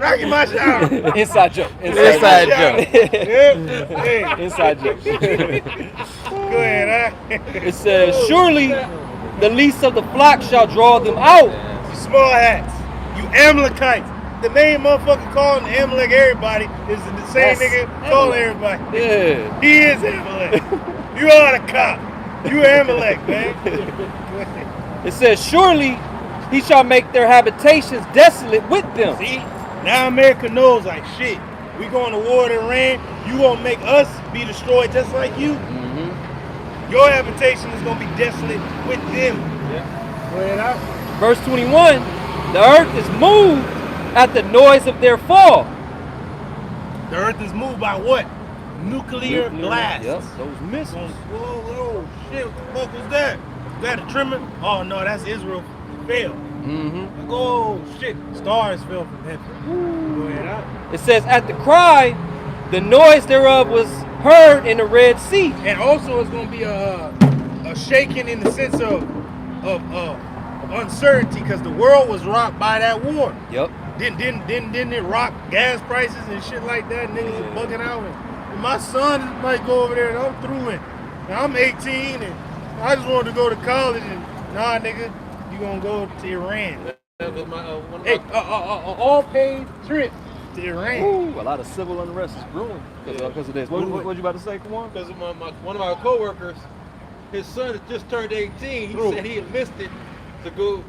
Rocky my shower. Inside joke. Inside joke. Hey, Inside joke. go ahead, It says, surely the least of the flock shall draw them out. You small hats. You Amalekites. The main motherfucker calling Amalek everybody is the same nigga calling everybody. Yeah. He is Amalek. You are the cop. You Amalek, man. It says, surely he shall make their habitations desolate with them. See? Now America knows like shit. We going to war with Iran. You gonna make us be destroyed just like you. Your habitation is gonna be desolate with them. Go ahead out. Verse 21, the earth is moved at the noise of their fall. The earth is moved by what? Nuclear blasts. Yep, those missiles. Whoa, shit, what the fuck was that? Is that a tremor? Oh no, that's Israel fell. Oh shit, stars fell from heaven. Go ahead out. It says, at the cry, the noise thereof was heard in the Red Sea. And also it's gonna be a shaking in the sense of uncertainty, because the world was rocked by that war. Yep. Didn't it rock gas prices and shit like that? Niggas are bugging out. And my son might go over there and I'm through it. And I'm 18 and I just wanted to go to college and nah, nigga, you gonna go to Iran. Hey, all paid trip to Iran. Ooh, a lot of civil unrest is brewing because of this. What you about to say, Kawan? Because of one of our coworkers, his son has just turned 18. He said he enlisted to go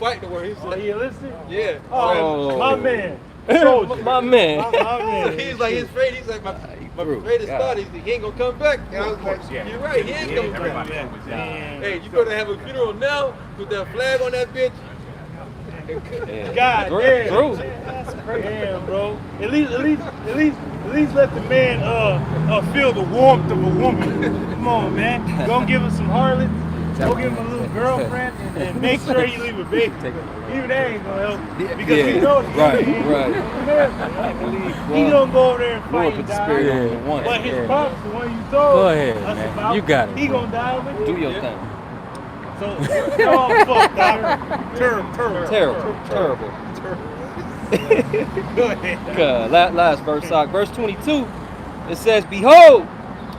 fight the war. He said, He enlisted? yeah. Oh, my man. My man. My man. He's like, he's like, my greatest thought is he ain't gonna come back. And I was like, you're right, he ain't coming back. Hey, you better have a funeral now with that flag on that bitch. God damn. True. That's crazy. Damn, bro. At least let the man feel the warmth of a woman. Come on, man. Go give us some harlots. Go give him a little girlfriend and make sure you leave a baby. Even that ain't gonna help. Because we know the right. He gonna go over there and fight and put the die. spirit on the one. But his Yeah. pops, the one you told, Go ahead, that's man. about, You got it, He bro. gonna die with Do you. your thing. So it's all fucked up. Terrible. Go ahead. Last verse, verse 22. It says, behold,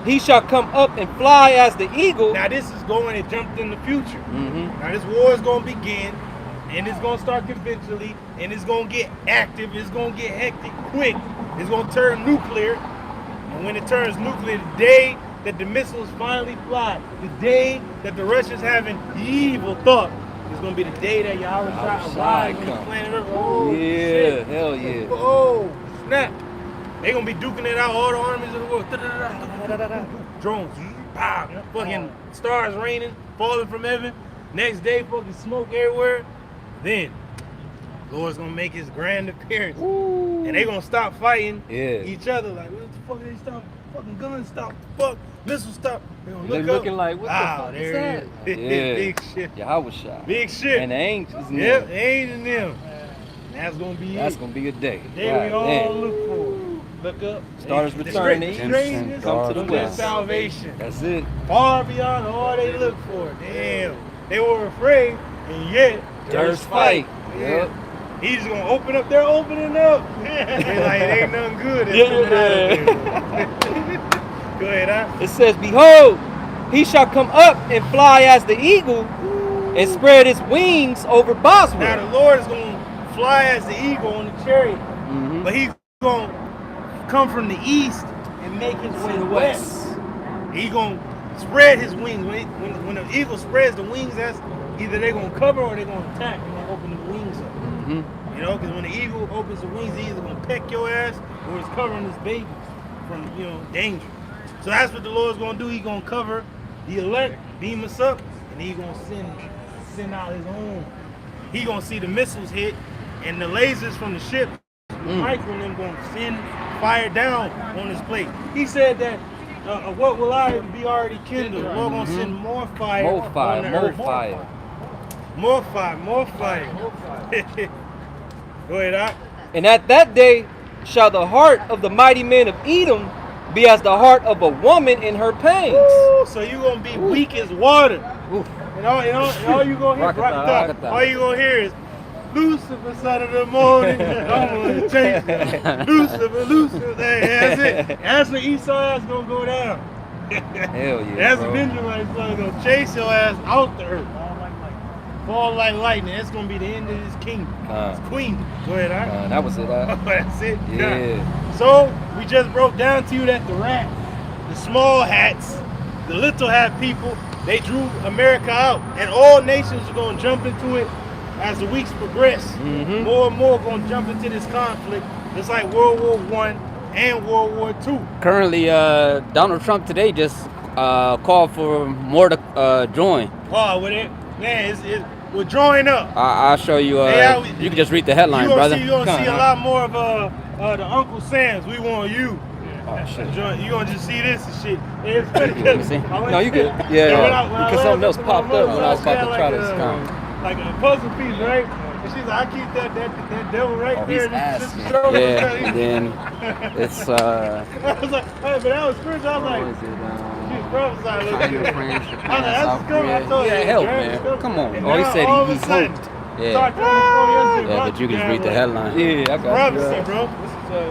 he shall come up and fly as the eagle. Now this is going, it jumped in the future. Now this war is going to begin, and it's going to start conventionally, and it's going to get active, it's going to get hectic quick. It's going to turn nuclear, and when it turns nuclear, the day that the missiles finally fly, the day that the Russians have an evil thought, is going to be the day that Yahweh arrives on the planet Earth. Oh, Yeah, shit. hell yeah. Oh, snap. They gonna be duking it out, all the armies of the world. Drones, pow, fucking stars raining, falling from heaven. Next day, fucking smoke everywhere. Then, Lord's gonna make his grand appearance. And they gonna stop fighting each other. Like, what the fuck, they stop? Fucking guns stop. Fuck, missiles stop. They gonna They're look up. looking like, what the fuck is that? Yeah. Big shit. Yahweh shot. Big shit. And the angels. Yep, ain't in them. That's gonna be That's it. gonna be a day. The day we all look for. Look up. Stars return to east. Strangeness Come to the their west. salvation. That's it. Far beyond all they look for. Damn. They were afraid, and yet There's fight. Yeah. He's gonna open up. They're opening up. They like, it ain't nothing good. Go ahead, huh? It says, behold, he shall come up and fly as the eagle and spread his wings over Bosworth. Now the Lord is gonna fly as the eagle on the chariot, but he's gonna come from the east and make his way west. He's gonna spread his wings. When the eagle spreads the wings, that's either they're gonna cover or they're gonna attack. They're gonna open the wings up. You know, because when the eagle opens the wings, he's either gonna peck your ass or it's covering his babies. from danger. So that's what the Lord's gonna do. He's gonna cover the elect, beam us up, and he's gonna send out his own. He gonna see the missiles hit, and the lasers from the ship, Michael and them gonna send fire down on his plate. He said that what will I be already kindled? The Lord gonna send more fire. More fire, on the more earth. fire. More fire, more fire. Go ahead, Doc. And at that day shall the heart of the mighty men of Edom be as the heart of a woman in her pains. Ooh, so you gonna be weak as water. And all you gonna hear, all you gonna hear is Lucifer, son of the morning. I'm gonna chase Lucifer, Lucifer. Hey, that's it. That's what Esau's gonna go down. Hell yeah, That's bro. Benjamin's son gonna chase your ass out the earth. Fall like lightning. That's gonna be the end of his kingdom. His queen. Go ahead, all right? That was it. That's it. Yeah. So we just broke down to you that the rat, the small hats, the little hat people, they drew America out, and all nations are gonna jump into it as the weeks progress. More and more gonna jump into this conflict. It's like World War I and World War II. Currently, Donald Trump today just called for more to join. Oh, with it, man, we're drawing up. I'll show you. You can just read the headline, brother. You're gonna see a lot more of the Uncle Sam's. We want you. Oh shit. You gonna just see this and shit. It's funny Let me see. No, you good. Yeah, because something else popped up when I was about to try to come. like a puzzle piece, right? And she's like, I keep that devil right there. He's ass, just man. show me. Yeah, and then it's I was like, hey, but that was spiritual. I was like, what is it? she's prophesied a little China, bit. France, I was Japan, like, that's South good. I Korea. told you, Yeah, help, Japan, man. stuff. Come on. And Oh, he now, said all he of a sudden, hoped. start Yeah. telling Yeah, but you can just read the headline. Yeah, I got Prophecy, you. bro.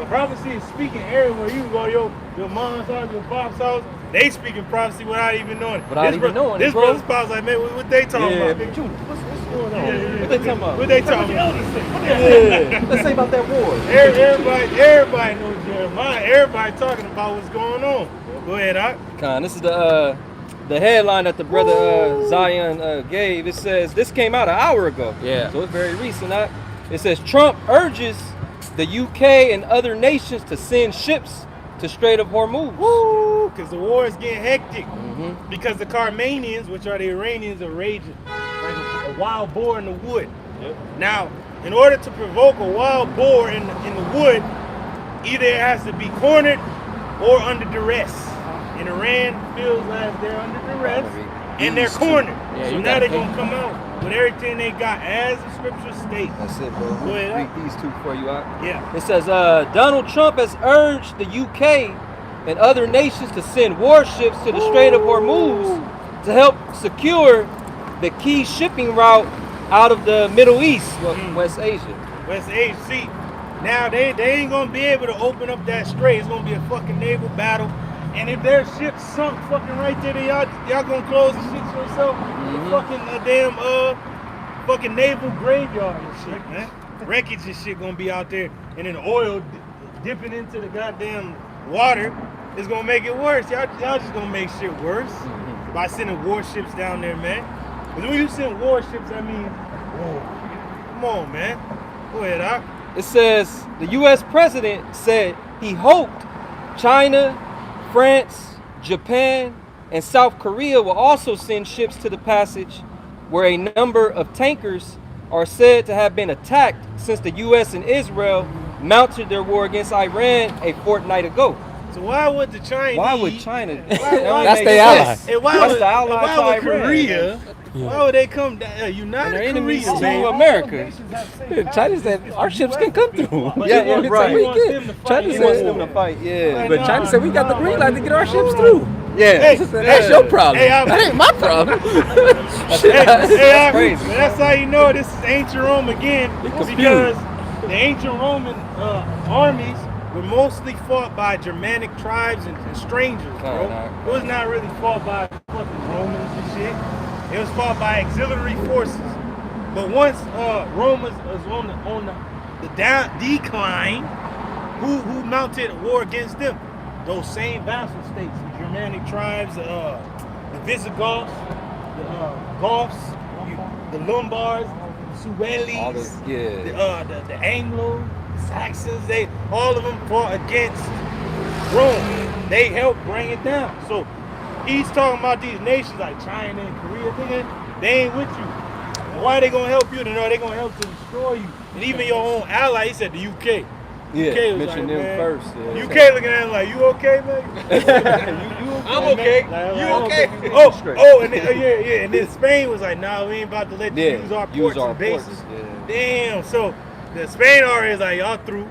Prophecy is speaking everywhere. You can go to your mom's house, your pop's house. They speaking prophecy without even knowing it. Without even knowing it, This bro. brother's spouse like, man, what they talking about? Big Junior, what's going on? Yeah. What they talking about? What they talking about? Yeah. Let's say about that war. Everybody knows Jeremiah. Everybody talking about what's going on. Go ahead, Doc. This is the headline that the brother Zion gave. It says this came out an hour ago. Yeah. So it's very recent. It says Trump urges the UK and other nations to send ships to Strait of Hormuz. Woo! Because the war is getting hectic. Because the Carmanians, which are the Iranians, are raging like a wild boar in the wood. Now, in order to provoke a wild boar in the wood, either it has to be cornered or under duress. And Iran feels like they're under duress and they're cornered. Yeah, so you now gotta they're pay. going to come out with everything they got as the scripture states. That's it, bro. Go ahead, Read these two for you. Yeah. It says Donald Trump has urged the UK and other nations to send warships to the Strait of Hormuz to help secure the key shipping route out of the Middle East, West Asia. West Asia. See, now they ain't gonna be able to open up that strait. It's gonna be a fucking naval battle. And if their ship sunk fucking right there, then y'all gonna close the shit to yourself. Fucking fucking naval graveyard and shit, man. Wreckage and shit gonna be out there, and then oil dipping into the goddamn water is gonna make it worse. Y'all just gonna make shit worse by sending warships down there, man. Because when you send warships, I mean, whoa. Come on, man. Go ahead, Doc. It says the U.S. president said he hoped China, France, Japan, and South Korea will also send ships to the passage, where a number of tankers are said to have been attacked since the U.S. and Israel mounted their war against Iran a fortnight ago. So why would the Chinese? Why would China? That's their ally. And why That's would, the ally and why to would Iran. Korea? Why would they come down? And United they're enemies Korea, to man. America. China said our ships can come through. Yeah, right. We wants can. them to fight. China He He wants said, them to fight. Yeah. but China said we got the green light to get our ships through. Yeah. Hey, That's your problem. Hey, that ain't my problem. Hey, crazy. that's how you know this is ancient Rome again, because the ancient Roman armies were mostly fought by Germanic tribes and strangers, bro. It was not really fought by fucking Romans and shit. It was fought by auxiliary forces. But once Rome was on the decline, who mounted war against them? Those same vassal states, the Germanic tribes, the Visigoths, the Goths, the Lombards, the Suelis, the Anglo, the Saxons. All of them fought against Rome. They helped bring it down. So he's talking about these nations like China and Korea, nigga, they ain't with you. And why they gonna help you? No, they gonna help to destroy you. And even your own ally, he said the UK. Yeah, UK was mention like, them man, first. Yeah. UK looking at him like, you okay, man? I'm okay. Like, You okay? Yeah. And then Spain was like, nah, we ain't about to let you use our ports and bases. Yeah. Damn. So the Spain already is like, y'all through.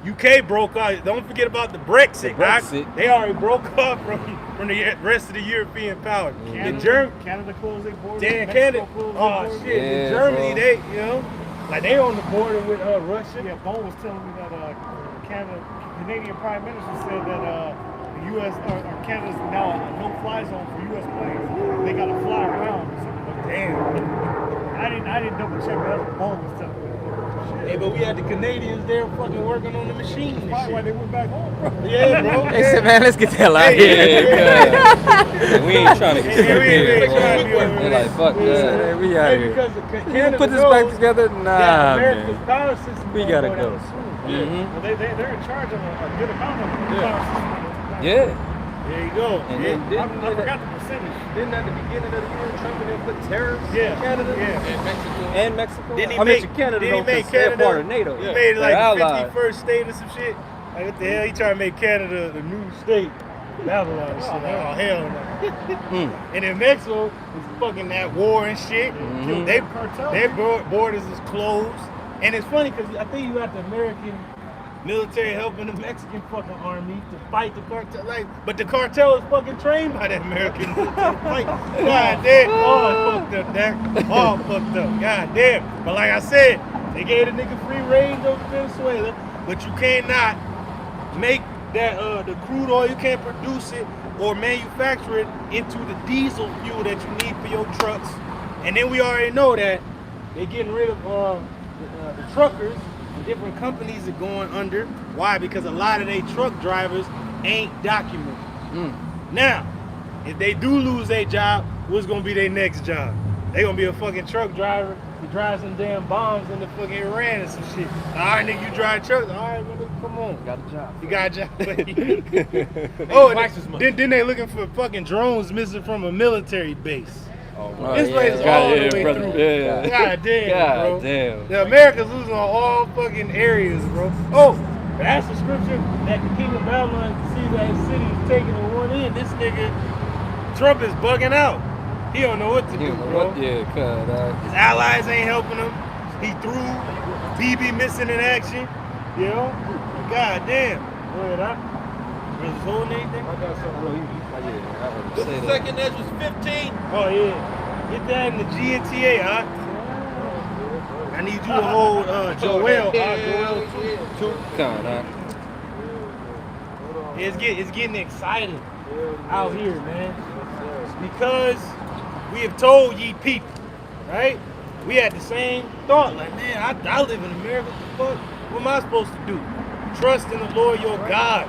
UK broke out. Don't forget about the Brexit. They already broke up from the rest of the European powers. Canada closed their borders. Damn, Mexico Canada. closed their Oh borders. shit. Yeah, In Germany, bro. they, you know, like they on the border with Russia. Yeah, Bo was telling me that Canadian Prime Minister said that the U.S. or Canada's now a no-fly zone for U.S. planes. They got to fly around. Or something. Damn. I didn't double check that. Bo was telling me. Hey, but we had the Canadians there fucking working on the machine and Probably why shit. they went back home, bro. Yeah, bro. They said, man, let's get the hell out of here. Yeah, we ain't trying to get Yeah, we ain't bro. trying to be over They're there. like, fuck that. Hey, we out Hey, here. because the You Canada put this back knows together? that Nah, America's man. power system We gonna gotta down go. soon. Well, they're in charge of a good amount of the power system. Yeah. There you go. And Yeah. then I forgot the percentage. didn't at the beginning of the year, Trump and them put tariffs Yeah. in Canada Yeah. and Mexico. Didn't he I make mentioned Canada didn't he though, make 'cause they're Canada part of NATO. He made it like They're the allies. 51st state or some shit. Like what the hell? He trying to make Canada the new state. Babylon and shit. Like, oh hell no. And in Mexico, it's fucking that war and shit. Their borders is closed. And it's funny because I think you got the American military helping the Mexican fucking army to fight the cartel. Like, but the cartel is fucking trained by the American military to fight. God damn. All fucked up, Dak. All fucked up. God damn. But like I said, they gave the nigga free range over Venezuela, but you cannot make that the crude oil, you can't produce it or manufacture it into the diesel fuel that you need for your trucks. And then we already know that they're getting rid of the truckers. Different companies are going under. Why? Because a lot of they truck drivers ain't documented. Now, if they do lose their job, what's gonna be their next job? They gonna be a fucking truck driver who drives some damn bombs in the fucking Iran and some shit. All right, nigga, you drive trucks. All right, nigga, come on. Got a job. You got a job. Oh, then they looking for fucking drones missing from a military base. Oh, This place is all the way through. Yeah. God damn, bro. God damn. The America's losing on all fucking areas, bro. Oh, that's the scripture that the king of Babylon sees that his city is taking a one in. This nigga, Trump is bugging out. He don't know what to do, bro. Yeah, cuz. His allies ain't helping him. He threw. BB missing in action. You know? God damn. Go ahead, huh? Was he holding anything? I got something real easy. I heard him This say is that. second Ezra's 15. Oh, yeah. Get that in the GNTA, huh? I need you to hold Joel. Joel too. Kinda. It's getting exciting out here, man. Because we have told ye people, right? We had the same thought, like, man, I live in America. What the fuck? What am I supposed to do? Trust in the Lord your God.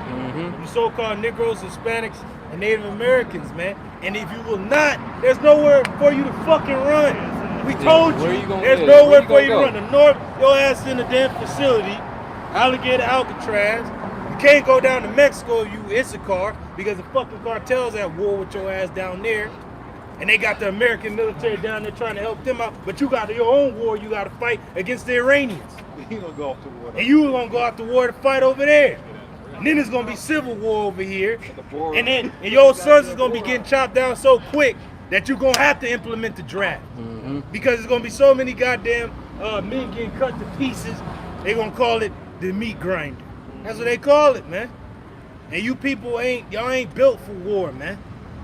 You so-called Negroes, Hispanics, and Native Americans, man. And if you will not, there's nowhere for you to fucking run. We told where you, you gonna- there's yeah, nowhere where you for you to gonna run. go? The north, your ass in the damn facility, Alligator Alcatraz. You can't go down to Mexico, you Issachar, because the fucking cartel's at war with your ass down there. And they got the American military down there trying to help them out. But you got your own war you got to fight against the Iranians. He gonna go off to war. And you gonna go out to war to fight over there. And then there's gonna be civil war over here. And your sons is gonna be getting chopped down so quick that you're gonna have to implement the draft. Because there's gonna be so many goddamn men getting cut to pieces. They're gonna call it the meat grinder. That's what they call it, man. And you people y'all ain't built for war, man.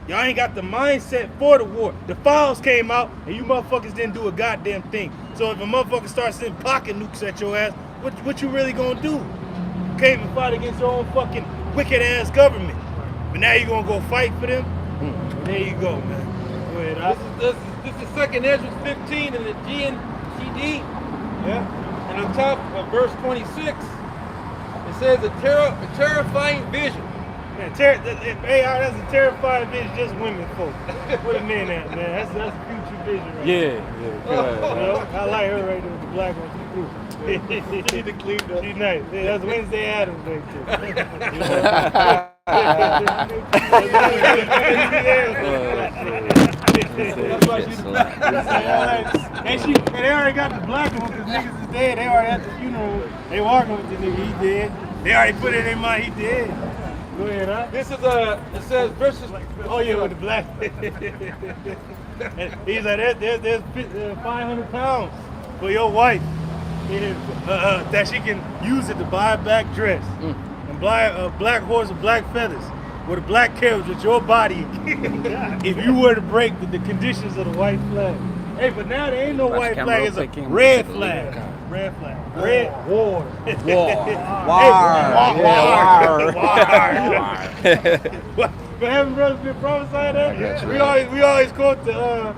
Y'all ain't got the mindset for the war. The files came out and you motherfuckers didn't do a goddamn thing. So if a motherfucker starts sending pocket nukes at your ass, what you really gonna do? You can't even fight against your own fucking wicked ass government. But now you gonna go fight for them? There you go, man. Go ahead, This is second Ezra's 15 in the GNTD. Yeah. And on top of verse 26, it says a terrifying vision. Man, that's a terrifying vision, just women folk. Where the men at, man? That's future vision right there. Yeah. You know, I like her right there with the black one. She cool. She need to clean up. She's nice. Yeah, that's Wednesday Addams right there. You know? And they already got the black one because niggas is dead. They already at the funeral. They walking with the nigga, he dead. They already put it in their mind, he dead. Go ahead, huh? This is it says versus. Oh yeah, with the black. And he's like, there's 500 pounds for your wife that she can use it to buy a back dress. And buy a black horse with black feathers with a black carriage with your body if you were to break the conditions of the white flag. Hey, but now there ain't no white flag, it's a red flag. Red flag. Red war. War. But haven't brothers been prophesied that? Yeah. We always quote the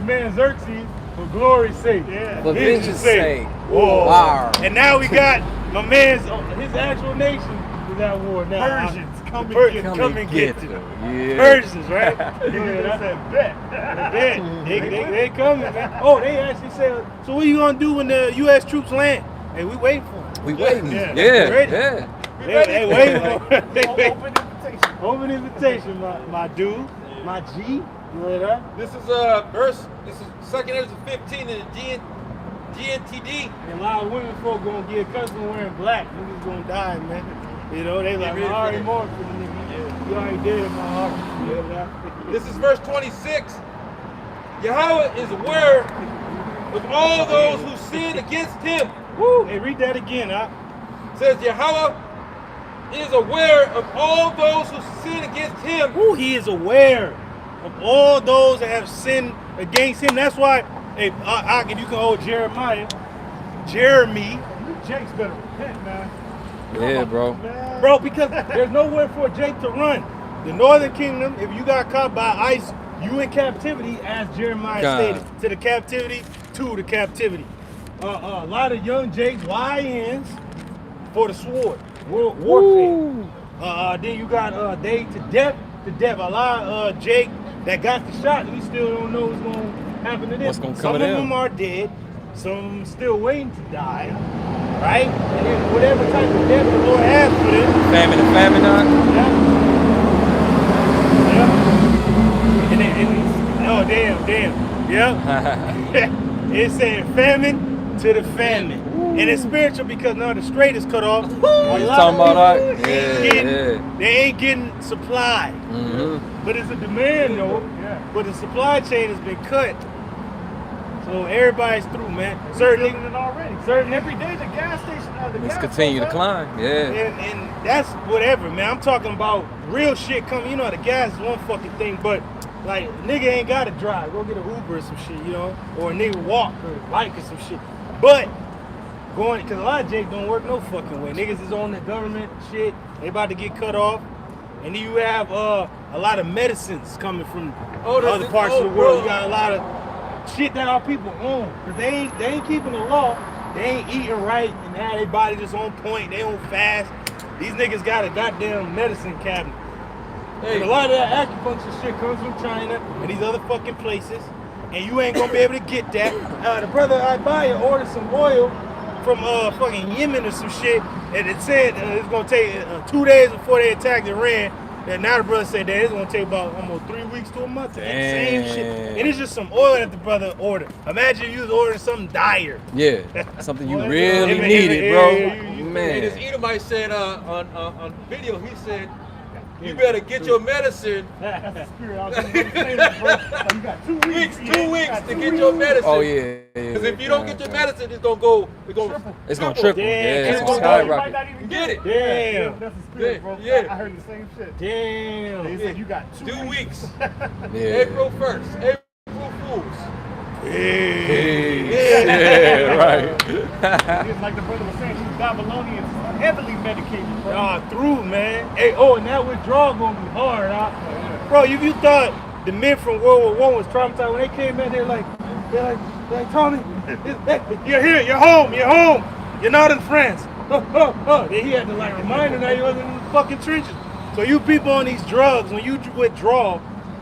man Xerxes for glory's sake. Yeah. For vengeance sake. War. And now we got my man's his actual nation is at war now. Persians. Come and get them. Yeah. Persians, right? That's a bet. They coming, man. Oh, they actually said, so what are you gonna do when the U.S. troops land? Hey, we waiting for them. We waiting. Yeah. Ready. Yeah. They waiting for them. Open invitation, my dude, my G. You know that? This is verse. This is 2 Ezra 15 in the GNTD. And a lot of women folk gonna get accustomed to wearing black. Niggas gonna die, man. You know, they like, I already mourned for the nigga. You already did in my heart. You know that? This is verse 26. Yahweh is aware of all those who sin against him. Woo! Hey, read that again, huh? It says Yahweh is aware of all those who sin against him. Woo, he is aware of all those that have sinned against him. That's why, hey, if you can hold Jeremy, Jake's better repent, man. Yeah, bro. Bro, because there's nowhere for Jake to run. The Northern Kingdom, if you got caught by ICE, you in captivity, as Jeremiah stated. To the captivity. A lot of young Jakes, YNs, for the sword. Warfare. Then you got they to death. A lot of Jake that got the shot, we still don't know what's going to happen to them. Some of them are dead. Some of them still waiting to die. Right? And then whatever type of death the Lord has for them. Famine and famine on. Yeah. Oh, damn. Yep. It said famine to the famine. And it's spiritual because now the strait is cut off. You talking about that? They ain't getting supply. But it's a demand though. Yeah. But the supply chain has been cut. So everybody's through, man. Certainly Every day the gas station. Let's continue to climb. Yeah. And that's whatever, man. I'm talking about real shit coming. You know, the gas is one fucking thing, but like nigga ain't gotta drive. Go get an Uber or some shit, you know, or a nigga walk or bike or some shit. But going, cause a lot of Jake don't work no fucking way. Niggas is on the government shit. They about to get cut off. And then you have a lot of medicines coming from other parts of the world. You got a lot of shit that our people own. Cause they ain't keeping the law. They ain't eating right and have their body just on point. They don't fast. These niggas got a goddamn medicine cabinet. Hey. And a lot of that acupuncture shit comes from China and these other fucking places. And you ain't gonna be able to get that. The brother Ibaya ordered some oil from fucking Yemen or some shit. And it said it's gonna take 2 days before they attacked Iran. And now the brother said that it's gonna take about almost 3 weeks to a month to get the same shit. And it's just some oil that the brother ordered. Imagine you was ordering something dire. Yeah, something you really needed, bro. Man. And this Edomite said on video, he said, you better get your medicine. That's the spirit. I was going to say that, bro. You got 2 weeks. 2 weeks to get your medicine. Oh yeah. Because if you don't get your medicine, it's gonna go. It's gonna triple. Yeah, it's gonna skyrocket. Get it. Damn. That's the spirit, bro. Yeah. I heard the same shit. Damn. They said you got 2 weeks. Yeah. April 1st. April Fools. Yeah, right. It's like the brother was saying, these Babylonians are heavily medicated, bro. Through, man. Hey, and that withdrawal gonna be hard, Bro, if you thought the men from World War I was traumatized, when they came in, they're like, Tommy, you're here, you're home, you're not in France. Then he had to like remind him that he wasn't in the fucking trenches. So you people on these drugs, when you withdraw,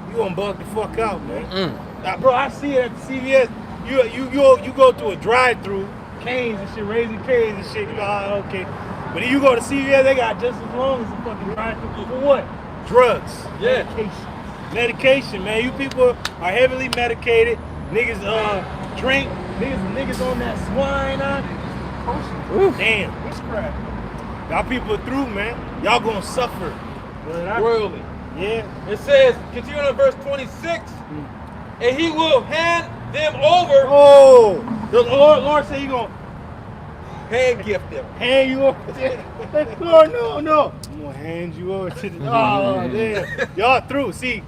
you gonna bug the fuck out, man. Bro, I see it at the CVS. You go to a drive-through, canes and shit, raising canes and shit. You go, okay. But if you go to CVS, they got just as long as a fucking drive-through. For what? Drugs. Yeah. Medication, man. You people are heavily medicated. Niggas drink. Niggas on that swine. Damn. Witchcraft. Y'all people are through, man. Y'all gonna suffer. Royally. Yeah. It says, continuing on verse 26, and he will hand them over. Oh, the Lord said he gonna Hand gift them. hand you over to Lord, no. I'm gonna hand you over to the oh damn. Y'all through. See,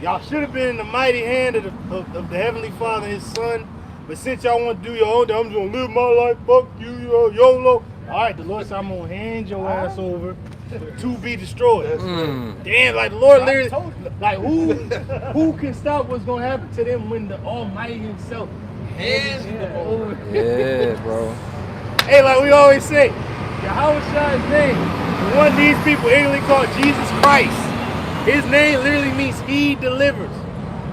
y'all should have been in the mighty hand of the Heavenly Father and His Son. But since y'all want to do your own thing, I'm just gonna live my life, fuck you, YOLO. Alright, the Lord said I'm gonna hand your ass over to be destroyed. Damn, like the Lord literally, like who can stop what's gonna happen to them when the Almighty Himself hands them over? Yeah, bro. Hey, like we always say, Yahweh's name, the one these people ignorantly call Jesus Christ. His name literally means He delivers.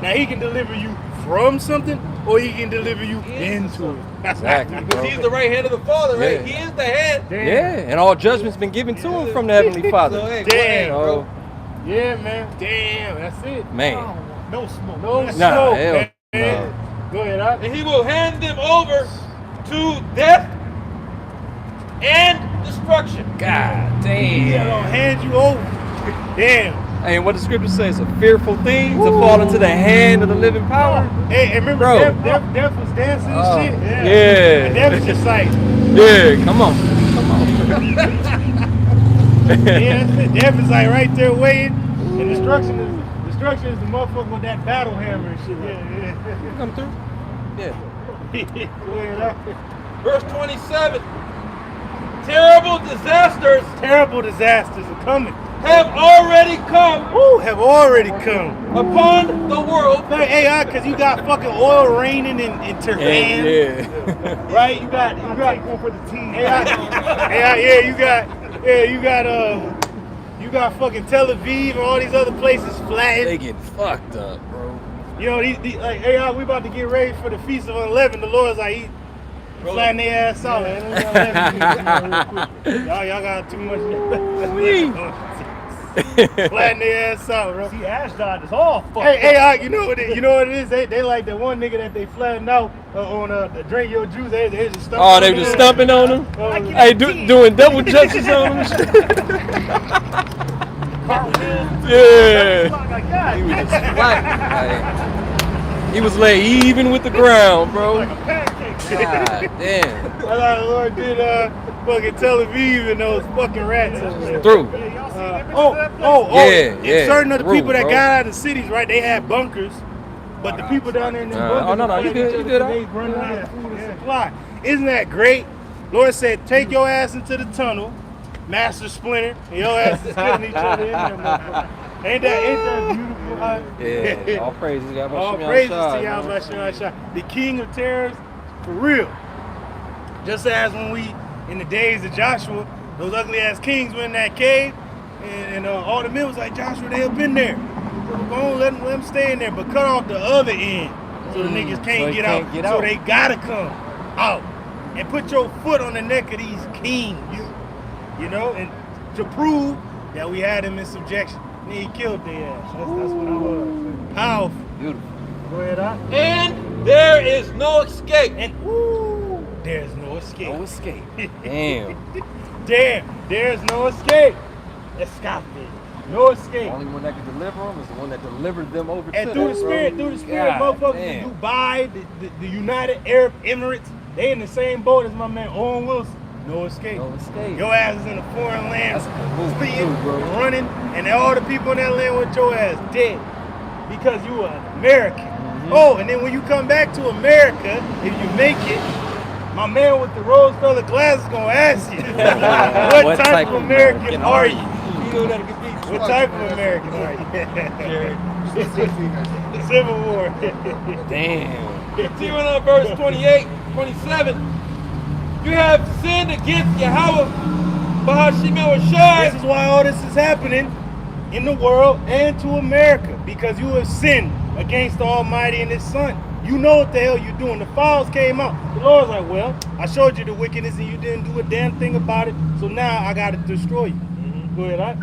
Now He can deliver you from something, or He can deliver you into it. Exactly, Because bro. he's the right hand of the Father, right? Yeah. He is the head. Yeah, and all judgment's been given to him from the Heavenly Father. So, hey, go Damn, ahead, bro. Yeah, man. Damn, that's it. Man. No smoke. No Nah, smoke, hell man. no. Go ahead, huh? And he will hand them over to death and destruction. God He's damn. gonna hand you over. Damn. Hey, and what the scripture says, a fearful thing to fall into the hand of the living power. Hey, and remember, Bro. Death was dancing and shit. Yeah. And Death was just like, Yeah, come on. yeah, that's it. Death is like right there waiting. And destruction is the motherfucker with that battle hammer and shit. Yeah. Come through. Yeah. Go ahead, huh? Verse 27. Terrible disasters Terrible disasters are coming. have already come Woo, have already come. upon the world. Hey, cause you got fucking oil raining in Tehran. Yeah. Right? You got One for the team. you got fucking Tel Aviv and all these other places They flattened. get fucked up, bro. You know, these like, hey, we about to get ready for the Feast of Unleavened. The Lord's like, he flatten their ass out. Y'all got too much. Flatten their ass out, bro. See, Ashdod is all fucked. Hey, you know what it is? They like the one nigga that they flattened out on the drink your juice. They just stumping Oh, they on just him. stumping on him? Hey, doing double justice on him? Yeah. Like God, He was just flat. Like, he was laid even with the ground, bro. like a pancake. God damn. I thought the Lord did fucking Tel Aviv and those fucking rats over there. Through. Yeah, y'all seen that picture of that place? Yeah, And certain of the through, people that bro. got out of the cities, right? They had bunkers, but the people down there in the bunkers, oh, no, you good, you good, They running out of food and supply. Isn't that great? Lord said, take your ass into the tunnel, Master Splinter, and your ass is killing each other in there, motherfucker. Ain't that beautiful? Huh? Yeah, all praises. All praises to Yahweh Shah, the King of terrors, for real. Just as when we, in the days of Joshua, those ugly ass kings went in that cave, and all the men was like, Joshua, they up in there. So go on, let them stay in there, but cut off the other end so the niggas can't get out. So they gotta come out and put your foot on the neck of these kings, you know, and to prove that we had them in subjection. And he killed their ass. That's what I was. Powerful. Beautiful. Go ahead, huh? And there is no escape. And there's no escape. No escape. Damn. There's no escape. Escape. No escape. The only one that could deliver them is the one that delivered them over And to through them, the spirit, God motherfuckers damn. in Dubai, the United Arab Emirates, they in the same boat as my man Owen Wilson. No escape. No escape. Your ass is in a foreign land, That's a move fleeing, too, bro. running, and all the people in that land with your ass dead because you are an American. Oh, and then when you come back to America, if you make it, my man with the rose-colored glasses gonna ask you, what type of American are you? What type of American are you? Civil War. Damn. Continuing on verse 28, 27. You have sinned against Yahweh, Bahashim Shai. This is why all this is happening in the world and to America, because you have sinned against the Almighty and His Son. You know what the hell you're doing. The files came out. The Lord's like, well, I showed you the wickedness and you didn't do a damn thing about it. So now I got to destroy you. Go ahead, all right?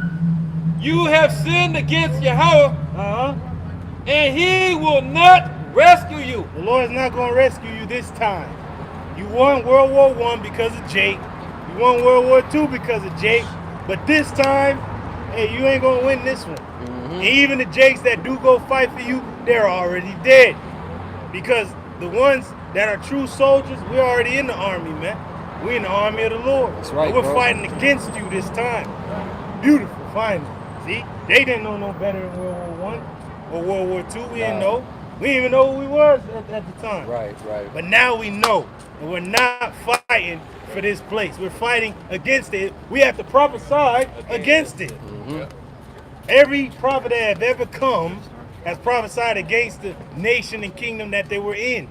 You have sinned against Yahweh, Uh-huh. and he will not rescue you. The Lord is not going to rescue you this time. You won World War I because of Jake. You won World War II because of Jake. But this time, hey, you ain't going to win this one. And even the Jakes that do go fight for you, they're already dead. Because the ones that are true soldiers, we're already in the army, man. We're in the army of the Lord. That's right, and we're bro. fighting against you this time. Beautiful, finally. See, they didn't know no better in World War I or World War II. We didn't know. We didn't even know who we was at the time. Right. But now we know. And we're not fighting for this place. We're fighting against it. We have to prophesy against it. Every prophet that have ever come has prophesied against the nation and kingdom that they were in.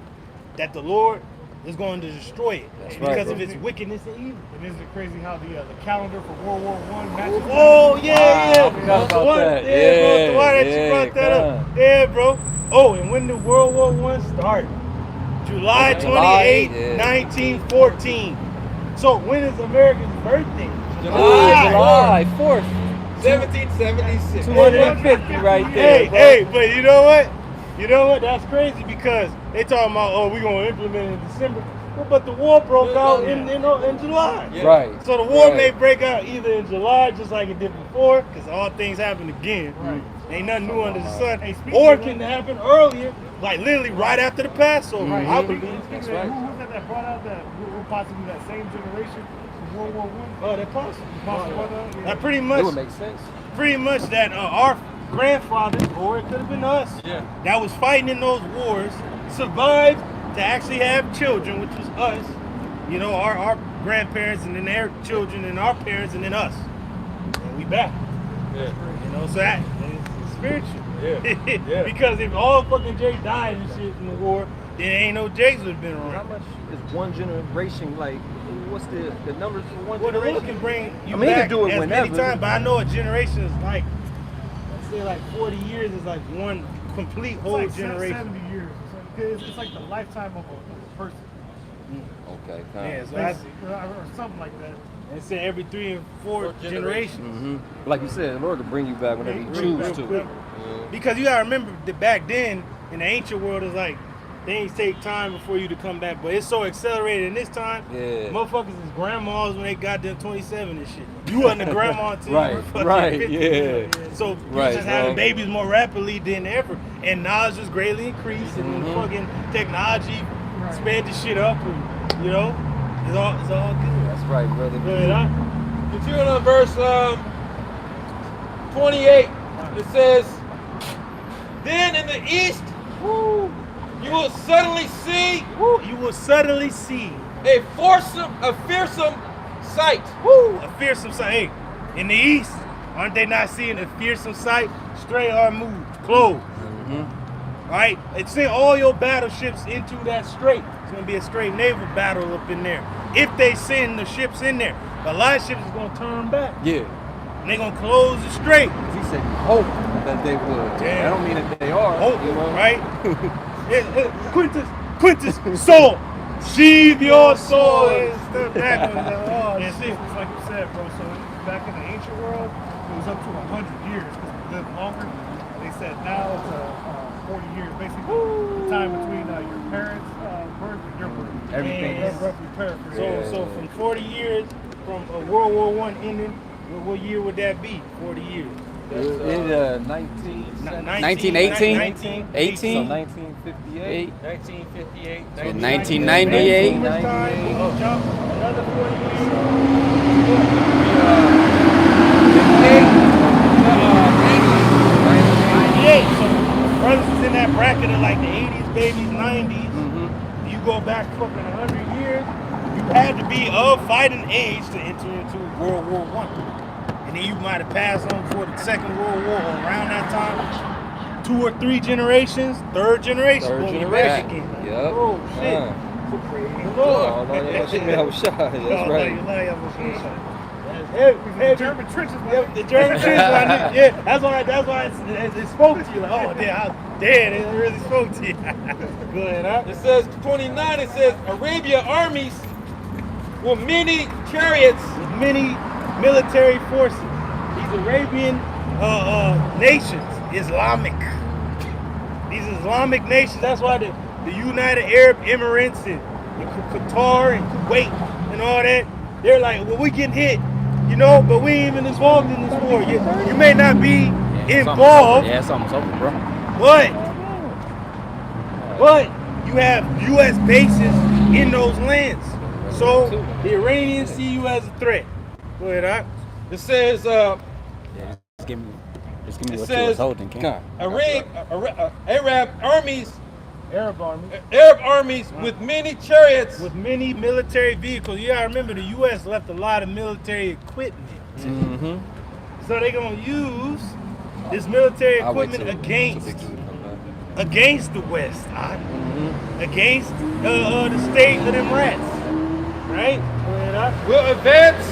That the Lord is going to destroy it. Because of its wickedness and evil. And isn't it crazy how the calendar for World War I matches? Oh, yeah. I forgot about that. Yeah, bro. Why that you Yeah, brought that up? come. Yeah, bro. Oh, and when did World War I start? July 28, 1914. So when is America's birthday? July 4th. 1776. 250 right there, bro. Hey, but you know what? You know what? That's crazy because they talking about, oh, we're going to implement it in December. Well, but the war broke out in July. Yeah. Right. So the war Right. may break out either in July, just like it did before, because all things happen again. Right. Ain't nothing new under the sun. Hey, speaking Or of it can that- happen earlier, like literally right after the Passover. Right. I Speaking believe. of That's that, right. who was that brought out that we're possibly that same generation from World War I? Oh, that possible. Possible, yeah. That pretty It much, would make sense. that our grandfathers, or it could have been us, that was fighting in those wars, survived to actually have children, which was us. You know, our grandparents and then their children and our parents and then us. And we back. Yeah. You know, so that it's spiritual. Yeah. Yeah. Because if all fucking Jakes died and shit in the war, then ain't no Jakes would have been How around. much is one generation, like, what's the numbers for one Well, the Lord generation? can bring you I mean, he back can do it as whenever. many times, but I know a generation is like, let's say like 40 years is like one complete It's whole like generation. 70 years. It's like the lifetime of a person. Okay, come. Yeah, so that's, Or something like that. and say every 3 and 4 Fourth generations. Mm-hmm. Like you said, the Lord will bring you back whenever you choose to. Because you gotta remember that back then in the ancient world is like things take time before you to come back, but it's so accelerated in this time. Yeah. Motherfuckers is grandmas when they got them 27 and shit. You wasn't a grandma until you were Right, fucking right, 50. yeah. So you Right, just having bro. babies more rapidly than ever, and knowledge just greatly increased, and Mm-hmm. the fucking technology sped the shit up, and you know, it's all good. That's right, brother. Good, huh? Continuing on verse 28, it says, then in the east, you will suddenly see You will suddenly see. a fearsome sight. Woo! A fearsome sight. Hey, in the east, aren't they not seeing a fearsome sight? Straight or moved, closed. All right, it's send all your battleships into that strait. It's gonna be a straight naval battle up in there. If they send the ships in there, but a lot of ships is gonna turn back. Yeah. And they gonna close the strait. He said hope that they would. Damn. That don't mean that they are. Hope, you know? right? Quintus, sword. Sheathe your sword. And stuff that one. Oh, It's shit. like you said, bro. So back in the ancient world, it was up to 100 years because we lived longer. They said now it's 40 years, basically the time between your parents' birth and your birth. Everything And is- roughly paraphrased. So from 40 years from World War I ending, what year would that be? 40 years. In 19, 1918? 1918. so 1958. 1958. In 1998. How much time? We gonna jump another 40 years. 98. So brothers was in that bracket of like the 80s, babies, 90s. You go back fucking 100 years, you had to be of fighting age to enter into World War I. And then you might have passed on for the Second World War or around that time. 2 or 3 generations, third generation, Third gonna be generation. back again. Yep. Oh shit. Uh. So praise the Oh, Lord. Lord, yeah, she made a shot. That's right. That's Hey, German trenches. yeah, the German trenches. Yeah, that's why it spoke to you. Like, oh, damn, it really spoke to you. Go ahead, huh? It says 29. It says Arabia armies with many chariots. With many military forces. These Arabian nations, Islamic. These Islamic nations. That's why the United Arab Emirates and Qatar and Kuwait and all that. They're like, well, we getting hit, you know, but we ain't even involved in this war. You may not be involved. Yeah, it's almost over, bro. But you have U.S. bases in those lands. So the Iranians see you as a threat. Go ahead, huh? It says Just give me It what you says- was holding, King. Arab army. Arab armies with many chariots. With many military vehicles. You gotta remember the U.S. left a lot of military equipment. Mm-hmm. So they're gonna use this military equipment against the West, against the state of them rats, right? Will advance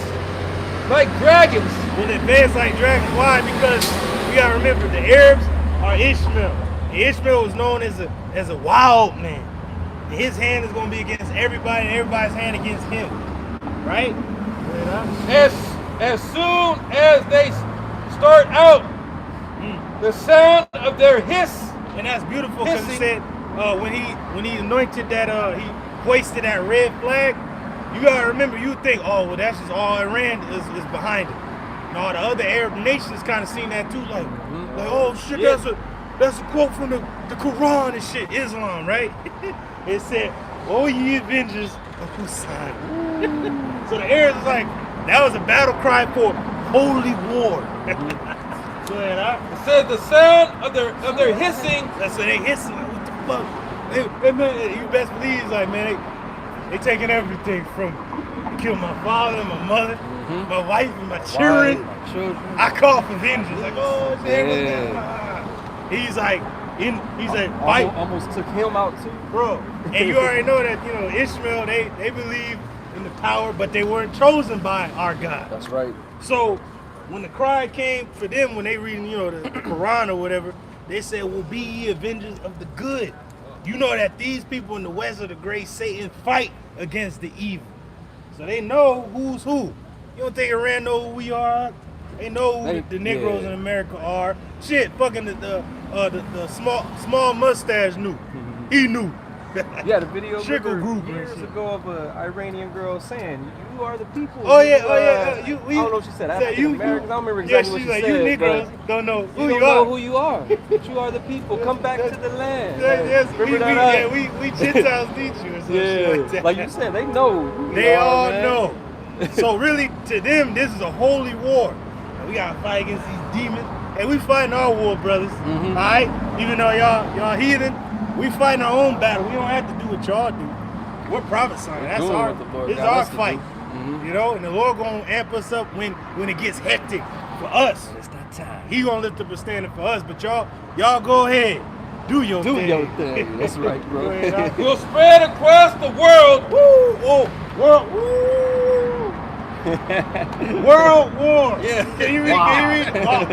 like dragons. Will advance like dragons. Why? Because you gotta remember the Arabs are Ishmael. And Ishmael was known as a wild man. And his hand is gonna be against everybody, and everybody's hand against him, right? As soon as they start out, the sound of their hiss. And that's beautiful because he said when he anointed that he hoisted that red flag. You gotta remember, you think, oh well, that's just all Iran is behind it. And all the other Arab nations kind of seen that too, like oh shit, that's a quote from the Quran and shit, Islam, right? It said, "Oh ye avengers of Hussein." So the Arabs was like, that was a battle cry for holy war. Go ahead, huh? It says the sound of their hissing. That's what they hissing. Like, what the fuck? Hey, man, you best believe, like, man, they taking everything from me. They killed my father, my mother, my wife, and my children. I call for vengeance. Like, oh, damn. He's like, fight. Almost took him out too, bro. And you already know that, you know, Ishmael, they believe in the power, but they weren't chosen by our God. That's right. So when the cry came for them, when they reading, you know, the Quran or whatever, they said, well, be ye avengers of the good. You know that these people in the West of the great Satan fight against the evil. So they know who's who. You don't think Iran know who we are? They know who the Negroes in America are. Shit, fucking the small mustache knew. He knew. Yeah, the video Trickle group years ago of an Iranian girl saying, "You are the people." Oh yeah, I don't know what she said. African Americans. I don't remember exactly what she said. You Negroes don't know who you are. You don't know who you are. But you are the people. Come back to the land. We Gentiles need you or something like that. Like you said, they know. They all know. So really, to them, this is a holy war. And we gotta fight against these demons. And we fighting our war, brothers. All right? Even though y'all heathen, we fighting our own battle. We don't have to do what y'all do. We're prophesying. That's our fight. You know, and the Lord gonna amp us up when it gets hectic for us. It's that time. He gonna lift up a standard for us. But y'all go ahead. Do your thing. That's right, bro. We'll spread across the world. World war. Yeah. Can you read it? War.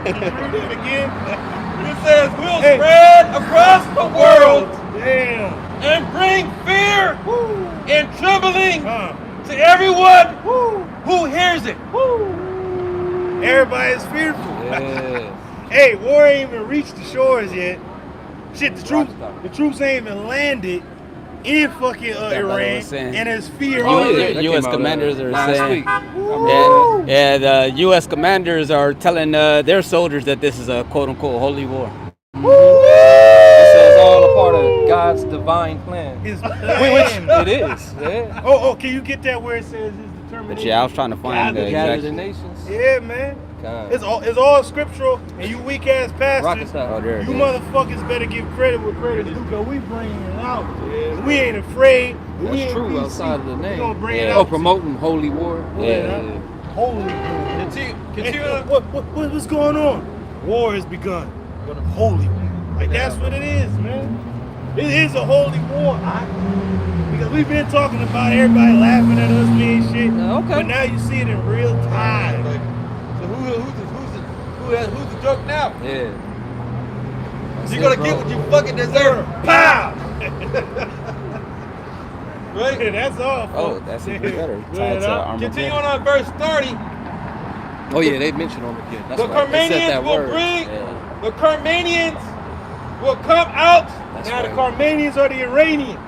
Can you read it again? It says we'll spread across the world. Damn. And bring fear and trembling to everyone who hears it. Everybody's fearful. Yeah. Hey, war ain't even reached the shores yet. Shit, the troops ain't even landed in fucking Iran, and there's fear all there. U.S. commanders are saying, week. the U.S. commanders are telling their soldiers that this is a quote-unquote holy war. This is all a part of God's divine plan. His Which plan. it is. Yeah. Oh, can you get that where it says his determination? But yeah, I was trying to find the Gather exact. the nations. Yeah, man. God. It's all scriptural, and you weak ass Rocket pastors, style. Oh, there it you is. motherfuckers better give credit where credit is due, because we bringing it out. We ain't afraid. We That's ain't true PC. outside of the We name. gonna bring it Yeah. out. Promoting holy war. Yeah. Holy war. Continue. What's going on? War has begun. Holy war. Like that's what it is, man. It is a holy war, because we've been talking about everybody laughing at us, me and shit. Okay. But now you see it in real time. So who's the joke now? Yeah. You're gonna get what you fucking deserve. Pow! Right? Yeah, that's all. Oh, folks. that's even better. Yeah, Tied to that- Armageddon. Continue on verse 30. Oh yeah, they mentioned Armageddon. That's The right. They said Carmanians that will word. bring. Yeah. The Carmanians will come out. That's Now the right. Carmanians are the Iranians.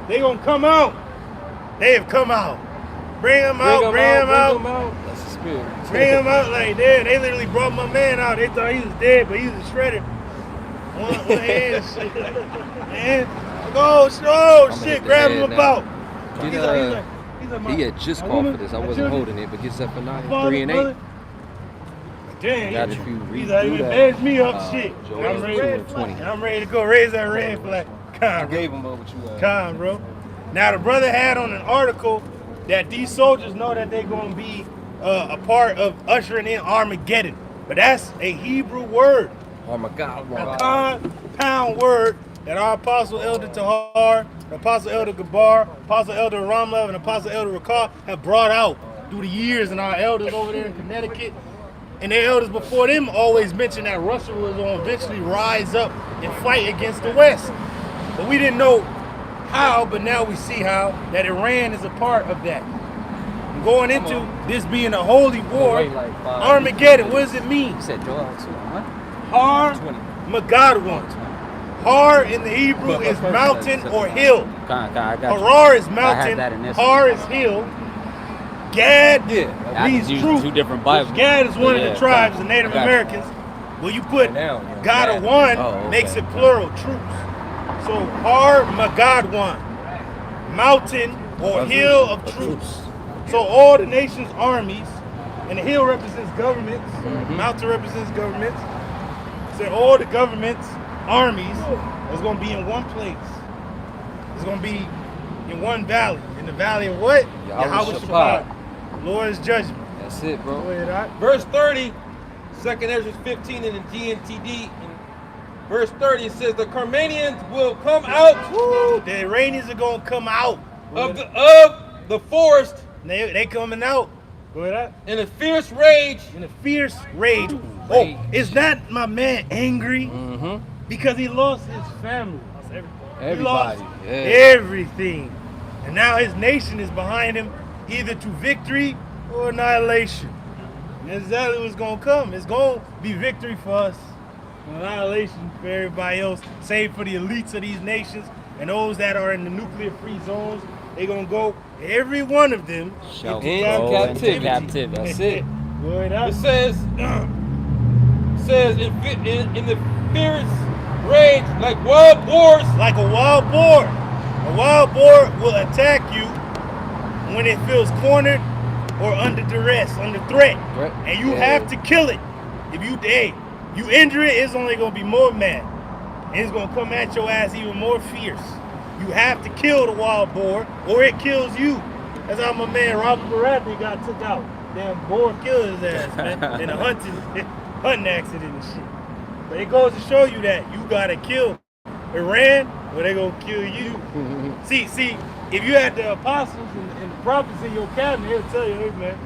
They gonna come out. They have come out. Bring them out. Bring them out. That's the spirit. Bring him out like that. They literally brought my man out. They thought he was dead, but he was a shredder. One hand and shit. And oh shit, hit the grab him head now. about. Get, He's like, He had just called for this. I wasn't holding it, but get Zephaniah 3 and 8. Damn, Got if you read he's like, through he that, badged me up, shit. Joel I'm 2 ready, and 20. I'm ready to go raise that red flag. I Calm, bro. gave him what you Calm, bro. Now the brother had on an article that these soldiers know that they're gonna be a part of ushering in Armageddon, but that's a Hebrew word, Oh my God. a compound word that our Apostle Elder Tahar, Apostle Elder Gabar, Apostle Elder Ramlev, and Apostle Elder Rakar have brought out through the years, and our elders over there in Connecticut and their elders before them always mentioned that Russia was going to eventually rise up and fight against the West. But we didn't know how, but now we see how, that Iran is a part of that. And going into this being a holy war, wait like 5. Armageddon, what does it mean? You said Joel 2, what? Har 20. Magadwan. Har in the Hebrew is mountain or hill. I got you. Harar is I had mountain, that in this Har is hill. Gad I means just used truth. two different Bibles. Gad is one of Yeah, the tribes, the I Native got you. Americans. Well, you put Now, God of yeah. one Oh, okay. makes it plural, troops. So Har Magadwan, mountain or hill of troops. So all the nation's armies, and the hill represents governments, mountain represents governments. So all the governments, armies, is going to be in one place. It's going to be in one valley. In the valley of what? Yahweh Shabbat. Lord's judgment. That's it, Go bro. ahead, all right? Verse 30, 2nd Ezra 15 in the GNTD. In verse 30 it says the Carmanians will come out Woo, the Iranians are going to come out. of the forest They coming out. Go ahead. in a fierce rage. In a fierce rage. Oh, is that my man angry? Mm-hmm. Because he lost his family. He lost Everybody. Yeah. everything. And now his nation is behind him, either to victory or annihilation. And that's exactly what's going to come. It's going to be victory for us, annihilation for everybody else, save for the elites of these nations and those that are in the nuclear-free zones. They're going to go, every one of them, Shall into In go captivity. into captivity. That's it. Go ahead, out. It says in the fierce rage like wild boars. Like a wild boar. A wild boar will attack you when it feels cornered or under duress, under threat. Threat. And you have to kill it. If you injure it, it's only gonna be more mad. And it's gonna come at your ass even more fierce. You have to kill the wild boar or it kills you. That's how my man Robert Baratheon got took out. Damn boar killed his ass, man, in a hunting accident and shit. But it goes to show you that you gotta kill Iran or they gonna kill you. See, if you had the apostles and the prophets in your cabinet, he'll tell you, hey man,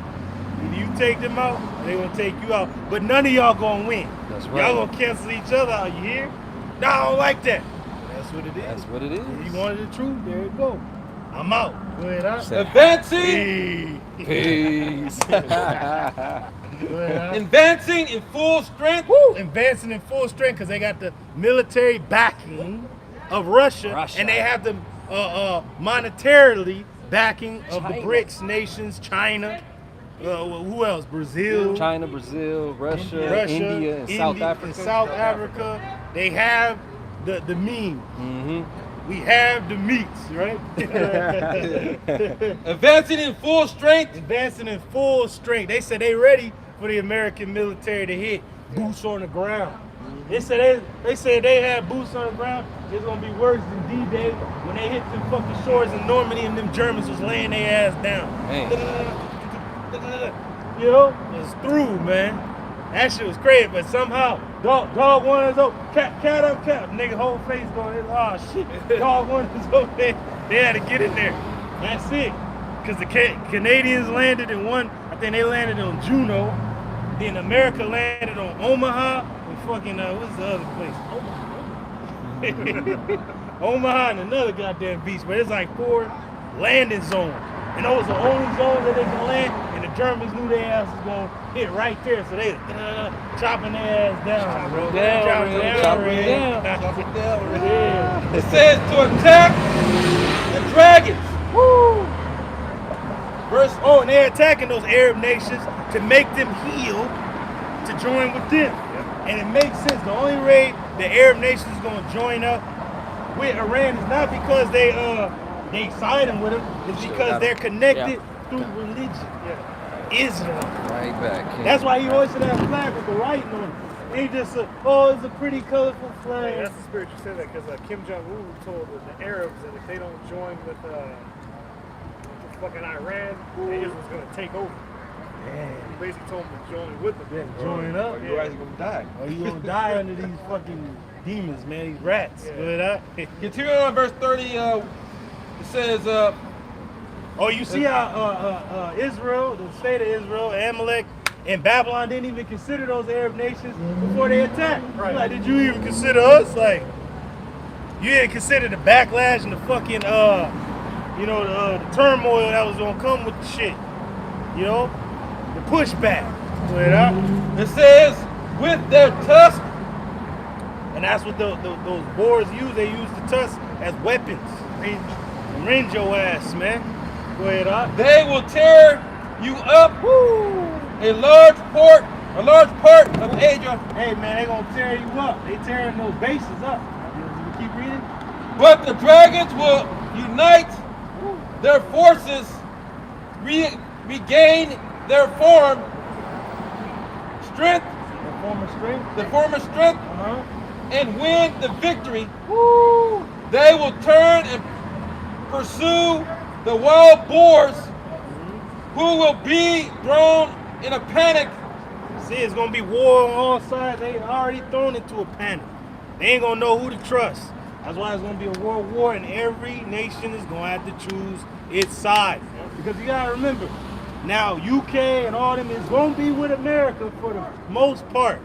if you take them out, they gonna take you out. But none of y'all gonna win. That's right. Y'all gonna cancel each other out, you hear? No, I don't like that. That's what it is. That's what it is. If you wanted the truth, there you go. I'm out. Go ahead, out. Advancing, Peace. Go ahead, out. advancing in full strength. Woo! Advancing in full strength because they got the military backing of Russia. And they have the monetarily backing of the BRICS nations, China, who else? Brazil, China, Brazil, Russia, India, and South Africa. and South Africa. They have the meme. Mm-hmm. We have the meats, right? Advancing in full strength. Advancing in full strength. They said they ready for the American military to hit boots on the ground. They said they had boots on the ground. It's gonna be worse than D-Day when they hit the fucking shores in Normandy and them Germans was laying their ass down. Man. You know, it's through, man. That shit was crazy, but somehow dog one is over. Cat up, cat. Nigga whole face going, oh shit. Dog one is over there. They had to get in there. That's it. Because the Canadians landed in one, I think they landed on Juneau. Then America landed on Omaha. And fucking, what's the other place? Omaha and another goddamn beach. But it's like 4 landing zones. And those are the only zones that they can land. And the Germans knew their ass was going to hit right there. So they chopping their ass down, bro. Chopping down. Yeah. It says to attack the dragons. Woo! And they're attacking those Arab nations to make them heal to join with them. And it makes sense. The only way the Arab nations is going to join up with Iran is not because they siding with them, it's because they're connected through religion. Islam. Right back. That's why he always said that flag with the writing on it. He just said, it's a pretty colorful flag. Yeah, that's the spirit you said that because Kim Jong-un told the Arabs that if they don't join with fucking Iran, Israel's going to take over. Man. He basically told them to join with them. Yeah, join up. You're actually gonna die. Or you gonna die under these fucking demons, man, these rats. Yeah. Continuing on verse 30, it says, you see how Israel, the state of Israel, Amalek, and Babylon didn't even consider those Arab nations before they attacked. Right. Like, did you even consider us? Like, you didn't consider the backlash and the fucking, the turmoil that was gonna come with the shit. You know? The pushback. it says, with their tusk, And that's what those boars use. They use the tusks as weapons. Range your ass, man. Go ahead, up. they will tear you up. A large part of Asia. Hey, man, they gonna tear you up. They tearing those bases up. You keep reading? But the dragons will unite their forces, regain their strength, The former strength. Uh-huh. and win the victory. They will turn and pursue the wild boars, who will be thrown in a panic. See, it's gonna be war on all sides. They already thrown into a panic. They ain't gonna know who to trust. That's why it's gonna be a world war, and every nation is gonna have to choose its side. Because you gotta remember, now UK and all them is gonna be with America for the most part.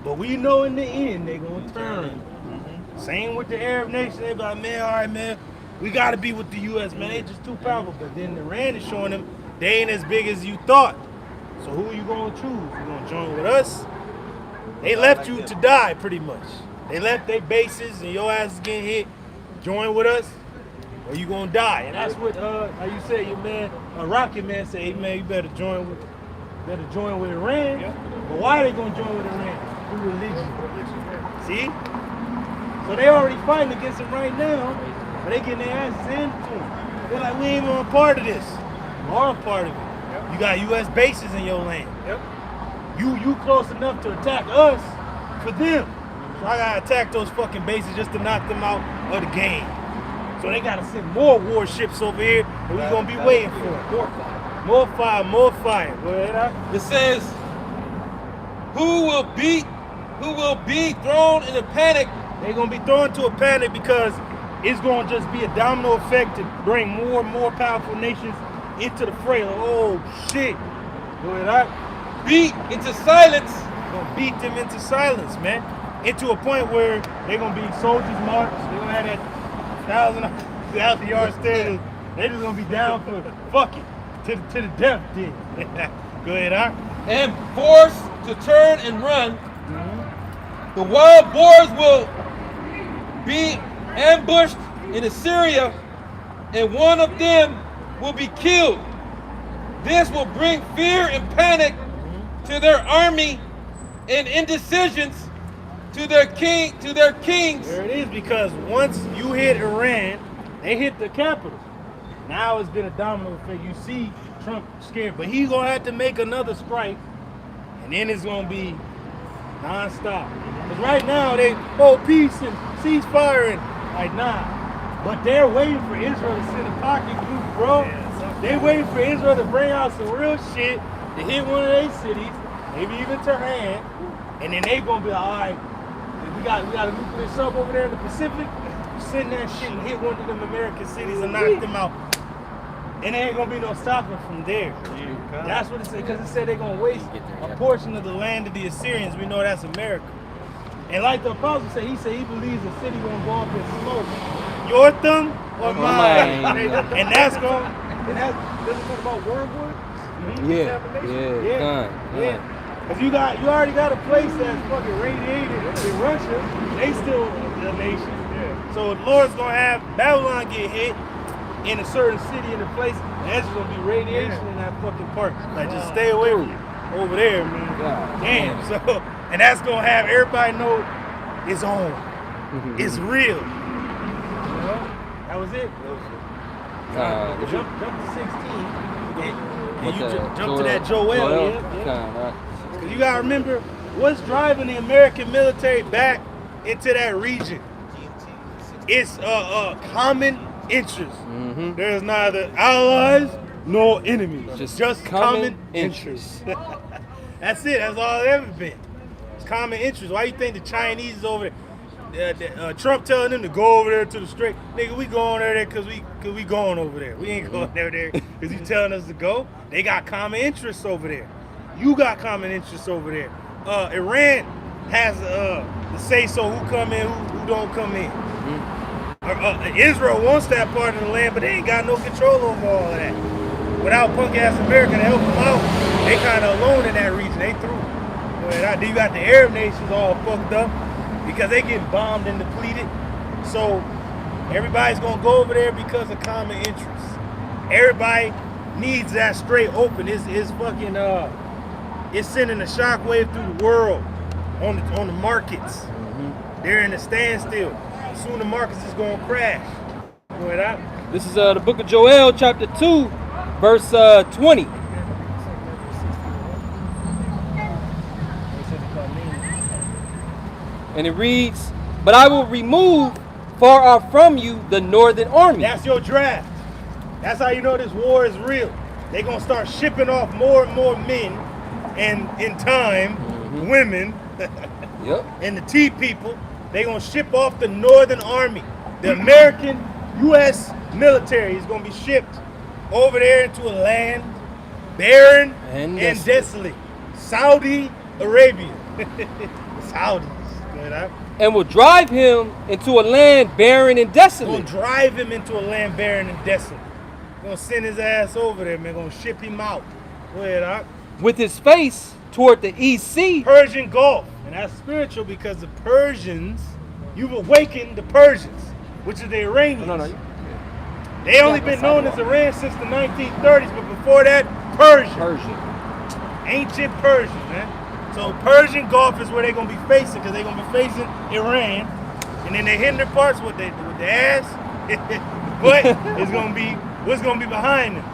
But we know in the end they gonna turn. Same with the Arab nation. They be like, man, all right, man, we gotta be with the US, man. They just too powerful. But then Iran is showing them they ain't as big as you thought. So who are you gonna choose? You gonna join with us? They left you to die, pretty much. They left their bases and your ass is getting hit. Join with us, or you gonna die. And that's what how you say your man, Rocket Man said, hey man, you better join with Iran. Yeah. But why are they gonna join with Iran? Through religion. See? So they already fighting against them right now, but they getting their asses into them. They're like, we ain't even a part of this. You are a part of it. Yep. You got US bases in your land. Yep. You close enough to attack us for them. So I gotta attack those fucking bases just to knock them out of the game. So they gotta send more warships over here, and we're gonna be waiting for it. More fire. Go ahead, huh? It says, who will be thrown in a panic. They're gonna be thrown into a panic because it's gonna just be a domino effect to bring more and more powerful nations into the fray. Like, oh shit. Go ahead, huh? Beat into silence. Gonna beat them into silence, man. Into a point where they're gonna be soldiers march. They're gonna have that 1,000 yard stand. They're just gonna be down for fuck it to the death. Then go ahead, huh? And forced to turn and run. The wild boars will be ambushed in Assyria, and one of them will be killed. This will bring fear and panic to their army and indecisions to their kings. There it is, because once you hit Iran, they hit the capital. Now it's been a domino effect. You see Trump scared, but he's gonna have to make another strike, and then it's gonna be non-stop. Because right now they peace and ceasefire and like nah. But they're waiting for Israel to send a pocket group, bro. They're waiting for Israel to bring out some real shit to hit one of their cities, maybe even Tehran, and then they gonna be like, all right, we got a nuclear sub over there in the Pacific, send that shit and hit one of them American cities and knock them out. And there ain't gonna be no stopping from there. That's what it said, because it said they're gonna waste a portion of the land of the Assyrians. We know that's America. And like the apostle said, he believes the city gonna go up in smoke. Your thumb or mine? And that's going, and that's, doesn't talk about wormwood? Yeah. Because you already got a place that's fucking radiated in Russia. They still a nation. Yeah. So the Lord's gonna have Babylon get hit in a certain city in a place, and that's gonna be radiation in that fucking park. Like just stay away from it over there, man. Damn. So, and that's gonna have everybody know it's on. It's real. You know? That was it. Jump to 16. And you jump to that Joel. Yeah. Because you gotta remember what's driving the American military back into that region. It's common interest. There's neither allies nor enemies. Just common interest. That's it. That's all it's ever been. It's common interest. Why you think the Chinese is over there? Trump telling them to go over there to the strait. Nigga, we going over there because we going over there. We ain't going over there because you telling us to go. They got common interests over there. You got common interests over there. Iran has the say so who come in, who don't come in. Israel wants that part of the land, but they ain't got no control over all of that. Without punk ass America to help them out, they kind of alone in that region. They through. Then you got the Arab nations all fucked up because they get bombed and depleted. So everybody's gonna go over there because of common interests. Everybody needs that straight open. It's fucking it's sending a shockwave through the world on the markets. They're in a standstill. Soon the markets is gonna crash. This is the book of Joel, chapter 2, verse 20. And it reads, "But I will remove far off from you the northern army." That's your draft. That's how you know this war is real. They're gonna start shipping off more and more men, and in time, women, and the tea people. They're gonna ship off the northern army. The American U.S. military is gonna be shipped over there into a land barren and desolate. Saudi Arabia. Saudis. And will drive him into a land barren and desolate. Gonna drive him into a land barren and desolate. Gonna send his ass over there, man. Gonna ship him out. Go ahead, Doc. With his face toward the East Sea. Persian Gulf. And that's spiritual because the Persians, you've awakened the Persians, which is the Iranians. They only been known as Iran since the 1930s, but before that, Persia. Ancient Persia, man. So Persian Gulf is where they're gonna be facing, because they're gonna be facing Iran, and then the hinder parts with the ass, but it's gonna be what's gonna be behind them.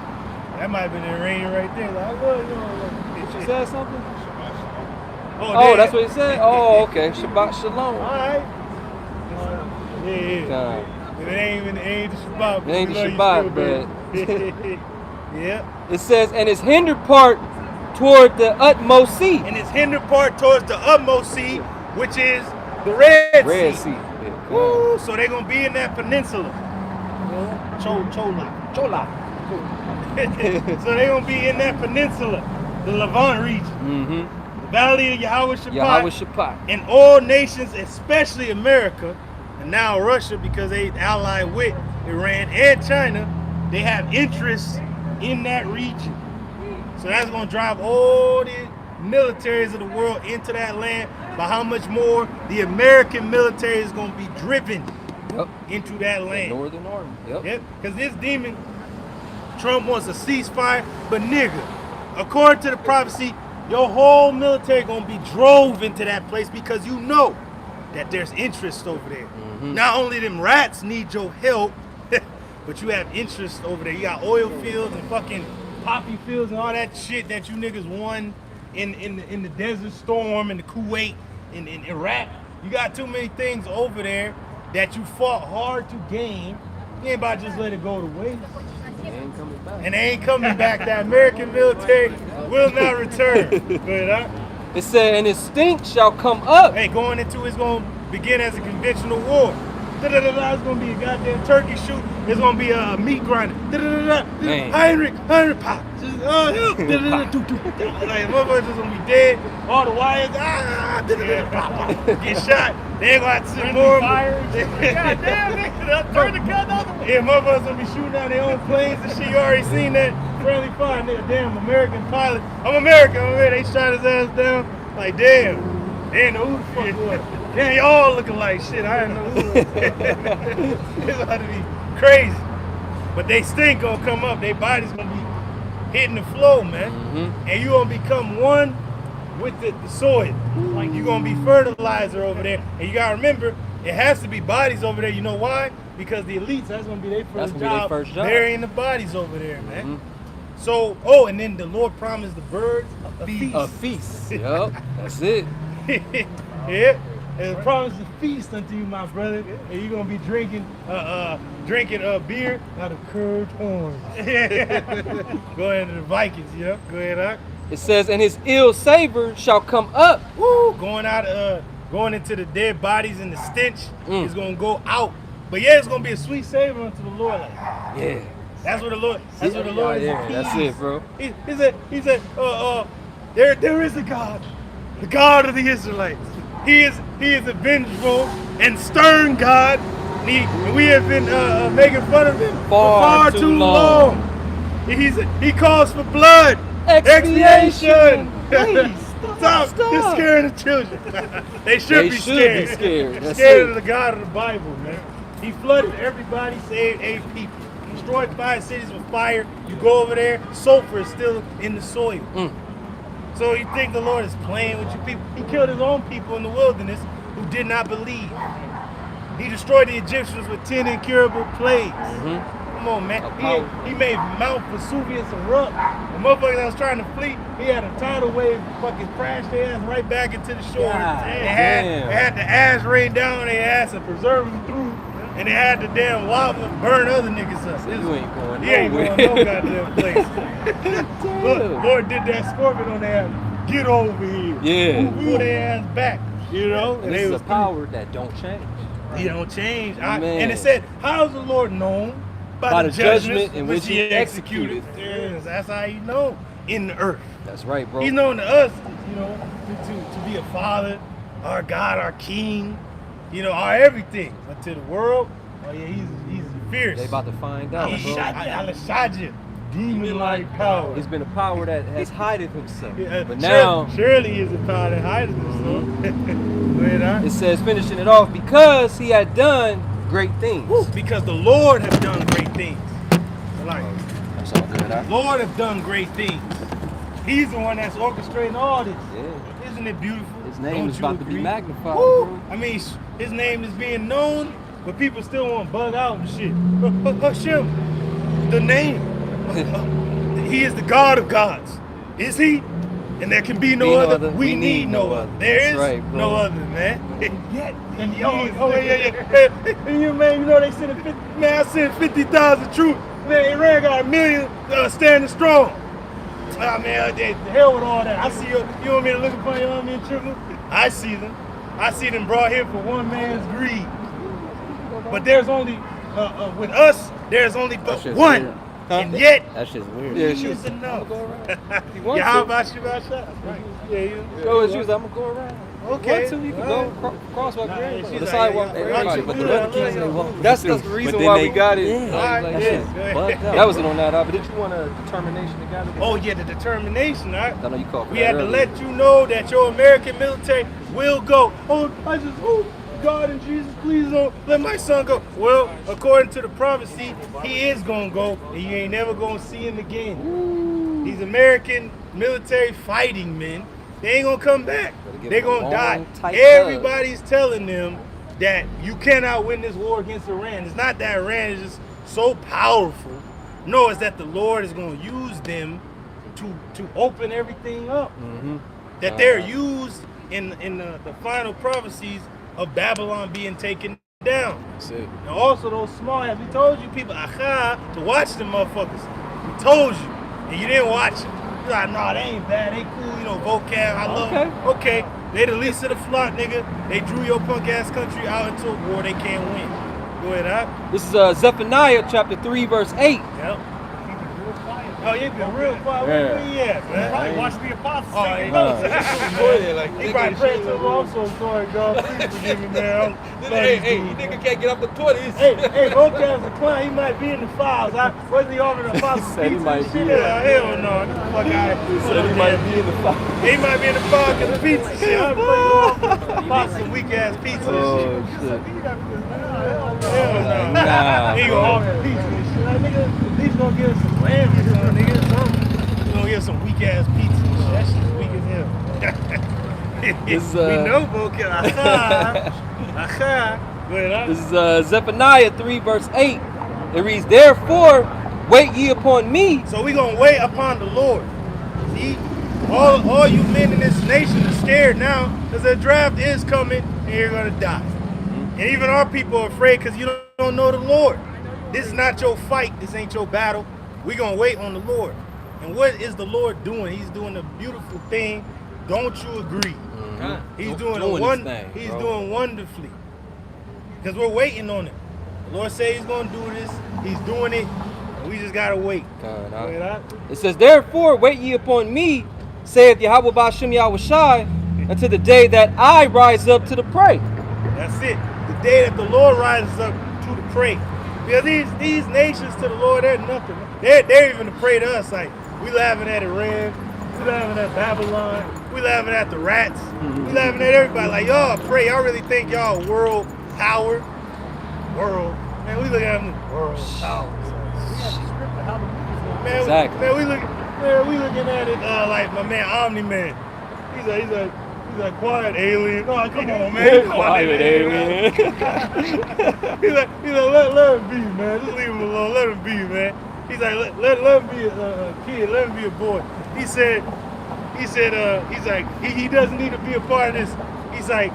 That might have been the Iranian right there. Like, you said something? Oh, that's what he said? Oh, okay. Shabbat Shalom. All right. Yeah. It ain't the Shabbat. It ain't the Shabbat, but yeah. It says, and his hinder part toward the utmost sea. And his hinder part towards the utmost sea, which is the Red Sea. Yeah. Woo, so they're gonna be in that peninsula. Chola. So they're gonna be in that peninsula, the Levant region. The Valley of Yahweh Shaphat. And all nations, especially America, and now Russia, because they allied with Iran and China, they have interests in that region. So that's gonna drive all the militaries of the world into that land. But how much more the American military is gonna be driven into that land. The Northern Army. Yep. Because this demon, Trump wants a ceasefire, but nigga, according to the prophecy, your whole military gonna be drove into that place because you know that there's interest over there. Not only them rats need your help, but you have interest over there. You got oil fields and fucking poppy fields and all that shit that you niggas won in the Desert Storm and the Kuwait in Iraq. You got too many things over there that you fought hard to gain. You ain't about to just let it go to waste. And they ain't coming back. That American military will not return. But It said, and his stink shall come up. Hey, going into it's gonna begin as a conventional war. It's gonna be a goddamn turkey shoot. It's gonna be a meat grinder. Man. Heinrich, pop. Like motherfuckers just gonna be dead. All the wires, get shot. They ain't gonna have to see more. Goddamn, nigga, turn the gun the other way. Yeah, motherfuckers gonna be shooting out their own planes and shit. You already seen that. Friendly fire, nigga, damn American pilot. I'm American, They shot his ass down. Like, damn. They didn't know who the fuck it was. Damn, y'all looking like shit. I didn't know who it was. It's about to be crazy. But they stink gonna come up. Their body's gonna be hitting the flow, man. And you gonna become one with the soil. Like, you gonna be fertilizer over there. And you gotta remember, it has to be bodies over there. You know why? Because the elites, that's gonna be their first job. Burying the bodies over there, man. So, and then the Lord promised the birds a feast. A feast. Yup, that's it. Yeah. And promise to feast unto you, my brother. And you're gonna be drinking beer out of curved horns. Go ahead to the Vikings, Go ahead, Huck. It says, and his ill savor shall come up. Woo! Going into the dead bodies and the stench is gonna go out. But yeah, it's gonna be a sweet savor unto the Lord. Like, Yeah. That's what the Lord. That's what the Lord is. That's it, bro. He said, there is a God, the God of the Israelites. He is a vengeful and stern God. And we have been making fun of him for far too long. He calls for blood, expiation. Please, Stop. You're scaring the children. They should be scared. That's Scared it. of the God of the Bible, man. He flooded everybody, saved 8 people. Destroyed 5 cities with fire. You go over there, sulfur is still in the soil. So you think the Lord is playing with you people? He killed his own people in the wilderness who did not believe. He destroyed the Egyptians with 10 incurable plagues. Come on, man. He made Mount Vesuvius erupt. The motherfucker that was trying to flee, he had a tidal wave fucking crash their ass right back into the shore. They had the ash rain down on their ass and preserve them through. And they had the damn lava burn other niggas up. You ain't going He ain't nowhere. going no goddamn place. Lord did that scorpion on their ass. Get over here. Yeah. Pull their ass back. And this is a power that don't change. He don't change. Man. And it said, how is the Lord known? By the judgment in which he executed. Yes, that's how he known in the earth. That's right, bro. He's known to us, to be a father, our God, our king, our everything. But to the world, he's fierce. They about to find out, He's bro. demon-like power. He's been a power that has hided himself. But now, now, surely he is a power that hides himself. Go ahead, huh? it says, finishing it off, because he had done great things. Because the Lord have done great things. Like, That's all good, huh? Lord have done great things. He's the one that's orchestrating all this. Yeah. Isn't it beautiful? His name Don't is you about to be agree? magnified, Woo! bro. I mean, his name is being known, but people still want to bug out and shit. Shem, the name. He is the God of gods. Is he? And there can be no other. We need no other. There is no other, man. Yeah. And And you, man, they sent 50. Man, I sent 50,000 troops. Man, Iran got 1 million standing strong. Ah, man, the hell with all that. I see you. You want me to look upon your army and triple? I see them. I see them brought here for one man's greed. But there's only, with us, there's only but one. Weird. And yet, That shit's weird. Yeah, he is enough. want How to. about you, about shot? Right. Yeah, you. Go as you, I'm gonna go around. Okay. Want to, you can go crosswalk there. she's The like, sidewalk. yeah, Everybody, yeah, but yeah, the other yeah, kids, yeah. they walk. That's the reason then why they- we got it. All right, Like yeah, shit. go ahead. Bugged out. That wasn't on that, but did you want a determination to gather? Oh yeah, the determination. All right. I know you called for We that had to earlier. let you know that your American military will go. Oh, God and Jesus, please don't let my son go. Well, according to the prophecy, he is gonna go, and you ain't never gonna see him again. These American military fighting men, they ain't gonna come back. give They're them a gonna die. long, tight Everybody's telling them that you cannot win this war against Iran. It's not that Iran is just so powerful. No, it's that the Lord is gonna use them to open everything up. That they're used in the final prophecies of Babylon being taken down. That's it. And also those small ass, we told you people, to watch them motherfuckers. We told you, and you didn't watch them. He's like, nah, they ain't bad. They cool, you know, vocab. I love Okay. them. Okay. They the least of the flock, nigga. They drew your punk ass country out into a war they can't win. Go ahead, huh? This is Zephaniah chapter 3, verse 8. Yep. Oh, you been real quiet. Yeah. Where you at, man? Probably watch the apostles. Oh, take he notes. He probably prayed to him. I'm so sorry, God. Please forgive me, man. Hey, nigga can't get off the toilet. Hey, vocab's a clown. He might be in the files. Where's the over the apostles? Said he might be. Yeah, hell no. Get the fuck out of here. Said he might be in the fire. He might be in the file because of pizza shit. I'm fucking some weak ass pizza and shit. Hell no. Nah, He gonna offer pizza and shit. Like, nigga, at least gonna give us some lamb or something, nigga. Something. He gonna give us some weak ass pizza and shit. That shit's weak as hell. This, we know vocab. Aha. Go ahead, huh? This is Zephaniah 3, verse 8. It reads, therefore, wait ye upon me. So we gonna wait upon the Lord. See, all you men in this nation are scared now because the draft is coming and you're gonna die. And even our people are afraid because you don't know the Lord. This is not your fight. This ain't your battle. We gonna wait on the Lord. And what is the Lord doing? He's doing a beautiful thing. Don't you agree? He's doing wonderfully. Because we're waiting on it. The Lord said he's gonna do this. He's doing it. And we just gotta wait. It says, therefore, wait ye upon me, saith Yahweh Ba'ashem Yahushai, until the day that I rise up to the prey. That's it. The day that the Lord rises up to the prey. Because these nations to the Lord, they're nothing. They're even a prey to us. Like, we laughing at Iran. We laughing at Babylon. We laughing at the rats. We laughing at everybody. Like, y'all pray. Y'all really think y'all world power? World. Man, we look at them world power. Man, Exactly. we looking at it like my man Omni-Man. He's like quiet alien. Oh, come on, man. Quiet alien. he's like let him be, man. Just leave him alone. Let him be, man. He's like let him be a kid. Let him be a boy. He said he's like he doesn't need to be a part of this. He's like,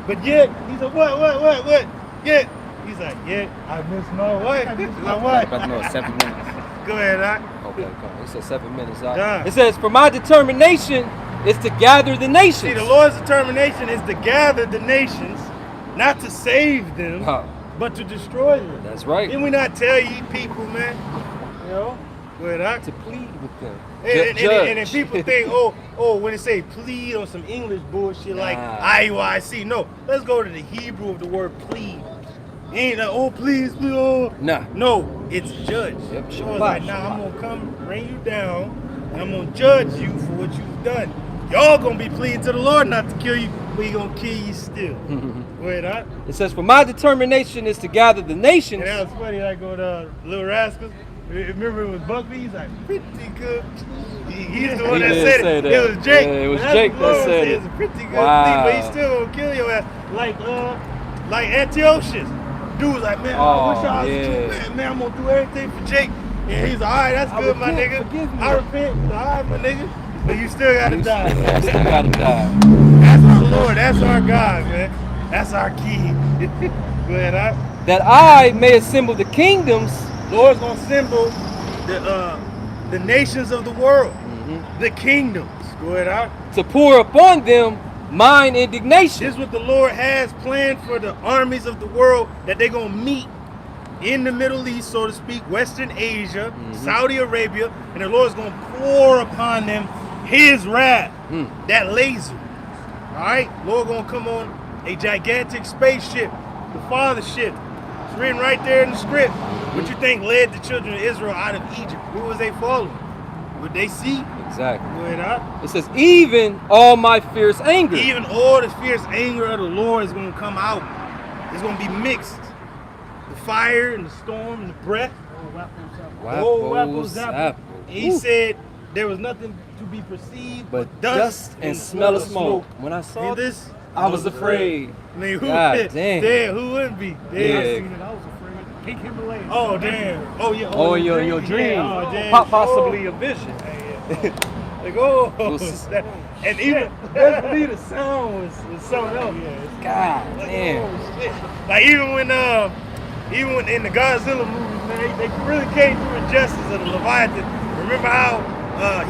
but yet he's like what? Yet he's like, yeah, I miss my wife. He's like, what? About to know it's 7 minutes. Go ahead, Doc. Okay, come on. It says 7 minutes. Yeah. It says, for my determination is to gather the nations. See, the Lord's determination is to gather the nations, not to save them, but to destroy them. That's right. Didn't we not tell ye people, man? You know? Go ahead, Doc. To plead with them. And then people think, oh, when they say plead on some English bullshit like IUIC. No, let's go to the Hebrew of the word plead. It ain't like, oh, please, oh. Nah. No, it's judge. Yep, So it's like, nah, I'm gonna come bring you down, and I'm gonna judge you for what you've done. Y'all gonna be pleading to the Lord not to kill you, but he gonna kill you still. Go ahead, huh? It says, for my determination is to gather the nations. And that was funny, like go to Little Rascals. Remember it was Buckby? He's like, pretty good. He's the one that said it. It was Jake. Yeah, it was Jake that said it. It's a pretty good Wow. thing, but he's still gonna kill your ass. Like Antiochus. Dude was like, man, I wish I was you, man, I'm gonna do everything for Jake. And he's like, all right, that's good, my nigga. Forgive me. I repent. All right, my nigga. But you still gotta die. Still gotta die. That's our Lord. That's our God, man. That's our King. Go ahead, huh? That I may assemble the kingdoms. Lord's gonna assemble the nations of the world, the kingdoms. Go ahead, out. To pour upon them mine indignation. This is what the Lord has planned for the armies of the world, that they're gonna meet in the Middle East, so to speak, Western Asia, Saudi Arabia, and the Lord's gonna pour upon them his wrath, that laser. All right, Lord gonna come on a gigantic spaceship, the Father ship. It's written right there in the script. What you think led the children of Israel out of Egypt? Who was they following? Would they see? Exactly. Go ahead, huh? It says, even all my fierce anger. Even all the fierce anger of the Lord is going to come out. It's going to be mixed. The fire and the storm and the breath. He said there was nothing to be perceived but dust and smell of smoke. When I saw this, I was afraid. I mean, God damn. Damn, who wouldn't be? Yeah. I was afraid. Pink Himalayas. Oh, damn. Oh, yeah. Oh, your dream. Oh, damn. Possibly a vision. Like, oh, and even best believe the sound was something else. God Like, damn. oh, shit. Like even when in the Godzilla movies, man, they really came through the justice of the Leviathan. Remember how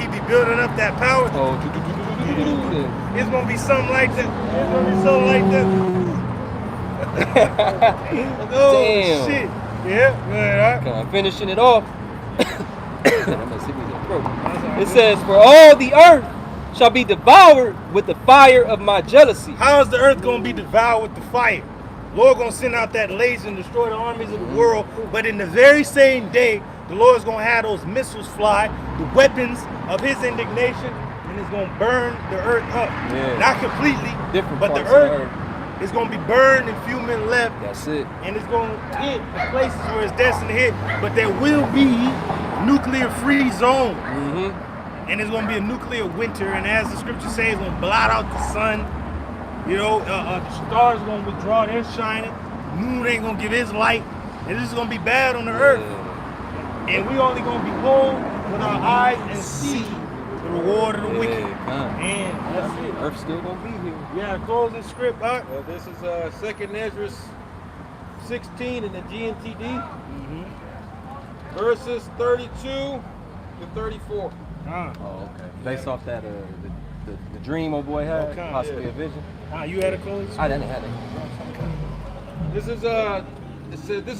he be building up that power. Oh, It's gonna be something like that. It's gonna be something like that. Oh Damn. shit. Yeah, good, all right. kind of finishing it off. That must hit me in the throat. It says, "For all the earth shall be devoured with the fire of my jealousy." How is the earth gonna be devoured with the fire? Lord gonna send out that laser and destroy the armies of the world, but in the very same day, the Lord's gonna have those missiles fly, the weapons of his indignation, and it's gonna burn the earth up. Yeah. Not completely, Different but the parts of the earth is gonna be burned and few men left, That's it. and it's gonna hit the places where it's destined to hit, but there will be nuclear-free zones. Mm-hmm. And it's gonna be a nuclear winter, and as the scripture says, it's gonna blot out the sun. You know, the stars are gonna withdraw their shining. The moon ain't gonna give his light, and this is gonna be bad on the earth. And we only gonna behold with our eyes and see the reward of the wicked. And that's it. Earth still gonna be here. Yeah, closing script. This is Second Ezra 16 in the GNTD, verses 32 to 34. Oh, okay. Based off that, the dream old boy had, Okay, possibly yeah. a vision. You had a closing script? I didn't have it. This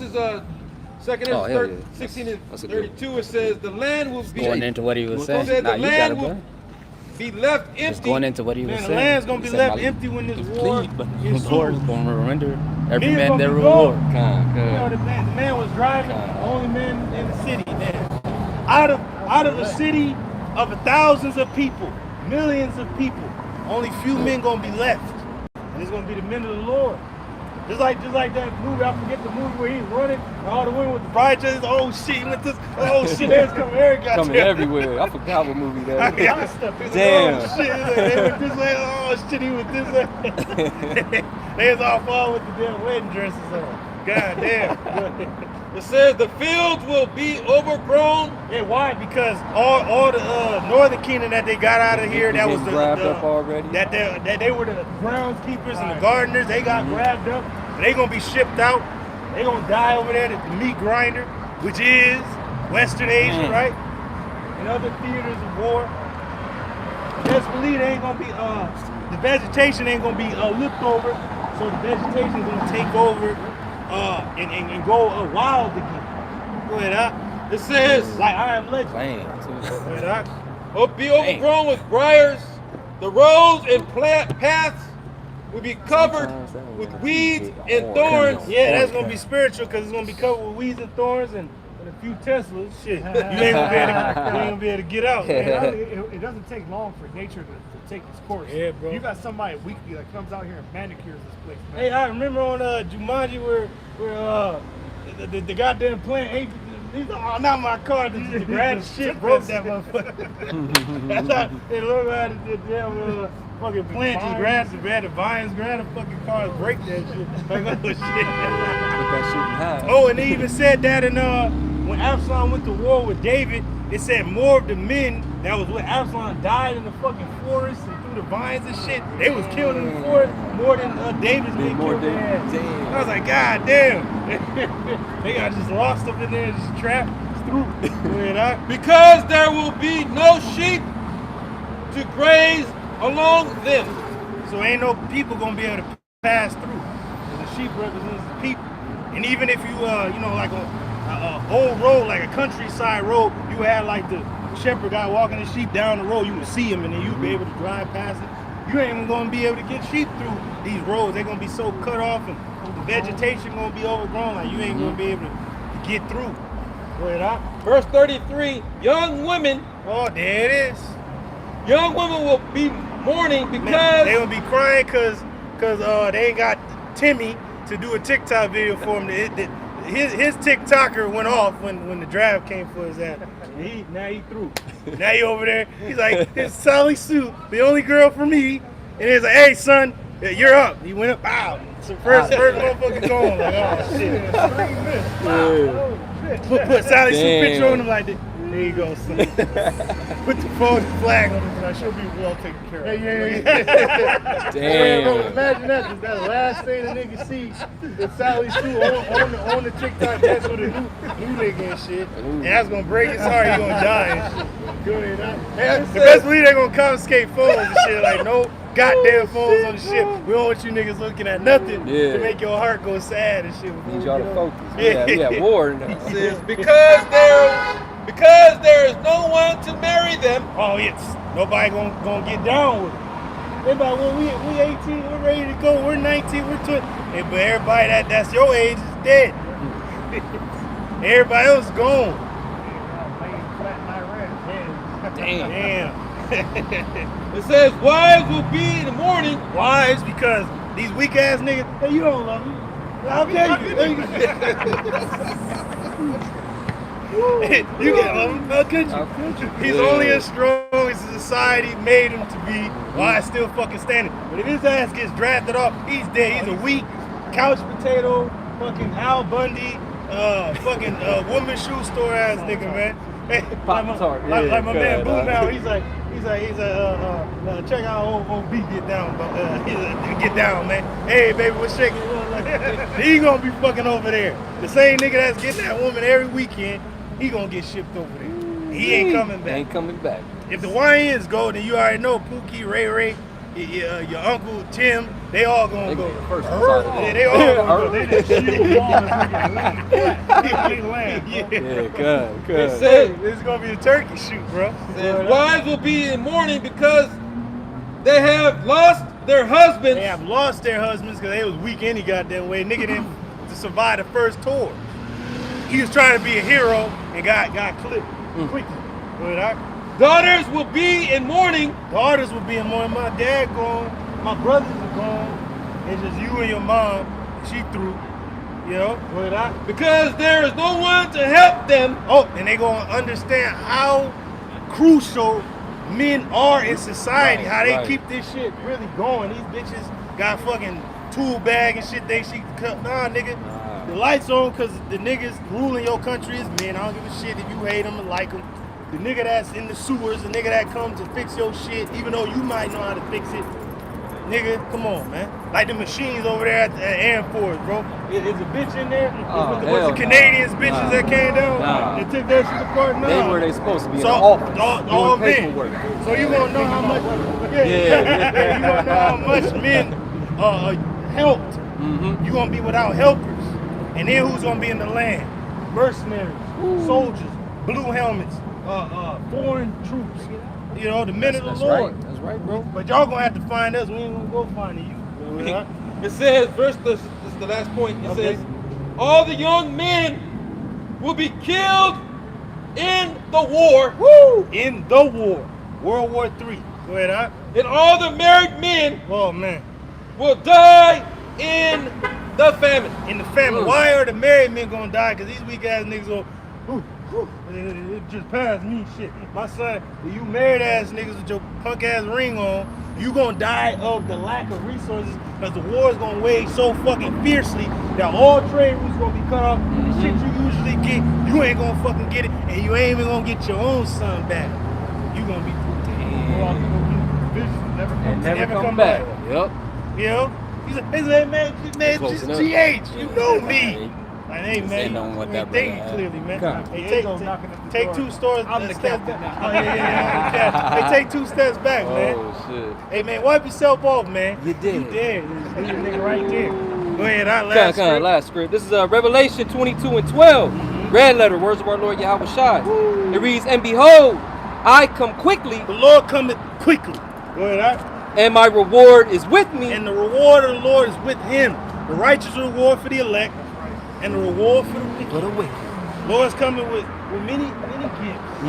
is Second Oh, hell Ezra yeah. 16 and That's a good 32. It says the land will be Going into what he was It saying. said Nah, the you got land it, will bro. be left Just empty. going into what he was Man, the saying. land's gonna be He said, left "My empty when this is war pleased, but the ensues." Lord is going to render every Men man gonna their be reward." gone. You know, the man was driving, the only man in the city. Man. Out of a city of thousands of people, millions of people, only few men gonna be left, and it's gonna be the men of the Lord. Just like that movie, I forget the movie where he's running, and all the women with the bride dresses. Oh shit, he went this. Oh shit, there's coming every goddamn. Coming everywhere. I forgot what movie that Yeah, is. Damn. Damn. Oh shit, they went this way. Oh shit, he went this way. They was all fall with the damn wedding dresses on. God damn. It says the fields will be overgrown. Yeah, why? Because all the northern kingdom that they got out of here, that was the grabbed up already. that they were the groundskeepers and the gardeners. They got grabbed up. They gonna be shipped out. They gonna die over there at the meat grinder, which is Western Asia, right? And other theaters of war. Best believe they ain't gonna be the vegetation ain't gonna be looked over, so the vegetation is gonna take over and go wild again. Go ahead, It says like I am legend. Damn. Go ahead, will be overgrown with briars. The roads and paths will be covered with weeds and thorns. Yeah, that's gonna be spiritual because it's gonna be covered with weeds and thorns and a few Teslas. Shit, you ain't gonna be able to get out. Man. It doesn't take long for nature to take its course. Yeah, bro. You got somebody weekly that comes out here and manicures this place, man. Hey, I remember on Jumanji where the goddamn plant ate. These are not my car. The grass shit broke that motherfucker. That's how it looked like the damn fucking plant just grabbed the vines, grabbed the fucking cars, break that shit. Like, oh shit. Put that shit in half. Oh, and they even said that in when Absalom went to war with David, it said more of the men that was with Absalom died in the fucking forest and through the vines and shit. They was killed in the forest more than David's been more killed. than damn. I was like, God damn. They got just lost up in there, just trapped. Through. Because there will be no sheep to graze along them. So ain't no people gonna be able to pass through. The sheep represents the people. And even if you like a old road, like a countryside road, you had like the shepherd guy walking the sheep down the road, you would see him and then you'd be able to drive past it. You ain't even gonna be able to get sheep through these roads. They're gonna be so cut off and the vegetation gonna be overgrown, like you ain't gonna be able to get through. Go ahead, Verse 33, young women. Oh, there it is. Young women will be mourning because they will be crying because they ain't got Timmy to do a TikTok video for him. His TikToker went off when the draft came for his ass. Now he through. Now he over there. He's like, it's Sally Sue, the only girl for me. And he's like, hey son, you're up. He went up. Wow. So first motherfucker going. Like, oh shit. Put Sally Sue picture on him like that. There you go, son. Put the phone flag on him. She'll be well taken care of. Yeah. Damn. Bro, imagine that. Just that last thing the nigga see is Sally Sue on the TikTok dance with a new nigga and shit. And that's gonna break his heart. He gonna die and shit. Good, huh? The best believe they gonna confiscate phones and shit. Like, no goddamn phones on the ship. We don't want you niggas looking at nothing to make your heart go sad and shit. Need y'all to focus. Yeah. Yeah, war. It says, because there is no one to marry them. Oh, yes. Nobody gonna get down with it. Everybody, well, we 18, we're ready to go. We're 19, we're 20. Hey, but everybody that's your age is dead. Everybody else gone. Damn. It says, wives will be in the morning. Why? It's because these weak ass niggas, hey, you don't love me. I'll tell you. You can't love him. How could you? He's only as strong as society made him to be. Why it's still fucking standing. But if his ass gets drafted off, he's dead. He's a weak couch potato, fucking Al Bundy, fucking woman shoe store ass nigga, man. Hey, like my man Boo now, he's like, check out old B get down, get down, man. Hey, baby, what's shaking? He gonna be fucking over there. The same nigga that's getting that woman every weekend, he gonna get shipped over there. He ain't coming back. Ain't coming back. If the YNs go, then you already know Pookie, Ray, your uncle Tim, they all gonna go. First Yeah, they all gonna go. They just shoot balls. Yeah, good. It says, This is gonna be a turkey shoot, bro. wives will be in mourning because they have lost their husbands. They have lost their husbands because they was weak any goddamn way. Nigga didn't to survive the first tour. He was trying to be a hero and got clipped quickly. But Daughters will be in mourning. daughters will be in mourning. My dad gone, my brothers are gone. It's just you and your mom. She through. You know? Because there is no one to help them. Oh, and they gonna understand how crucial men are in society, how they keep this shit really going. These bitches got fucking tool bag and shit cut. Nah, nigga. The lights on because the niggas ruling your country is men. I don't give a shit if you hate them or like them. The nigga that's in the sewers, the nigga that comes to fix your shit, even though you might know how to fix it. Nigga, come on, man. Like the machines over there at Air Force, bro. Is a bitch in there? Was the Canadians bitches that came down and took that shit apart? No. They were they supposed to be in the So, office. all doing men. paperwork. So you gonna know how much you gonna know how much men helped. You gonna be without helpers. And then who's gonna be in the land? Mercenaries, soldiers, blue helmets, foreign troops. You know, the men of the Lord. Right. That's right, bro. But y'all gonna have to find us. We ain't gonna go find you. It says, this is the last point. It says, all the young men will be killed in the war. Woo! In the war. World War III. Go ahead, And all the married men man. will die in the famine. In the famine. Why are the married men gonna die? Because these weak ass niggas go, it just passed me shit. My son, you married ass niggas with your punk ass ring on, you gonna die of the lack of resources because the war is gonna wage so fucking fiercely that all trade routes gonna be cut off. The shit you usually get, you ain't gonna fucking get it, and you ain't even gonna get your own son back. You gonna be Never come back. Yep. You know? He's like, man, GH, you know me. Like, hey, man, They know what that think brother clearly, man. Come. Hey, take 2 steps back. Hey, take 2 steps back, man. Oh, shit. Hey, man, wipe yourself off, man. You did. You did. There's a nigga right there. Go ahead, Last script. This is Revelation 22:12. Red letter, words of our Lord Yahweh Shai. It reads, and behold, I come quickly. The Lord cometh quickly. Go ahead, and my reward is with me. And the reward of the Lord is with him. The righteous reward for the elect, and the reward for the wicked. For the wicked. Lord's coming with many gifts.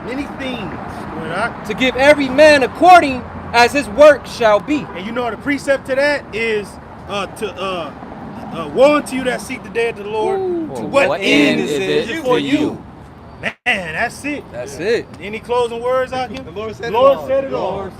Many things. Go ahead, to give every man according as his work shall be. And you know the precept to that is woe unto you that seek the day of the Lord. To what end is it for you? Man, that's it. That's it. Any closing words out here? The Lord said it all.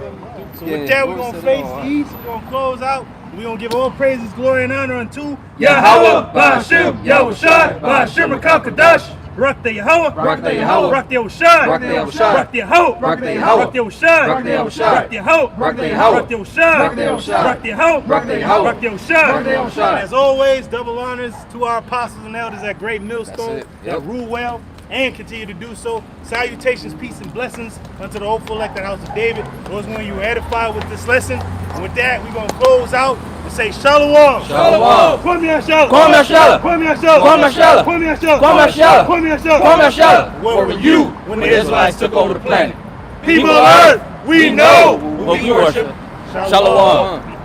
So with that, we're going to face east. We're going to close out. We're going to give all praises, glory, and honor unto Yahweh, Ba'ashem, Yahushai, Ba'ashem, Rakakadash. Rock the Yahweh, Rock the Yahweh, Rock the Yahushai, Rock the Yahushai, Rock the Yahweh, Rock the Yahweh, Rock the Yahushai, Rock the Yahushai, Rock the Yahweh, Rock the Yahweh, Rock the Yahushai, Rock the Yahushai, Rock the Yahweh, Rock the Yahweh, Rock the Yahushai. Rock the Yahushai. As always, double honors to our apostles and elders at Great Millstone That's it. that rule well. and continue to do so. Salutations, peace, and blessings unto the hopeful elect, the house of David. Those when you were edified with this lesson. And with that, we're going to close out and say Shalom. Shalom. Kwame Ashala. Kwame Ashala. Kwame Ashala. Kwame Ashala. Kwame Ashala. Kwame Ashala. Kwame Ashala. Kwame Ashala. Where were you when the Israelites took over the planet? People of Earth, we know what we worship. Shalom.